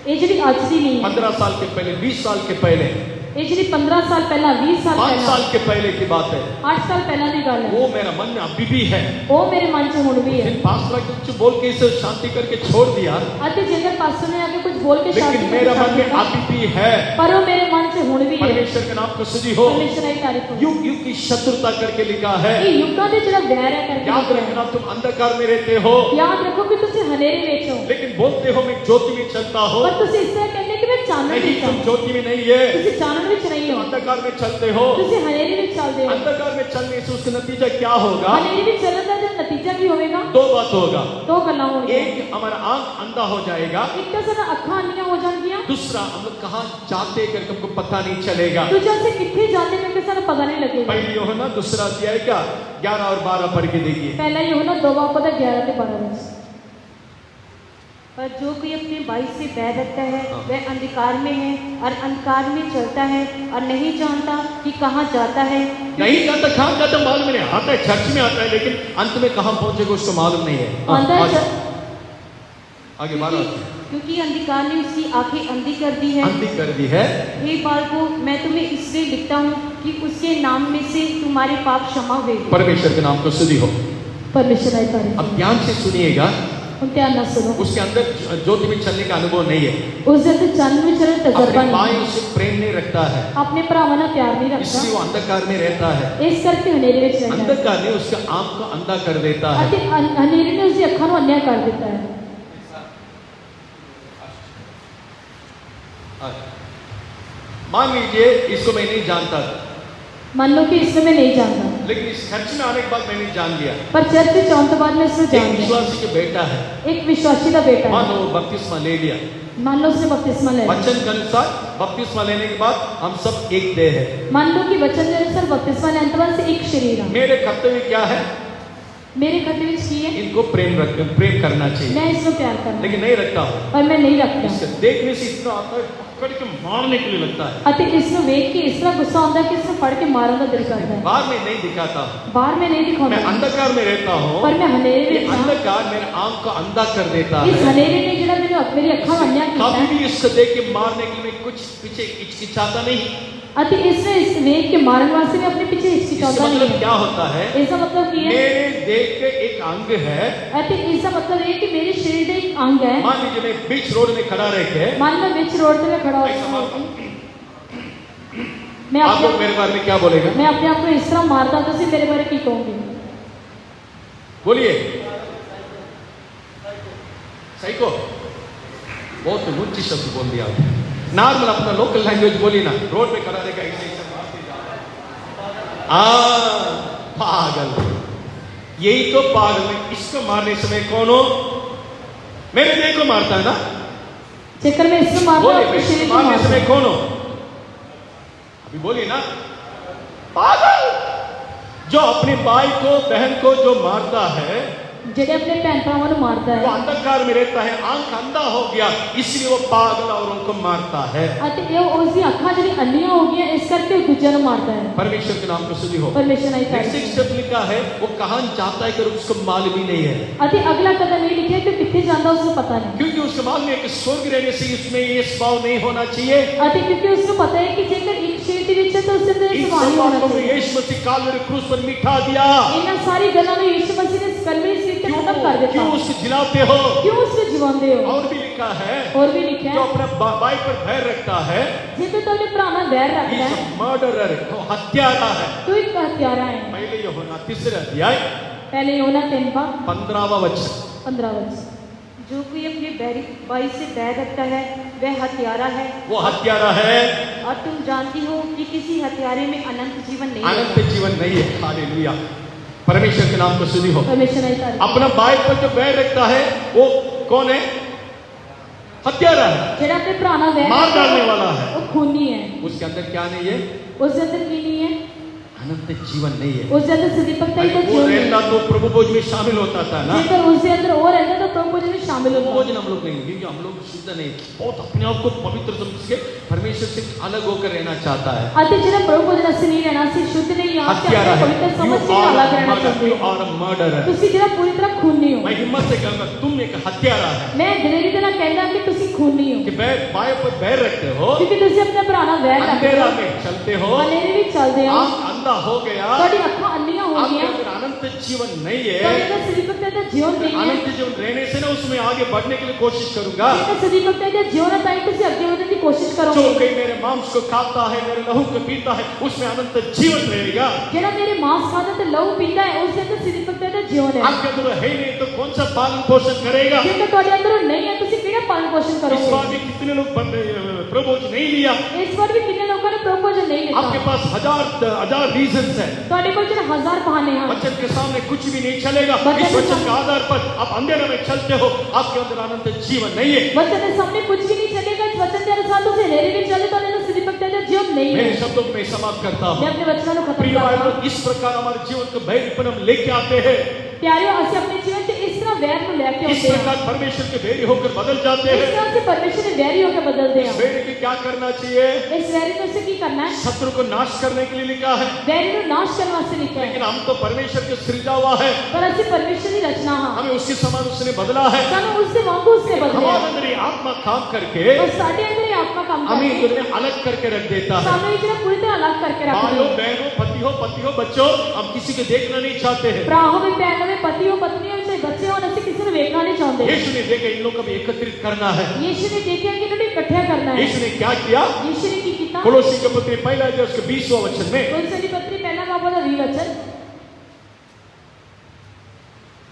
ये जी आज की नहीं है। 15 साल के पहले, 20 साल के पहले, ये जी 15 साल पहला 20 साल 5 पहला साल के पहले की बात है। 8 साल पहला की गल है। वो मेरा मन में अभी भी है। वो मेरे मन से हुण भी है। लेकिन पास्टर कुछ बोल के इसे शांति करके छोड़ दिया, अति जगह पास्टर ने आके कुछ बोल के लेकिन शांति मेरा मन करके में अभी भी है। पर वो मेरे मन से हुण भी है। परमेश्वर के नाम को स्तुति हो। परमेश्वर की तारीफ हो। युग युग की शत्रुता करके लिखा है। ये युगां दे जरा वैर है करके याद लिखा है। रखना तुम अंधकार में रहते हो, याद रखो कि तुसी हनेरे विच हो लेकिन बोलते हो मैं ज्योति में चलता हो। पर तुसी इस तरह कहंदे कि मैं चानन नहीं, विच तुम हूं। ज्योति में नहीं है, तुसी चानन विच नहीं तुम हो। अंधकार में चलते हो। तुसी हनेरे विच चलदे हो। अंधकार में चलने से उसका नतीजा क्या होगा? हनेरे विच चलण दा जो नतीजा की होवेगा 2 बात होगा। 2 गल्लां होणगियां। एक हमारा आंख अंधा हो जाएगा, एक तो साडा अखां अंधियां हो जाणगियां। दूसरा हम लोग कहाँ जाते करके हमको पता नहीं चलेगा। दूजा से किथे जाते करके साडा पता नहीं लगेगा। पहली यूहन्ना दूसरा अध्याय का 11 और 12 पढ़ के देखिए। पहला यूहन्ना 2 बाब का 11 से 12 वचन। पर जो कोई अपने भाई से बैर रखता है हाँ। वह अंधकार में है और अंधकार में चलता है और नहीं जानता कि कहाँ जाता है। नहीं जाता, कहाँ जाता मालूम नहीं। आता है चर्च में आता है, लेकिन अंत में कहाँ पहुंचेगा उसको मालूम नहीं है। अंदर आगे 12 क्योंकि अंधकार ने उसकी आंखें अंधी कर दी है। अंधी कर दी है। हे बालकों, मैं तुम्हें इसलिए लिखता हूँ कि उसके नाम में से तुम्हारे पाप क्षमा हुए। परमेश्वर के नाम को स्तुति हो। परमेश्वर की तारीफ। अब ध्यान से सुनिएगा, हम ध्यान ना सुनो। उसके अंदर ज्योति में चलने का अनुभव नहीं है। उस दिन चांद में चलने तजर्बा अपने नहीं। भाइयों से प्रेम नहीं रखता है, अपने भरावां नाल प्यार नहीं रखता। इसलिए वो अंधकार में रहता है। इस करके हनेरे विच रहता है। अंधकार ने उसका आंख को अंधा कर देता है। अति हनेरे ने उसकी अखां नूं अन्या कर देता है। मान लीजिए इसको मैं नहीं जानता था, मान लो कि इसमें मैं नहीं जानता, लेकिन इस चर्च में आने के बाद मैंने जान लिया। पर चर्च में आने के बाद मैं इसमें एक जान गया। विश्वासी के बेटा है, एक विश्वासी का बेटा मान है। लो वो बपतिस्मा ले लिया। मान लो उसने बपतिस्मा ले लिया। वचन के अनुसार बपतिस्मा लेने के बाद हम सब एक देह है। मान लो कि वचन के अनुसार बपतिस्मा लेने के बाद से एक शरीर है। मेरे कर्तव्य क्या है? मेरे कर्तव्य की है इनको प्रेम करना चाहिए, मैं इसमें प्यार करना, लेकिन नहीं रखता हूँ। पर मैं नहीं रखता। इससे देखने से इतना आता है, पकड़ के मारने के लिए लगता है। अति इसमें वेख के इस तरह गुस्सा आता है कि इसमें पढ़ के मारने का दिल करता है। बाहर में नहीं दिखाता हूँ, बाहर में नहीं मैं दिखाता, अंधकार में रहता हूँ। पर मैं हनेरे ये में था। अंधकार मेरे आंख को अंधा कर देता इस है। हनेरे ने जड़ा मेरे ਮੇਰੀ ਅੱਖਾਂ ਅੰਨ੍ਹੀਆਂ ਕੀਤਾ कभी है। भी इसको देख के मारने के लिए मैं कुछ पीछे हिचकिचाता नहीं। ਅਤੇ ਇਸਨੇ ਇਸ ਵੇਖ के मारन वास्ते मैं अपने पीछे इसका हिचकिचाता नहीं मतलब है। क्या होता है? इसका मतलब ਕੀ ਹੈ? मेरे देह के एक अंग है। ਅਤੇ इसका मतलब ਇਹ ਕਿ ਮੇਰੇ ਸਰੀਰ ਦਾ ਇੱਕ ਅੰਗ ਹੈ। मान लीजिए मैं बीच रोड में खड़ा रह के ਮੰਨ ਲਓ ਵਿੱਚ ਰੋਡ ਤੇ ਮੈਂ ਖੜਾ ऐसा ਹਾਂ, मारता हूं। मैं आप लोग अपने मेरे बारे में क्या बोलेगा? मैं अपने आप को इस तरह मारता ਤੁਸੀਂ ਮੇਰੇ ਬਾਰੇ ਕੀ ਕਹੋਗੇ? बोलिए। सही को बहुत ऊंची शब्द बोल दिया आपने। नॉर्मल अपना लोकल लैंग्वेज बोली ना। रोड पे खड़ा रहेगा ऐसे ऐसे मारते जा। पागल, यही तो पागल है। इसको मारने समय कौन हो? मेरे देह को मारता है ना। ਜੇਕਰ मैं इसको मारता बोलिए, अपने मैं शरीर इसको को मारने मारता समय कौन हो? अभी बोलिए ना। पागल, जो अपने भाई को बहन को जो मारता है ਜਿਹੜੇ ਆਪਣੇ ਭੈਣ ਭਰਾਵਾਂ ਨੂੰ ਮਾਰਦਾ वो ਹੈ अंधकार में रहता है, आंख अंधा हो गया, इसलिए वो पागल और उनको मारता है। ਅਤੇ ਇਹ ਉਸ ਦੀ ਅੱਖਾਂ ਜਿਹੜੀ ਅੰਨੀਆਂ ਹੋ ਗਈਆਂ ਇਸ ਕਰਕੇ ਉਹ ਦੂਜਿਆਂ ਨੂੰ ਮਾਰਦਾ ਹੈ। परमेश्वर के नाम को स्तुति हो। ਪਰਮੇਸ਼ਰ ਨਹੀਂ नेक्स्ट ਕਰਦਾ। स्टेप लिखा है, वो कहां जाता है कर उसको मालूम ही नहीं है। ਅਤੇ ਅਗਲਾ ਕਦਮ ਇਹ ਲਿਖਿਆ ਕਿ ਕਿੱਥੇ ਜਾਂਦਾ ਉਸ ਨੂੰ ਪਤਾ ਨਹੀਂ। क्योंकि उसके मालूम है कि स्वर्ग रहने से इसमें ये स्वभाव नहीं होना चाहिए। ਅਤੇ ਕਿਉਂਕਿ ਉਸ ਨੂੰ ਪਤਾ ਹੈ ਕਿ ਜੇਕਰ ਇੱਕ ਸ਼ਰੀਰ ਦੇ ਵਿੱਚ ਹੈ ਤਾਂ ਉਸ ਦੇ ਅੰਦਰ इन ਸੁਭਾਅ सब ਨਹੀਂ ਹੋਣਾ बातों को ਚਾਹੀਦਾ। यीशु मसीह कालवरी क्रूस पर मिटा दिया। ਇਹਨਾਂ ਸਾਰੀ ਗੱਲਾਂ ਨੂੰ ਯीशु मसीह ने कलवरी सिर ਤੇ खत्म कर ਦਿੱਤਾ। क्यों उसको जिलाते हो? क्यों उसको जिवांदे हो? और भी लिखा है, और भी लिखा जो है अपना भाई पर भय रखता है, जेकर तो अपने भरा ਨਾਲ ਵੈਰ ਰੱਖਦਾ इज है मर्डरर, वो हत्यारा है। तो एक हत्यारा है। पहले यूहन्ना 3 अध्याय पहले योना 3 15वां वचन। 15 वचन। जो कोई अपने भाई से बैर रखता है वह हत्यारा है, वो हत्यारा है। और तुम जानती हो कि किसी हत्यारे में अनंत जीवन नहीं अनंत है। जीवन नहीं है। हालेलुया, परमेश्वर के नाम को स्तुति हो। परमेश्वर नहीं कर अपना भाई पर जो बैर रखता है वो कौन है? हत्यारा है, जेड़ा अपने भरा ਨਾਲ ਵੈਰ मार ਰੱਖਦਾ डालने है, वाला है। वो खूनी है। उसके अंदर क्या नहीं है? उसके अंदर की नहीं है? अनंत जीवन नहीं है। उसके अंदर सदीपकता ही अरे तो वो जीवन रहता है। तो प्रभु भोज में शामिल होता था ना। जेकर उसके अंदर और रहता तो प्रभु भोजन में शामिल प्रभु होता। भोजन हम लोग नहीं, क्योंकि हम लोग शुद्ध नहीं, बहुत अपने आप को पवित्र समझ के परमेश्वर से अलग होकर रहना चाहता है। ਅਤੇ ਜਿਹੜਾ ਪ੍ਰਭੂ ਭੋਜਨ ਅਸੀਂ ਨਹੀਂ ਰਹਿਣਾ ਸੀ ਸ਼ੁੱਧ ਨਹੀਂ ਆ ਤੇ हत्यारा ਆਪਣੇ है। ਪਵਿੱਤਰ You ਸਮਝ ਕੇ ਅਲੱਗ ਰਹਿਣਾ are ਚਾਹੁੰਦੇ you ਹੋ। are a murderer। ਤੁਸੀਂ ਜਿਹੜਾ ਪੂਰੀ ਤਰ੍ਹਾਂ ਖੂਨੀ ਹੋ। मैं हिम्मत से कहूंगा तुम एक हत्यारा है ਮੈਂ ਦਲੇਰੀ ਦੇ ਨਾਲ ਕਹਿੰਦਾ ਕਿ ਤੁਸੀਂ ਖੂਨੀ ਹੋ कि भाई पर बैर रखते हो, ਕਿਉਂਕਿ ਤੁਸੀਂ ਆਪਣੇ ਭਰਾ ਨਾਲ ਵੈਰ ਰੱਖਦੇ अंधेरा ਹੋ, में चलते हो, ਹਨੇਰੇ ਵਿੱਚ ਚੱਲਦੇ ਹੋ, आंख अंधा हो गया, ਤੁਹਾਡੀ ਅੱਖਾਂ ਅੰਨੀਆਂ ਹੋ आपके ਗਈਆਂ, अंदर अनंत जीवन नहीं ਤੁਹਾਡੇ है। ਅੰਦਰ ਸਦੀਪਕਤਾ ਦਾ ਜੀਵਨ ਨਹੀਂ ਹੈ। अनंत जीवन रहने से ना उसमें आगे बढ़ने के लिए कोशिश करूंगा। ਜੇਕਰ ਸਦੀਪਕਤਾ ਦਾ ਜੀਵਨ ਹੈ ਤਾਂ ਹੀ ਤੁਸੀਂ ਅੱਗੇ ਵਧਣ ਦੀ ਕੋਸ਼ਿਸ਼ जो ਕਰੋਗੇ। कोई मेरे मांस को खाता है, मेरे लहू को पीता है, उसमें अनंत जीवन रहेगा। ਜਿਹੜਾ ਮੇਰੇ ਮਾंस ਖਾਦਾ ਤੇ ਲਹੂ ਪੀਂਦਾ ਹੈ ਉਸ ਦੇ ਅੰਦਰ ਸਦੀਪਕਤਾ ਦਾ ਜੀਵਨ ਹੈ। आपके अंदर है नहीं तो कौन सा पालन पोषण करेगा? ਜੇਕਰ ਤੁਹਾਡੇ ਅੰਦਰ ਉਹ ਨਹੀਂ ਹੈ ਤੁਸੀਂ ਕਿਹੜਾ ਪਾਲਣ ਪੋਸ਼ਣ इस ਕਰੋਗੇ? बार भी कितने लोग प्रभोज नहीं लिया? ਇਸ ਵਾਰ ਵੀ ਕਿੰਨੇ ਲੋਕਾਂ ਨੇ ਪ੍ਰਭੂ ਭੋਜਨ ਨਹੀਂ आपके ਲਿੱਤਾ? पास हजार रीजंस है। ਤੁਹਾਡੇ ਕੋਲ ਜਿਹੜਾ ਹਜ਼ਾਰ ਬਹਾਨੇ ਹਨ। वचन के सामने कुछ भी नहीं चलेगा। इस वचन के आधार पर आप अंधेरे में चलते हो, आपके अंदर अनंत जीवन नहीं है। वचन के सामने कुछ भी नहीं चलेगा। इस वचन के अनुसार तो हनेरे में चले तो अंदर सदीपकता का जीवन नहीं है। मेरे शब्दों को मैं समाप्त करता मैं हूँ। अपने वचनों को खत्म प्रिय करता भाइयों, हूं। इस प्रकार हमारे जीवन को भयपन हम लेके आते हैं। प्यारियों ਅਸੀਂ ਆਪਣੇ ਜੀਵਨ ਤੇ ਇਸ ਤਰ੍ਹਾਂ ਵੈਰ ਨੂੰ ਲੈ ਕੇ इस ਆਉਂਦੇ ਹਾਂ। प्रकार परमेश्वर के बैरी होकर बदल जाते इस हैं। तरह से परमेश्वर ने वैरी होकर बदलते इस हैं। बैरी के क्या करना चाहिए? इस वैरी में से की करना है? शत्रु को नाश करने के लिए लिखा है। वैरी को नाश करने वास्ते लिखा लेकिन है। हम तो परमेश्वर के सृजा हुआ है, पर ਅਸੀਂ परमेश्वर ਦੀ रचना ਹਾਂ। हमें उसके समान उसने बदला है। ਸਾਨੂੰ ਉਸसे ਵਾਂਗੂ ਉਸਨੇ ਬਦਲਿਆ। हमारे अंदर ये आत्मा काम करके और ਸਾਡੇ ਅੰਦਰ ਇਹ ਆਤਮਾ ਕੰਮ हमें ਕਰਦੀ इन्हें अलग करके रख देता है। ਸਾਨੂੰ ਇਹ ਜਿਹੜਾ ਪੂਰੀ ਤਰ੍ਹਾਂ ਅਲੱਗ ਕਰਕੇ ਰੱਖਦੀ भाइयों है। बहनों, पति हो बच्चों, हम किसी को देखना नहीं चाहते हैं। ਭਰਾ ਹੋਵੇ ਭੈਣ ਹੋਵੇ ਪਤੀ ਹੋ पत्नी हो चाहे बच्चे हो ਅਸੀਂ ਕਿਸੇ ਨੂੰ ਵੇਖਣਾ ਨਹੀਂ ਚਾਹੁੰਦੇ। यीशु ने देखा इन लोगों को भी एकत्रित करना है। यीशु ने देखा कि इन्होंने इकट्ठा करना है। यीशु ने क्या किया? यीशु ने की किया? कोलोसी के पत्र पहला अध्याय उसके 20वां वचन में कोलोसी की पत्री पहला बाब का 20 वचन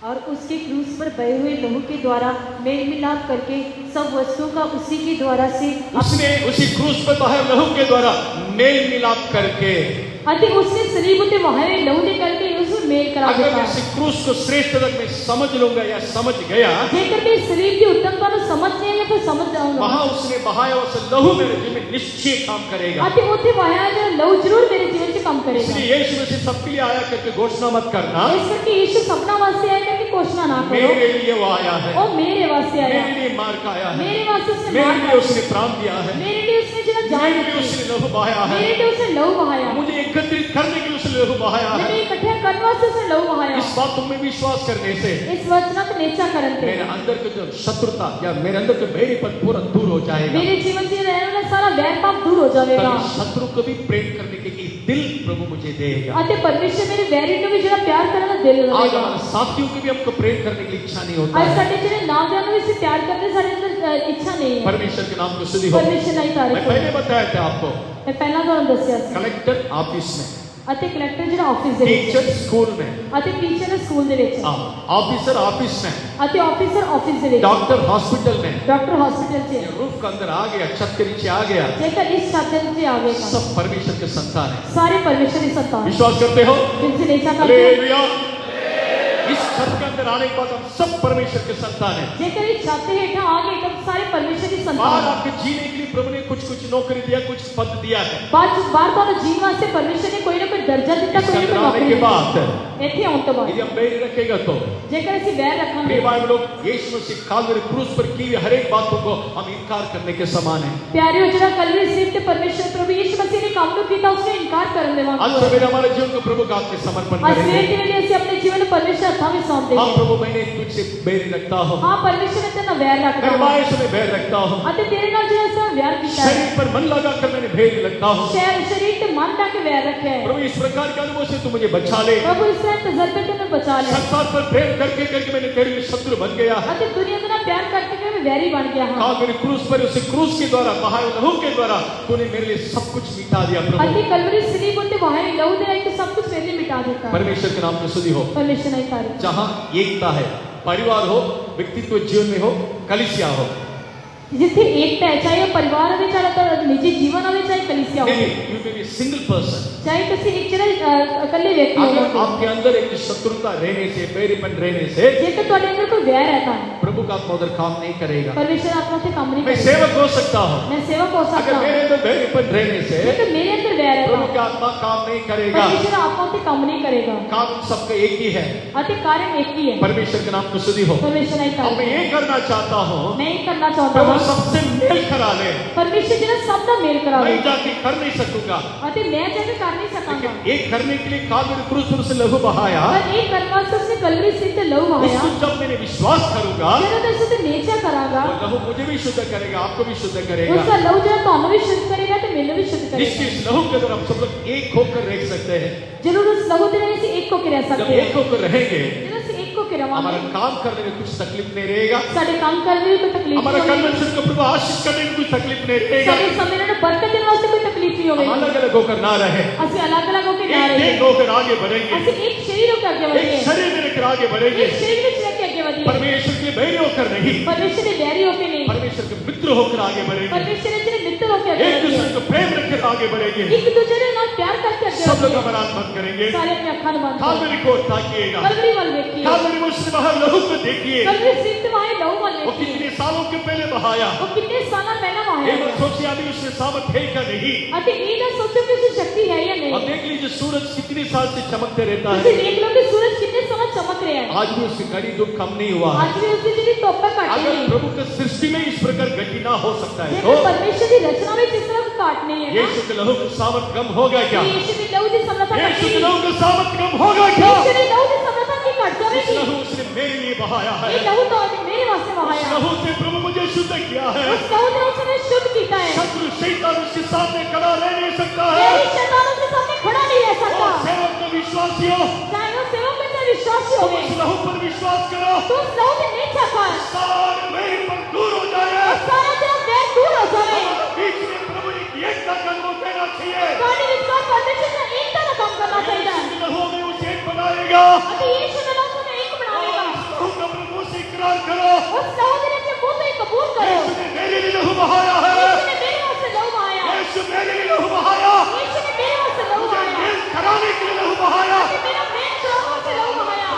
और उसके क्रूस पर बहे हुए लहू के द्वारा मेल मिलाप करके सब वस्तुओं का उसी के द्वारा से उसने उसी क्रूस पर बहे लहू के द्वारा मेल मिलाप करके, अति उसने सलीब उते वहां लहू दे करके उसमें मेल करा अगर देता मैं इस क्रूस को श्रेष्ठ तक में समझ लूंगा या समझ गया, जेकर मैं सलीब की उत्तमता को समझ गया या फिर समझ जाऊंगा वहां उसने बहाया उस लहू मेरे जीवन में निश्चय काम करेगा। अति उते वहां जो लहू जरूर मेरे जीवन से काम करेगा। इसलिए यीशु मसीह सबके लिए आया करके घोषणा मत करना, इस करके यीशु सपना वास्ते आया करके घोषणा ना करो। मेरे लिए वो आया है, और मेरे वास्ते आया, मेरे लिए मार खाया है, मेरे वास्ते उसने मेरे मार लिए खाया, उसने प्राण दिया है, मेरे लिए उसने जरा जान मेरे लिए दी, उसने लहू बहाया है, मेरे लिए उसने लहू बहाया। मुझे एकत्रित करने के लिए उसने लहू बहाया है। मैंने इकट्ठा करने वास्ते उसने लहू बहाया इस बात में विश्वास करने से इस वचन को नेचा करन ते मेरे अंदर के जो शत्रुता या मेरे अंदर के बैरीपन पूरा दूर हो जाएगा। मेरे जीवन से रहने वाला सारा वैर पाप दूर हो जाएगा तभी शत्रु को भी प्रेम करने के लिए दिल प्रभु मुझे देगा। अते परमेश्वर मेरे वैरी को भी जरा प्यार करने का दिल आज लगाएगा। हमारे साथियों को भी हमको प्रेम करने के लिए इच्छा नहीं होता आज है। साडे जेडे नाम जानो इसे प्यार करने साडे अंदर इच्छा नहीं है। परमेश्वर के नाम को स्तुति हो। परमेश्वर नहीं मैं तारीफ पहले बताया था आपको, मैं पहला ਤੁਹਾਨੂੰ ਦੱਸਿਆ ਸੀ कलेक्टर ऑफिस में, ਅਤੇ ਕਲੈਕਟਰ ਜਿਹੜਾ ਆਫਿਸ ਦੇ ਵਿੱਚ टीचर स्कूल में, ਅਤੇ ਟੀਚਰ ਸਕੂਲ ਦੇ ਵਿੱਚ ऑफिसर ऑफिस में, ਅਤੇ ਆਫਿਸਰ ਆਫਿਸ ਦੇ ਵਿੱਚ डॉक्टर हॉस्पिटल में, ਡਾਕਟਰ हॉस्पिटल 'ਚ ये रूफ के अंदर आ गया, छत के नीचे आ गया, ਜੇਕਰ ਇਸ ਛੱਤ ਦੇ ਨੀਚੇ ਆ ਗਏ ਤਾਂ सब परमेश्वर के संतान है। ਸਾਰੇ ਪਰਮੇਸ਼ਰ ਦੀ ਸੰਤਾਨ विश्वास करते हो? ਦਿਲ से नेचा करते हैं। हालेलुया। इस छत के अंदर आने के बाद हम सब परमेश्वर के संतान हैं। जेकर इस छत हेठा आ गए तो सारे परमेश्वर की बाहर संतान आपके जीने के लिए प्रभु ने कुछ कुछ नौकरी दिया, कुछ पद दिया है। बार बार जीवन वास्ते परमेश्वर ने कोई ना कोई दर्जा दिता, इसके कोई ना अंदर कोई आने नौकरी के बाद ਇੱਥੇ ਆਉਣ ਤੋਂ ਬਾਅਦ यदि हम बैरी रखेगा तो जेकर ਅਸੀਂ ਵੈਰ ਰੱਖਾਂਗੇ प्रिय भाई लोग, यीशु मसीह कालवरी क्रूस पर की हुई हर एक बातों को हम इनकार करने के समान है। ਪਿਆਰਿਓ ਜਿਹੜਾ ਕਲਵਰੀ ਸਿਰ ਤੇ परमेश्वर प्रभु यीशु मसीह ने काम ਨੂੰ ਕੀਤਾ ਉਸਨੇ ਇਨਕਾਰ ਕਰਨ ਦੇ ਵਾਂਗ आज सवेरे हमारे जीवन को प्रभु का हाथ में समर्पण आज करेंगे। ਸਵੇਰ ਦੇ ਵੇਲੇ ਅਸੀਂ ਆਪਣੇ ਜੀਵਨ ਨੂੰ ਪਰਮੇਸ਼ਰ ਹੱਥਾਂ ਵਿੱਚ ਸੌਂਪ हाँ ਦੇਂਗੇ। प्रभु, मैंने तुझसे बैरी रखता हूँ, ਹਾਂ परमेश्वर ਨੇ ਤੇਰੇ ਨਾਲ ਵੈਰ ਰੱਖਦਾ मेरे ਹੈ मायस में बैर रखता हूँ, ਅਤੇ ਤੇਰੇ ਨਾਲ ਜਿਹੜਾ ਅਸੀਂ ਵੈਰ ਕੀਤਾ ਹੈ शरीर पर मन लगा कर मैंने बैर रखता हूँ। शरीर ਤੇ ਮਨ ਲਾ ਕੇ ਵੈਰ ਰੱਖਿਆ ਹੈ। प्रभु, इस प्रकार के अनुभव से तू मुझे बचा ले। प्रभु इस तरह तजर्बे ਤੋਂ मैं बचा लिया संसार पर प्रेम करके करके मैंने तेरे लिए शत्रु बन गया है। ਅਤੇ ਦੁਨੀਆ ਦੇ ਨਾਲ ਪਿਆਰ ਕਰਕੇ ਮੈਂ ਵੈਰੀ बन गया ਹਾਂ। कालवरी क्रूस पर उसी क्रूस के द्वारा बहाए लहू के द्वारा तूने मेरे लिए सब कुछ मिटा दिया प्रभु। ਅਤੇ ਕਲਵਰੀ ਸਲੀਬ ਉੱਤੇ ਵਹਾਏ ਲਹੂ ਦੇ ਨਾਲ ਸਭ ਕੁਝ ਮੇਰੇ ਲਈ ਮਿਟਾ ਦਿੱਤਾ। परमेश्वर के नाम की स्तुति हो। परमेश्वर नहीं तारीफ जहाँ एकता है, परिवार हो, व्यक्तित्व जीवन में हो, कलीसिया हो, जिथे एकता है, चाहे वो परिवार होवे, चाहे तो निजी जीवन होवे, चाहे कलीसिया होवे, you may be single person. चाहे तुसी एक जरा अकेले व्यक्ति अगर हो, आपके अंदर एक शत्रुता रहने से, बैरीपन रहने से जेकर ਤੁਹਾਡੇ ਅੰਦਰ ਕੋਈ ਵੈਰ ਹੈ ਤਾਂ प्रभु का आत्मा उधर काम नहीं करेगा। परमेश्वर आत्मा से काम नहीं मैं करेगा। सेवक हो सकता हूँ, मैं सेवक हो सकता अगर हूँ, मेरे अंदर बैरीपन रहने से जेकर मेरे अंदर वैर है प्रभु ਤਾਂ का आत्मा काम नहीं करेगा। परमेश्वर आत्मा से काम नहीं करेगा। काम सबका एक ही है। ਅਤੇ ਕਾਰਨ ਇੱਕ ਹੀ ਹੈ। परमेश्वर के नाम को स्तुति हो। परमेश्वर नहीं अब मैं तारीफ ये करना चाहता हूँ, मैं ये करना चाहता प्रभु हूँ सबसे मेल करा ले। परमेश्वर ਜਿਹੜਾ ਸਭ ਦਾ ਮੇਲ ਕਰਾ मैं ਦੇ जाके कर नहीं सकूंगा, ਅਤੇ ਮੈਂ ਜਾ ਕੇ ਕਰ नहीं सकांगा। लेकिन एक करने के लिए कालवरी क्रूस पर उसे लहू बहाया। पर एक ਕਰਨ ਵਾਸਤੇ ਉਸਨੇ ਕਲਵਰੀ ਸਿਰ ਤੇ ਲਹੂ ਵਹਾਇਆ। उसको जब मैंने विश्वास करूंगा, ਜਦੋਂ ਮੈਂ ਉਸ ਤੇ ਨੇਚਾ ਕਰਾਂਗਾ, वो लहू मुझे भी शुद्ध करेगा, आपको भी शुद्ध करेगा। उसका लहू ਜਿਹੜਾ ਤੁਹਾਨੂੰ ਵੀ ਸ਼ੁੱਧ ਕਰੇਗਾ ਤੇ ਮੈਨੂੰ ਵੀ ਸ਼ੁੱਧ जिसके ਕਰੇगा। इस लहू के अंदर हम सब लोग एक होकर रह सकते हैं। जरूर उस लहू ਦੇ ਨਾਲ ਅਸੀਂ ਇੱਕ ਹੋ ਕੇ ਰਹਿ जब ਸਕਦੇ ਹਾਂ। एक होकर रहेंगे, ਜਦੋਂ ਅਸੀਂ ਇੱਕ ਹੋ ਕੇ हमारा ਰਵਾਂਗੇ, काम करने में कुछ तकलीफ नहीं रहेगा, ਸਾਡੇ ਕੰਮ ਕਰਨ में कोई तकलीफ हमारा नहीं होगी, कन्वेंशन को प्रभु आशीष करने में कुछ तकलीफ नहीं रहेगा। ਸਾਡੇ ਸਮੇਂ ਨੂੰ ਬਰਕਤ ਦੇਣ ਵਾਸਤੇ ਕੋਈ तकलीफ नहीं हम होगी। अलग अलग होकर ना रहे, ਅਸੀਂ ਅਲੱਗ-ਅਲੱਗ ਹੋ ਕੇ ਨਾ एक ਰਹੀਏ, एक होकर आगे बढ़ेंगे, ਅਸੀਂ ਇੱਕ ਸ਼ਰੀਰ ਹੋ ਕੇ ਅੱਗੇ एक ਵਧੀਏ, शरीर में लेकर आगे बढ़ेंगे। ਇੱਕ ਸ਼ਰੀਰ ਵਿੱਚ ਰਹਿ ਕੇ ਅੱਗੇ ਵਧੀਏ। परमेश्वर के बैरी होकर नहीं, परमेश्वर ਦੇ ਵੈਰੀ ਹੋ ਕੇ ਨਹੀਂ, परमेश्वर के मित्र होकर आगे बढ़ेंगे, परमेश्वर ਦੇ ਜਿਹੜੇ ਮਿੱਤਰ ਹੋ ਕੇ ਅੱਗੇ एक दूसरे ਵਧੀਏ, को प्रेम रखकर आगे बढ़ेंगे। ਇੱਕ ਦੂਜੇ ਦੇ ਨਾਲ ਪਿਆਰ ਕਰਕੇ ਅੱਗੇ सब लोग ਵਧੀਏ। हमारा बंद करेंगे। ਸਾਰੇ ਆਪਣੀ ਅੱਖਾਂ ਨੂੰ ਬੰਦ ਕਰੋ, कालवरी को ताकिएगा, ਕਲਵਰੀ ਵੱਲ ਵੇਖੀਏ, कालवरी में उसने बाहर लहू को देखिए, कलवरी सिर ਤੇ ਵਹਾਏ ਲਹੂ ਵੱਲ वो ਵੇਖੀਏ। कितने सालों के पहले बहाया। ਉਹ ਕਿੰਨੇ ਸਾਲਾਂ ਪਹਿਲਾਂ ਵਹਾਇਆ एक बार सोचिए, अभी उसमें सामर्थ है क्या नहीं। ਅਤੇ ਇਹ ਨਾ ਸੋਚੋ ਕਿ ਉਸੇ ਸ਼ਕਤੀ ਹੈ ਜਾਂ अब नहीं। देख लीजिए सूरज कितने साल से चमकते रहता ਤੁਸੀਂ है, ਦੇਖ ਲਓ ਕਿ ਸੂਰਜ ਕਿੰਨੇ ਸਮਾਂ ਚਮਕ ਰਿਹਾ ਹੈ। आज भी उसकी घड़ी दुख कम नहीं हुआ है। ਅੱਜ ਵੀ ਉਸਦੀ ਜਿਹੜੀ ਧੁੱਪ ਹੈ ਘੱਟ अगर ਨਹੀਂ। प्रभु के सृष्टि में इस प्रकार घटी ना हो सकता है ਜੇਕਰ तो परमेश्वर ਦੀ रचना ਵਿੱਚ ਇਸ ਤਰ੍ਹਾਂ ਕੋਈ ਘਾਟ नहीं है ना, यीशु के लहू का सामर्थ कम होगा क्या? यीशु ਦੀ लहू ਦੀ समर्था यीशु घटी, के लहू का सामर्थ कम होगा क्या? यीशु ਦੀ लहू ਦੀ समर्था की घट इस जाएगी। लहू उसने मेरे लिए बहाया है, ये लहू तो मेरे वास्ते उस बहाया, लहू से प्रभु मुझे शुद्ध किया है। उस लहू ने उसने शुद्ध किया है। शत्रु शैतान उसके सामने खड़ा रह नहीं सकता है। मेरी शैतान उसके सामने खड़ा नहीं रह सकता। और सेवक को विश्वासियों, चाहे वो सेवक में चाहे विश्वासी हो तुम उस लहू पर विश्वास करो, तो उस लहू के नीचे कर सारे मेरे पर दूर हो जाए। और सारा तेरा वैर दूर हो जाए। बीच में प्रभु की एकता का अनुभव देना चाहिए। गाड़ी विश्वास परमेश्वर से एकता का काम करना चाहिए। यीशु के लहू में उसे एक बनाएगा। अभी यीशु ने लहू में एक बनाएगा। लहू का प्रभु से इकरार करो, उस लहू ने अपने मुंह से कबूल करो। यीशु ने मेरे लिए लहू बहाया है, यीशु ने मेरे वास्ते लहू बहाया। यीशु मेरे लिए लहू बहाया, यीशु ने मेरे वास्ते लहू मुझे बहाया। मेल कराने के लिए लहू बहाया। कि मेरा मेल कराने वास्ते लहू बहाया।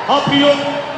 हाँ प्रियो,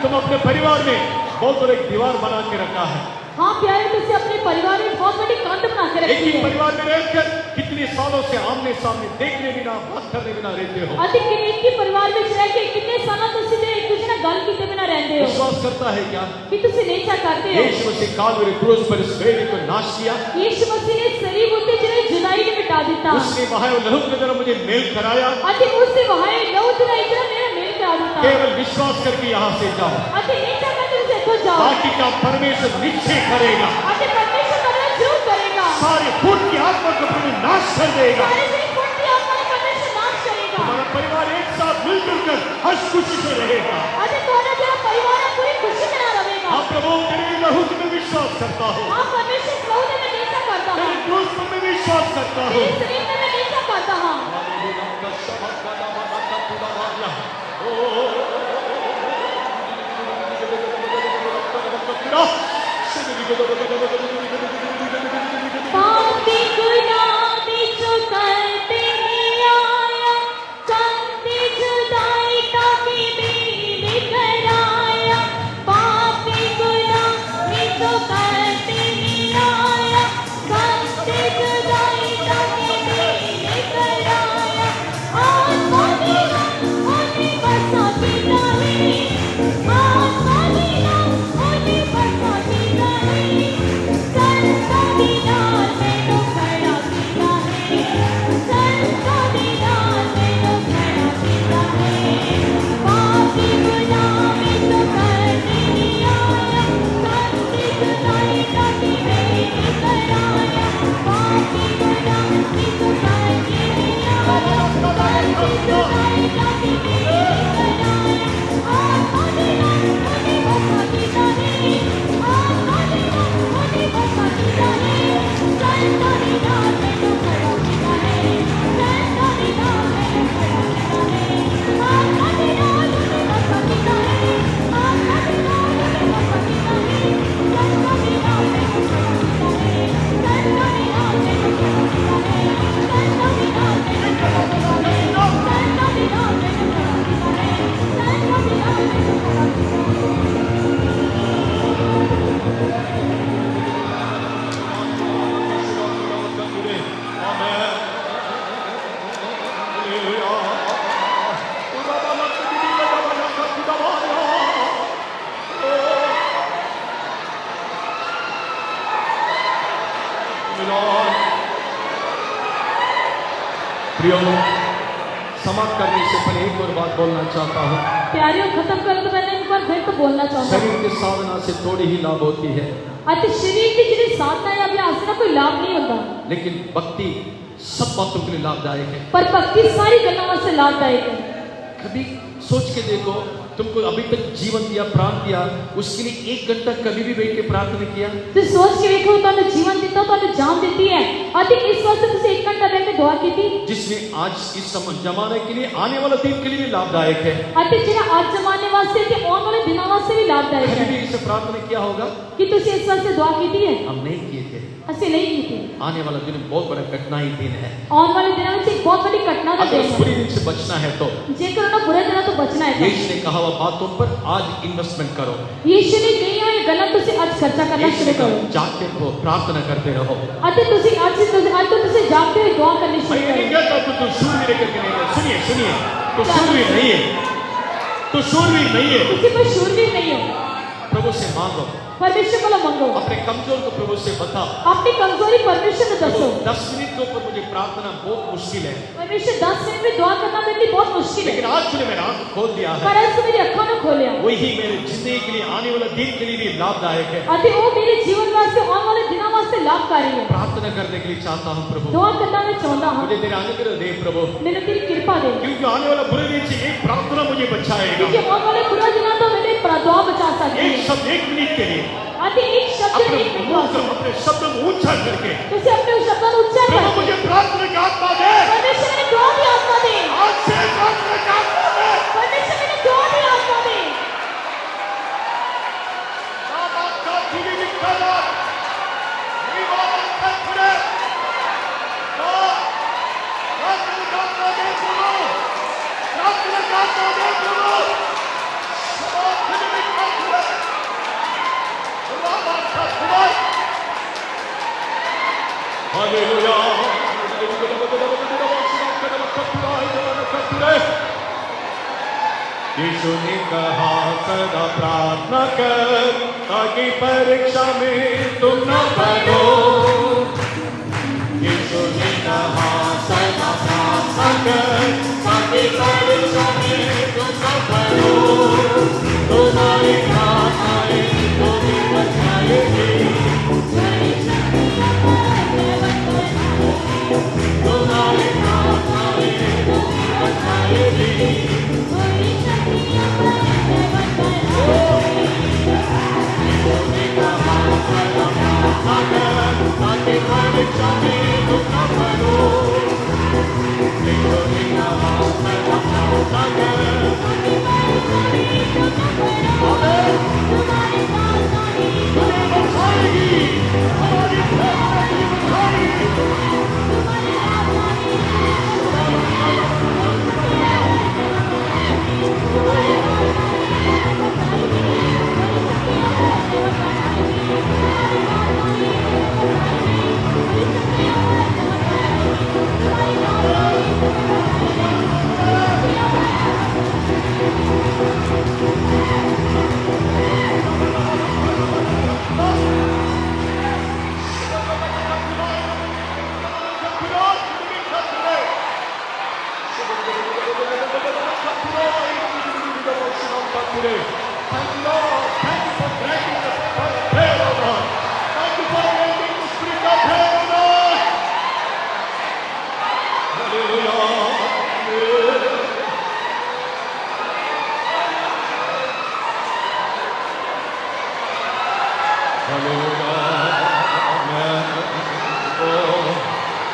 तुम अपने परिवार में बहुत बड़ा एक दीवार बना के रखा है। हाँ प्यारे, तुझे अपने परिवार में बहुत बड़ी कंध बना के एक रखी ही है। परिवार में रहकर कितने सालों से आमने सामने देखने बिना बात करने बिना रहते हो। अधिक एक ही परिवार में रह के कितने सालों तो सीधे एक दूसरे ਨਾਲ ਗੱਲ ਕੀਤੇ ਬਿਨਾ ਰਹਿੰਦੇ ਹੋ। विश्वास करता है क्या कि ਤੁਸੀਂ नहीं चा करते हो? यीशु मसीह कालवरी क्रूस पर इस वेदी को नाश किया। यीशु मसीह ने सलीब उत्ते ਜਿਹੜੇ जुदाई ने मिटा ਦਿੱਤਾ उसने बहाए हुए लहू के द्वारा मुझे मेल कराया। ਅਤੇ ਉਸ ਦੇ ਵਹਾਏ ਲਹੂ ਜਿਹੜਾ ਜਿਹੜਾ ਮੇਰਾ ਮੇਲ ਕਰਾ ਦਿੱਤਾ केवल विश्वास करके यहाँ से जाओ, ਅਤੇ ਨਹੀਂ ਚਾਹਤਾ ਕਿ ਤੁਸੀਂ ਇੱਥੋਂ ਜਾਓ बाकी का परमेश्वर निश्चय करेगा। ਅਤੇ परमेश्वर करना जरूर करेगा। सारे फूट की आत्मा को प्रभु नाश कर देगा। सारे ਜਿਹੜੀ फूट की आत्मा ने परमेश्वर नाश करेगा हमारा परिवार एक साथ मिलजुल कर हंस खुशी से रहेगा। ਅਤੇ ਤੁਹਾਡਾ ਜਿਹੜਾ परिवार है पूरी खुशी में रहेगा। हाँ प्रभु, तेरे लहू की मैं विश्वास करता हूँ, हाँ परमेश्वर लहू ने मैं नहीं चा करता हूँ, तेरे क्रूस पर मैं विश्वास करता हूँ। तेरे शरीर में मैं नहीं चा करता हूँ। पापी गुलामी चुकाते नहीं आया, कंधी जुदाई का भी बीवी कराया। पापी गुलामी चुकाते नहीं आया, कंधी जुदाई का भी बीवी कराया। आत्मा नीला होने बरसाती नहीं, आत्मा नीला होने बरसाती नहीं। संता दीदार में तो खड़ा सीधा है, संता दीदार में तो खड़ा सीधा है। पापी गुलामी तो करने नहीं आया, कंधी जुदाई का भी बीवी कराया। पापी गुलामी तो करने नहीं आया, कंधी जुदाई का भी बीवी कराया। आत्मा नीला होने बरसाती नहीं, आत्मा नीला होने बरसाती नहीं। संता दीदार में तो खड़ा सीधा है, संता दीदार में तो खड़ा सीधा है। आत्मा नीला होने बरसाती नहीं, आत्मा नीला होने बरसाती नहीं। संता दीदार में तो खड़ा सीधा है, संता दीदार में तो खड़ा सीधा है। संता दीदार में तो खड़ा सीधा है, संता दीदार में तो खड़ा सीधा है। संता दीदार में तो खड़ा सीधा प्रियो, समाप्त करने से पहले एक और बात बोलना चाहता हूँ। प्यारियों, खत्म करने से पहले एक बार फिर तो बोलना चाहता हूँ। शरीर की साधना से थोड़ी ही लाभ होती है, ਅਤੇ शरीर की ਜਿਹੜੀ साधना या अभ्यास ना कोई लाभ नहीं होता, लेकिन भक्ति सब बातों के लिए लाभदायक है। पर भक्ति सारी गल्लां वास्ते लाभदायक है। कभी सोच के देखो, तुमको अभी तक जीवन दिया, प्राण दिया, उसके लिए 1 घंटा कभी भी बैठ के प्रार्थना किया? ਤੁਸੀਂ ਸੋਚ ਕੇ ਵੇਖੋ ਤੁਹਾਨੂੰ ਜੀਵਨ ਦਿੱਤਾ ਤੁਹਾਨੂੰ ਜਾਨ ਦਿੱਤੀ ਹੈ ਅਤੇ ਇਸ ਵਾਸਤੇ ਤੁਸੀਂ 1 ਘੰਟਾ ਬੈਠ ਕੇ ਦੁਆ ਕੀਤੀ जिसमें आज इस समय जमाने के लिए, आने वाला दिन के लिए भी लाभदायक है। ਅਤੇ ਜਿਹੜਾ ਅੱਜ ਜ਼ਮਾਨੇ ਵਾਸਤੇ ਤੇ ਆਉਣ ਵਾਲੇ ਦਿਨਾਂ ਵਾਸਤੇ ਵੀ ਲਾਭਦਾਇਕ कभी ਹੈ भी इसे प्रार्थना किया होगा? ਕਿ ਤੁਸੀਂ ਇਸ ਵਾਸਤੇ ਦੁਆ ਕੀਤੀ ਹੈ हम नहीं किए थे। ਅਸੀਂ ਨਹੀਂ ਕੀਤੀ आने वाला दिन बहुत बड़ा कठिनाई दिन है। ਆਉਣ ਵਾਲੇ ਦਿਨਾਂ ਵਿੱਚ ਇੱਕ ਬਹੁਤ ਵੱਡੀ ਘਟਨਾ ਦਾ अगर ਦਿਨ उस ਹੈ बुरी दिन से बचना है तो ਜੇਕਰ ਉਹਨਾਂ ਬੁਰੇ ਦਿਨਾਂ ਤੋਂ ਬਚਣਾ ਹੈ यीशु ने कहा हुआ बातों पर आज इन्वेस्टमेंट करो। ਯੀਸ਼ੂ ਨੇ ਕਹੀਆਂ ਹੋਈਆਂ ਗੱਲਾਂ ਤੁਸੀਂ ਅੱਜ ਖਰਚਾ ਕਰਨਾ यीशु ਸ਼ੁਰੂ ने ਕਰੋ कहा जागते रहो, प्रार्थना करते रहो। ਅਤੇ ਤੁਸੀਂ ਅੱਜ ਤੋਂ ਤੁਸੀਂ जागते हुए दुआ करनी मैं शुरू ये नहीं करो कहता कि तू शूरवीर करके नहीं है। सुनिए सुनिए, तू शूरवीर नहीं है, तू शूरवीर नहीं है। ਤੁਸੀਂ ਕੋਈ ਸ਼ੂਰਵੀਰ ਨਹੀਂ ਹੋ प्रभु से मांगो, परमेश्वर को मंगो अपने कमजोर को प्रभु से बताओ। अपनी कमजोरी परमेश्वर को प्रभु, दसो 10 मिनट के ऊपर मुझे प्रार्थना बहुत मुश्किल है, परमेश्वर 10 मिनट में दुआ करना मेरे लिए बहुत मुश्किल है लेकिन आज तूने मेरा आंख खोल दिया है। पर आज मेरी अखों ने खोलिया वही मेरे जिंदगी के लिए, आने वाला दिन के लिए भी लाभदायक है। ਅਤੇ ਉਹ ਮੇਰੇ ਜੀਵਨ ਵਾਸਤੇ ਆਉਣ ਵਾਲੇ ਦਿਨਾਂ ਵਾਸਤੇ ਲਾਭਕਾਰੀ ਹੈ प्रार्थना करने के लिए चाहता हूँ प्रभु, ਦੁਆ ਕਰਨਾ ਮੈਂ ਚਾਹੁੰਦਾ ਹਾਂ मुझे तेरे अनुग्रह दे प्रभु, ਮੈਨੂੰ ਤੇਰੀ ਕਿਰਪਾ ਦੇ क्योंकि आने वाला बुरे दिन से एक प्रार्थना मुझे बचाएगा। क्योंकि आने वाले बुरा दिनों तो मेरे दुआ बचा सकती एक है शब्द 1 मिनट के लिए ਅਤੇ एक शब्द अपने एक मिनट मुंह से, वास्ते अपने शब्द को ऊंचा करके ਤੁਸੀਂ ਆਪਣੇ शब्दों को उच्चार प्रभु कर मुझे प्रार्थना की आत्मा दे। परमेश्वर ने दुआ की आत्मा दे आज से प्रार्थना की आत्मा दे। परमेश्वर ने दुआ की आत्मा दे यीशु ने कहा सदा प्रार्थना कर ताकि परीक्षा में तुम न पढ़ो। यीशु ने कहा सदा प्रार्थना कर ताकि परीक्षा में तुम न पढ़ो। तुम्हारी प्रार्थनाएं तुम्हें बचाएगी, तुम्हारी प्रार्थनाएं तुम्हें बचाएगी।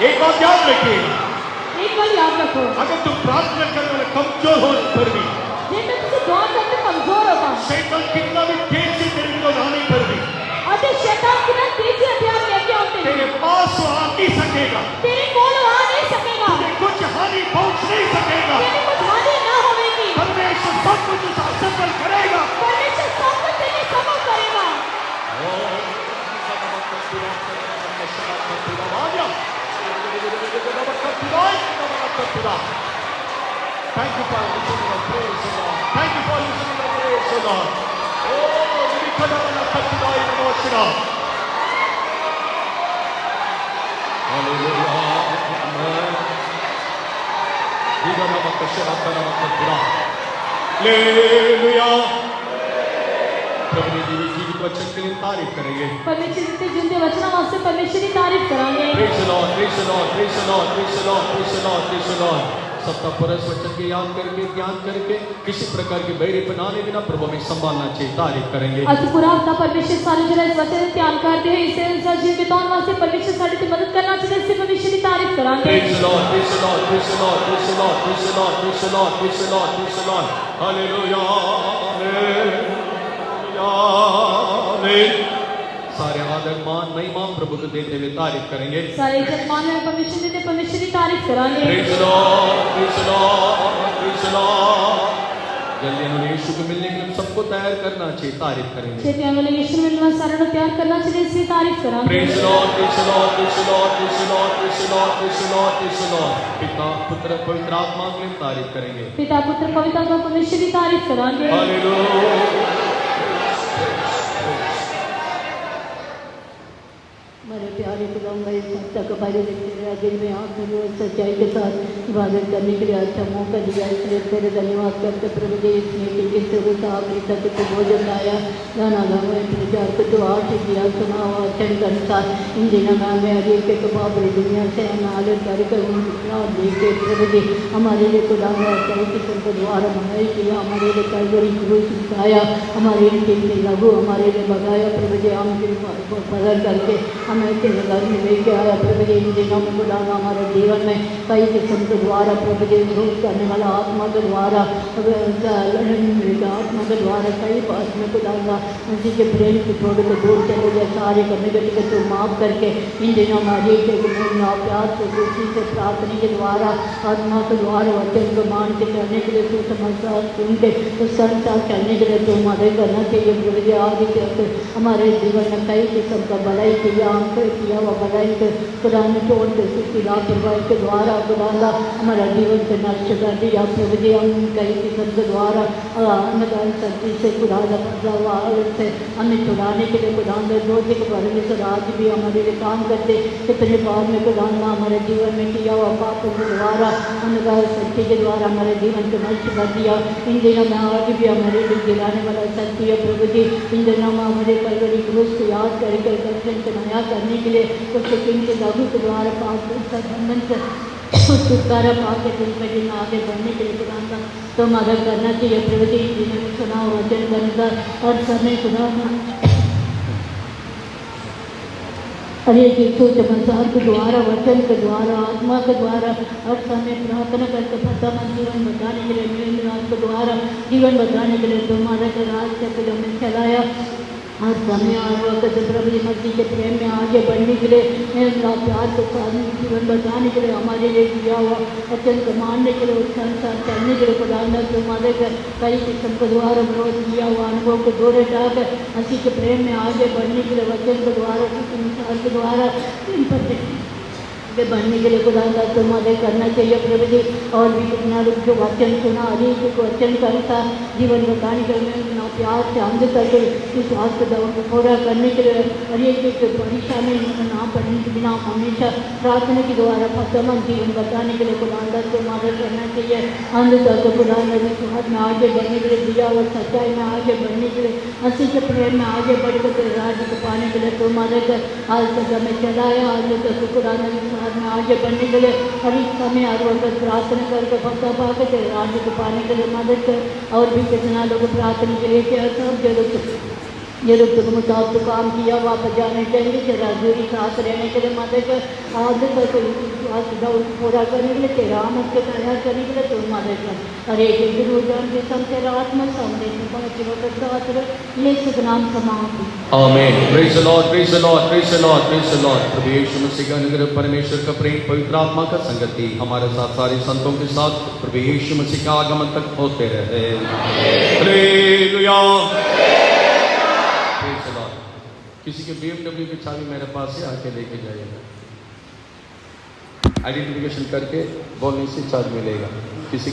एक बात याद रखिएगा, एक बार याद रखो अगर तुम प्रार्थना करने वाले कमजोर हो पर भी, जेकर तुसी दुआ करते कमजोर होगा शैतान कितना भी तेज से तेरे को आने पर भी और शैतान कितना तेजी हथियार लेके आते हैं तेरे पास वो आ नहीं सकेगा, तेरे कोल आ नहीं सकेगा तुझे कुछ हानि पहुंच नहीं सकेगा। तेरे कुछ हानि ना होगी परमेश्वर सब कुछ सफल करेगा। परमेश्वर सब कुछ तेरे सफल करेगा। Thank you for listening to our praise, O Lord. Thank you for listening to our praise, O Lord. Oh, we could have a Katura in emotional. Hallelujah. Amen. Viva Nama Kashara Nama Katura. Hallelujah. प्रभु ने दी जीवित वचन के लिए तारीफ करेंगे। परमेश्वर के जिंदे वचना वास्ते परमेश्वर की तारीफ करेंगे। Praise the Lord, praise the Lord, praise the Lord, praise the Lord, praise the Lord, praise the Lord. सप्ताह परस वचन के याद करके ध्यान करके किसी प्रकार के बैरीपन आने बिना प्रभु में संभालना चाहिए। तारीफ करेंगे। ਅਸੀਂ ਪੂਰਾ ਹਫਤਾ ਪਰਮੇਸ਼ਰ ਸਾਰੇ ਜਿਹੜਾ ਇਸ ਵਚਨ ਨੂੰ ਧਿਆਨ ਕਰਦੇ ਹੋਏ ਇਸੇ ਅਨੁਸਾਰ ਜੀਵਨ ਬਿਤਾਉਣ ਵਾਸਤੇ ਪਰਮੇਸ਼ਰ ਸਾਡੀ ਤੇ ਮਦਦ ਕਰਨਾ ਚਾਹੀਦਾ। ਇਸੇ ਭਵਿष्य ਦੀ ਤਾਰੀਫ ਕਰਾਂਗੇ। Praise the Lord, praise the Lord, praise the Lord, praise the Lord, praise the Lord, praise the Lord, praise the Lord, praise the Lord. Hallelujah, hallelujah. सारे आदर मान महिमा प्रभु को देते हुए तारीफ करेंगे। ਸਾਰੇ ਇੱਜ਼ਤ ਮਾਨ ਨਾਲ ਪਰਮੇਸ਼ਰ ਦੀ ਤੇ ਪਰਮੇਸ਼ਰ ਦੀ ਤਾਰੀਫ ਕਰਾਂਗੇ। Praise the Lord, praise the Lord, praise the Lord. जल्दी उन्होंने यीशु को मिलने के लिए सबको तैयार करना चाहिए। तारीफ करेंगे। ਛੇਤੀ ਆਉਣ ਵਾਲੇ ਯਿਸੂ ਨੂੰ ਮਿਲਣ ਵਾਸਤੇ ਸਾਰਿਆਂ ਨੂੰ ਤਿਆਰ ਕਰਨਾ ਚਾਹੀਦਾ। ਇਸ ਦੀ ਤਾਰੀਫ ਕਰਾਂਗੇ। Praise the Lord, praise the Lord, praise the Lord, praise the Lord, praise the Lord, praise the Lord, praise the Lord. पिता पुत्र पवित्र आत्मा के लिए तारीफ करेंगे। ਪਿਤਾ ਪੁੱਤਰ ਪਵਿੱਤਰ ਆਤਮਾ ਪਰਮੇਸ਼ਰ ਦੀ ਤਾਰੀਫ ਕਰਾਂਗੇ। Hallelujah. हमारे प्यारे खुदावंद इस सप्ताह का बारे में दिन में आपने जो सच्चाई के साथ इबादत करने के लिए अच्छा मौका दिया, इसलिए तेरे धन्यवाद करते प्रभु जी। इसमें कि जिस तरह से आपने तक को भोजन लाया गाना गावे प्रचार को तो आठ दिया सुना हुआ वचन के अनुसार इन दिनों में हमें हर एक के बाबरी दुनिया से हमारे कार्यक्रम देख के प्रभु जी हमारे लिए खुदावंद कई किस्म के द्वारा मनाई किया, हमारे लिए कैलवरी क्रूस उठाया, हमारे लिए लघु हमारे लिए भगाया प्रभु जी। हम बदल करके हमें तेरे घर में लेके आया प्रभु जी। इन दिनों में खुदावंद हमारे जीवन में कई किस्म के द्वारा प्रभु जी विरोध करने वाला आत्मा के द्वारा आत्मा के द्वारा कई बात में खुदावंद उसी के प्रेम के थोड़े को दूर चले गए सारे करने के तो माफ़ करके इन दिनों में हर एक प्यार से खुशी से प्रार्थना के द्वारा आत्मा के द्वारा वचन को मान के चलने के लिए तो समझदार सुन के उस संसार चलने के लिए तो मदद करना चाहिए प्रभु जी। आगे हमारे जीवन में कई किस्म का भलाई किया किया हुआ भलाई के खुदा ने छोड़ के उसकी लापरवाही के द्वारा खुदा हमारा जीवन से नष्ट कर दिया प्रभु जी। हम कई किस्म के द्वारा सर्दी से खुदा से हमें छुड़ाने के लिए खुदा रोज के परमेश्वर आज भी हमारे लिए काम करते कितने बार में खुदा हमारे जीवन में किया हुआ पापों के द्वारा अंधकार शक्ति के द्वारा हमारे जीवन को नष्ट कर दिया। इन दिनों में आज भी हमारे लिए गिराने वाला शक्ति है प्रभु जी। इन दिनों में हमारे कलवरी क्रूस को याद करके दर्शन को नया करने के लिए उसके किन के लघु के द्वारा पाप बंधन से छुटकारा पा के दिन पर दिन आगे बढ़ने के लिए खुदा तो मदद करना चाहिए प्रभु जी। जिन्होंने सुना वचन के अनुसार हर समय खुदा हरे यीशु चमत्कार के द्वारा वचन के द्वारा आत्मा के द्वारा हर समय प्रार्थना करके फसा मन जीवन बताने के लिए मेरे रात के द्वारा जीवन बताने के लिए तुम्हारा का राज चक्र में चलाया हर समय और वक्त प्रभु मसीह के प्रेम में आगे बढ़ने के लिए प्यार के साथ जीवन बचाने के लिए हमारे लिए दिया हुआ वचन को मानने के लिए उसके अनुसार चलने के लिए खुदा तुम्हारे कई किस्म के द्वारा विरोध किया हुआ अनुभव को जोड़े जाकर मसीह के प्रेम में आगे बढ़ने के लिए वचन के द्वारा संसार के द्वारा इन पर बढ़ने के लिए खुदा तो मदद करना चाहिए प्रभु जी। और भी कितना लोग जो वचन सुना हरी को वचन करता जीवन बताने के लिए प्यार से अंध करके विश्वास को दवा को पूरा करने के लिए हर एक परेशानी ना पड़ने के बिना हमेशा प्रार्थना के द्वारा फसमन जीवन बताने के लिए खुदा को मदद करना चाहिए। अंधता को खुदा ने विश्वास में आगे बढ़ने के लिए दिया और सच्चाई में आगे बढ़ने के लिए मसीह के प्रेम में आगे बढ़कर के राज्य को पाने के लिए तो मदद आज तक हमें चलाया। आज तक खुदा ने विश्वास में आगे बढ़ने के लिए हर एक समय हर वक्त प्रार्थना करके फसा पा के राज्य को पाने के लिए मदद कर। और भी कितना लोग प्रार्थना के लिए क्या सब जरूरत के मुताबिक काम किया वापस जाने चाहिए तेरा दूरी साथ रहने के लिए मदद कर। आज तक पूरा करने के लिए तेरा आमद के तैयार करने के लिए तो मदद कर। और एक गुरुजन के संग तेरा आत्मा सामने ले नाम समाप्त। आमीन। Praise the lord, praise the lord, praise the lord, praise the lord. प्रभु यीशु मसीह का अनुग्रह परमेश्वर का प्रेम पवित्र आत्मा का संगति हमारे साथ सारे संतों के साथ प्रभु यीशु मसीह का आगमन तक होते रहे। हालेलुया। किसी के BMW की चाबी मेरे पास से आके लेके जाइएगा, आइडेंटिफिकेशन करके बोलने से चार्ज मिलेगा। किसी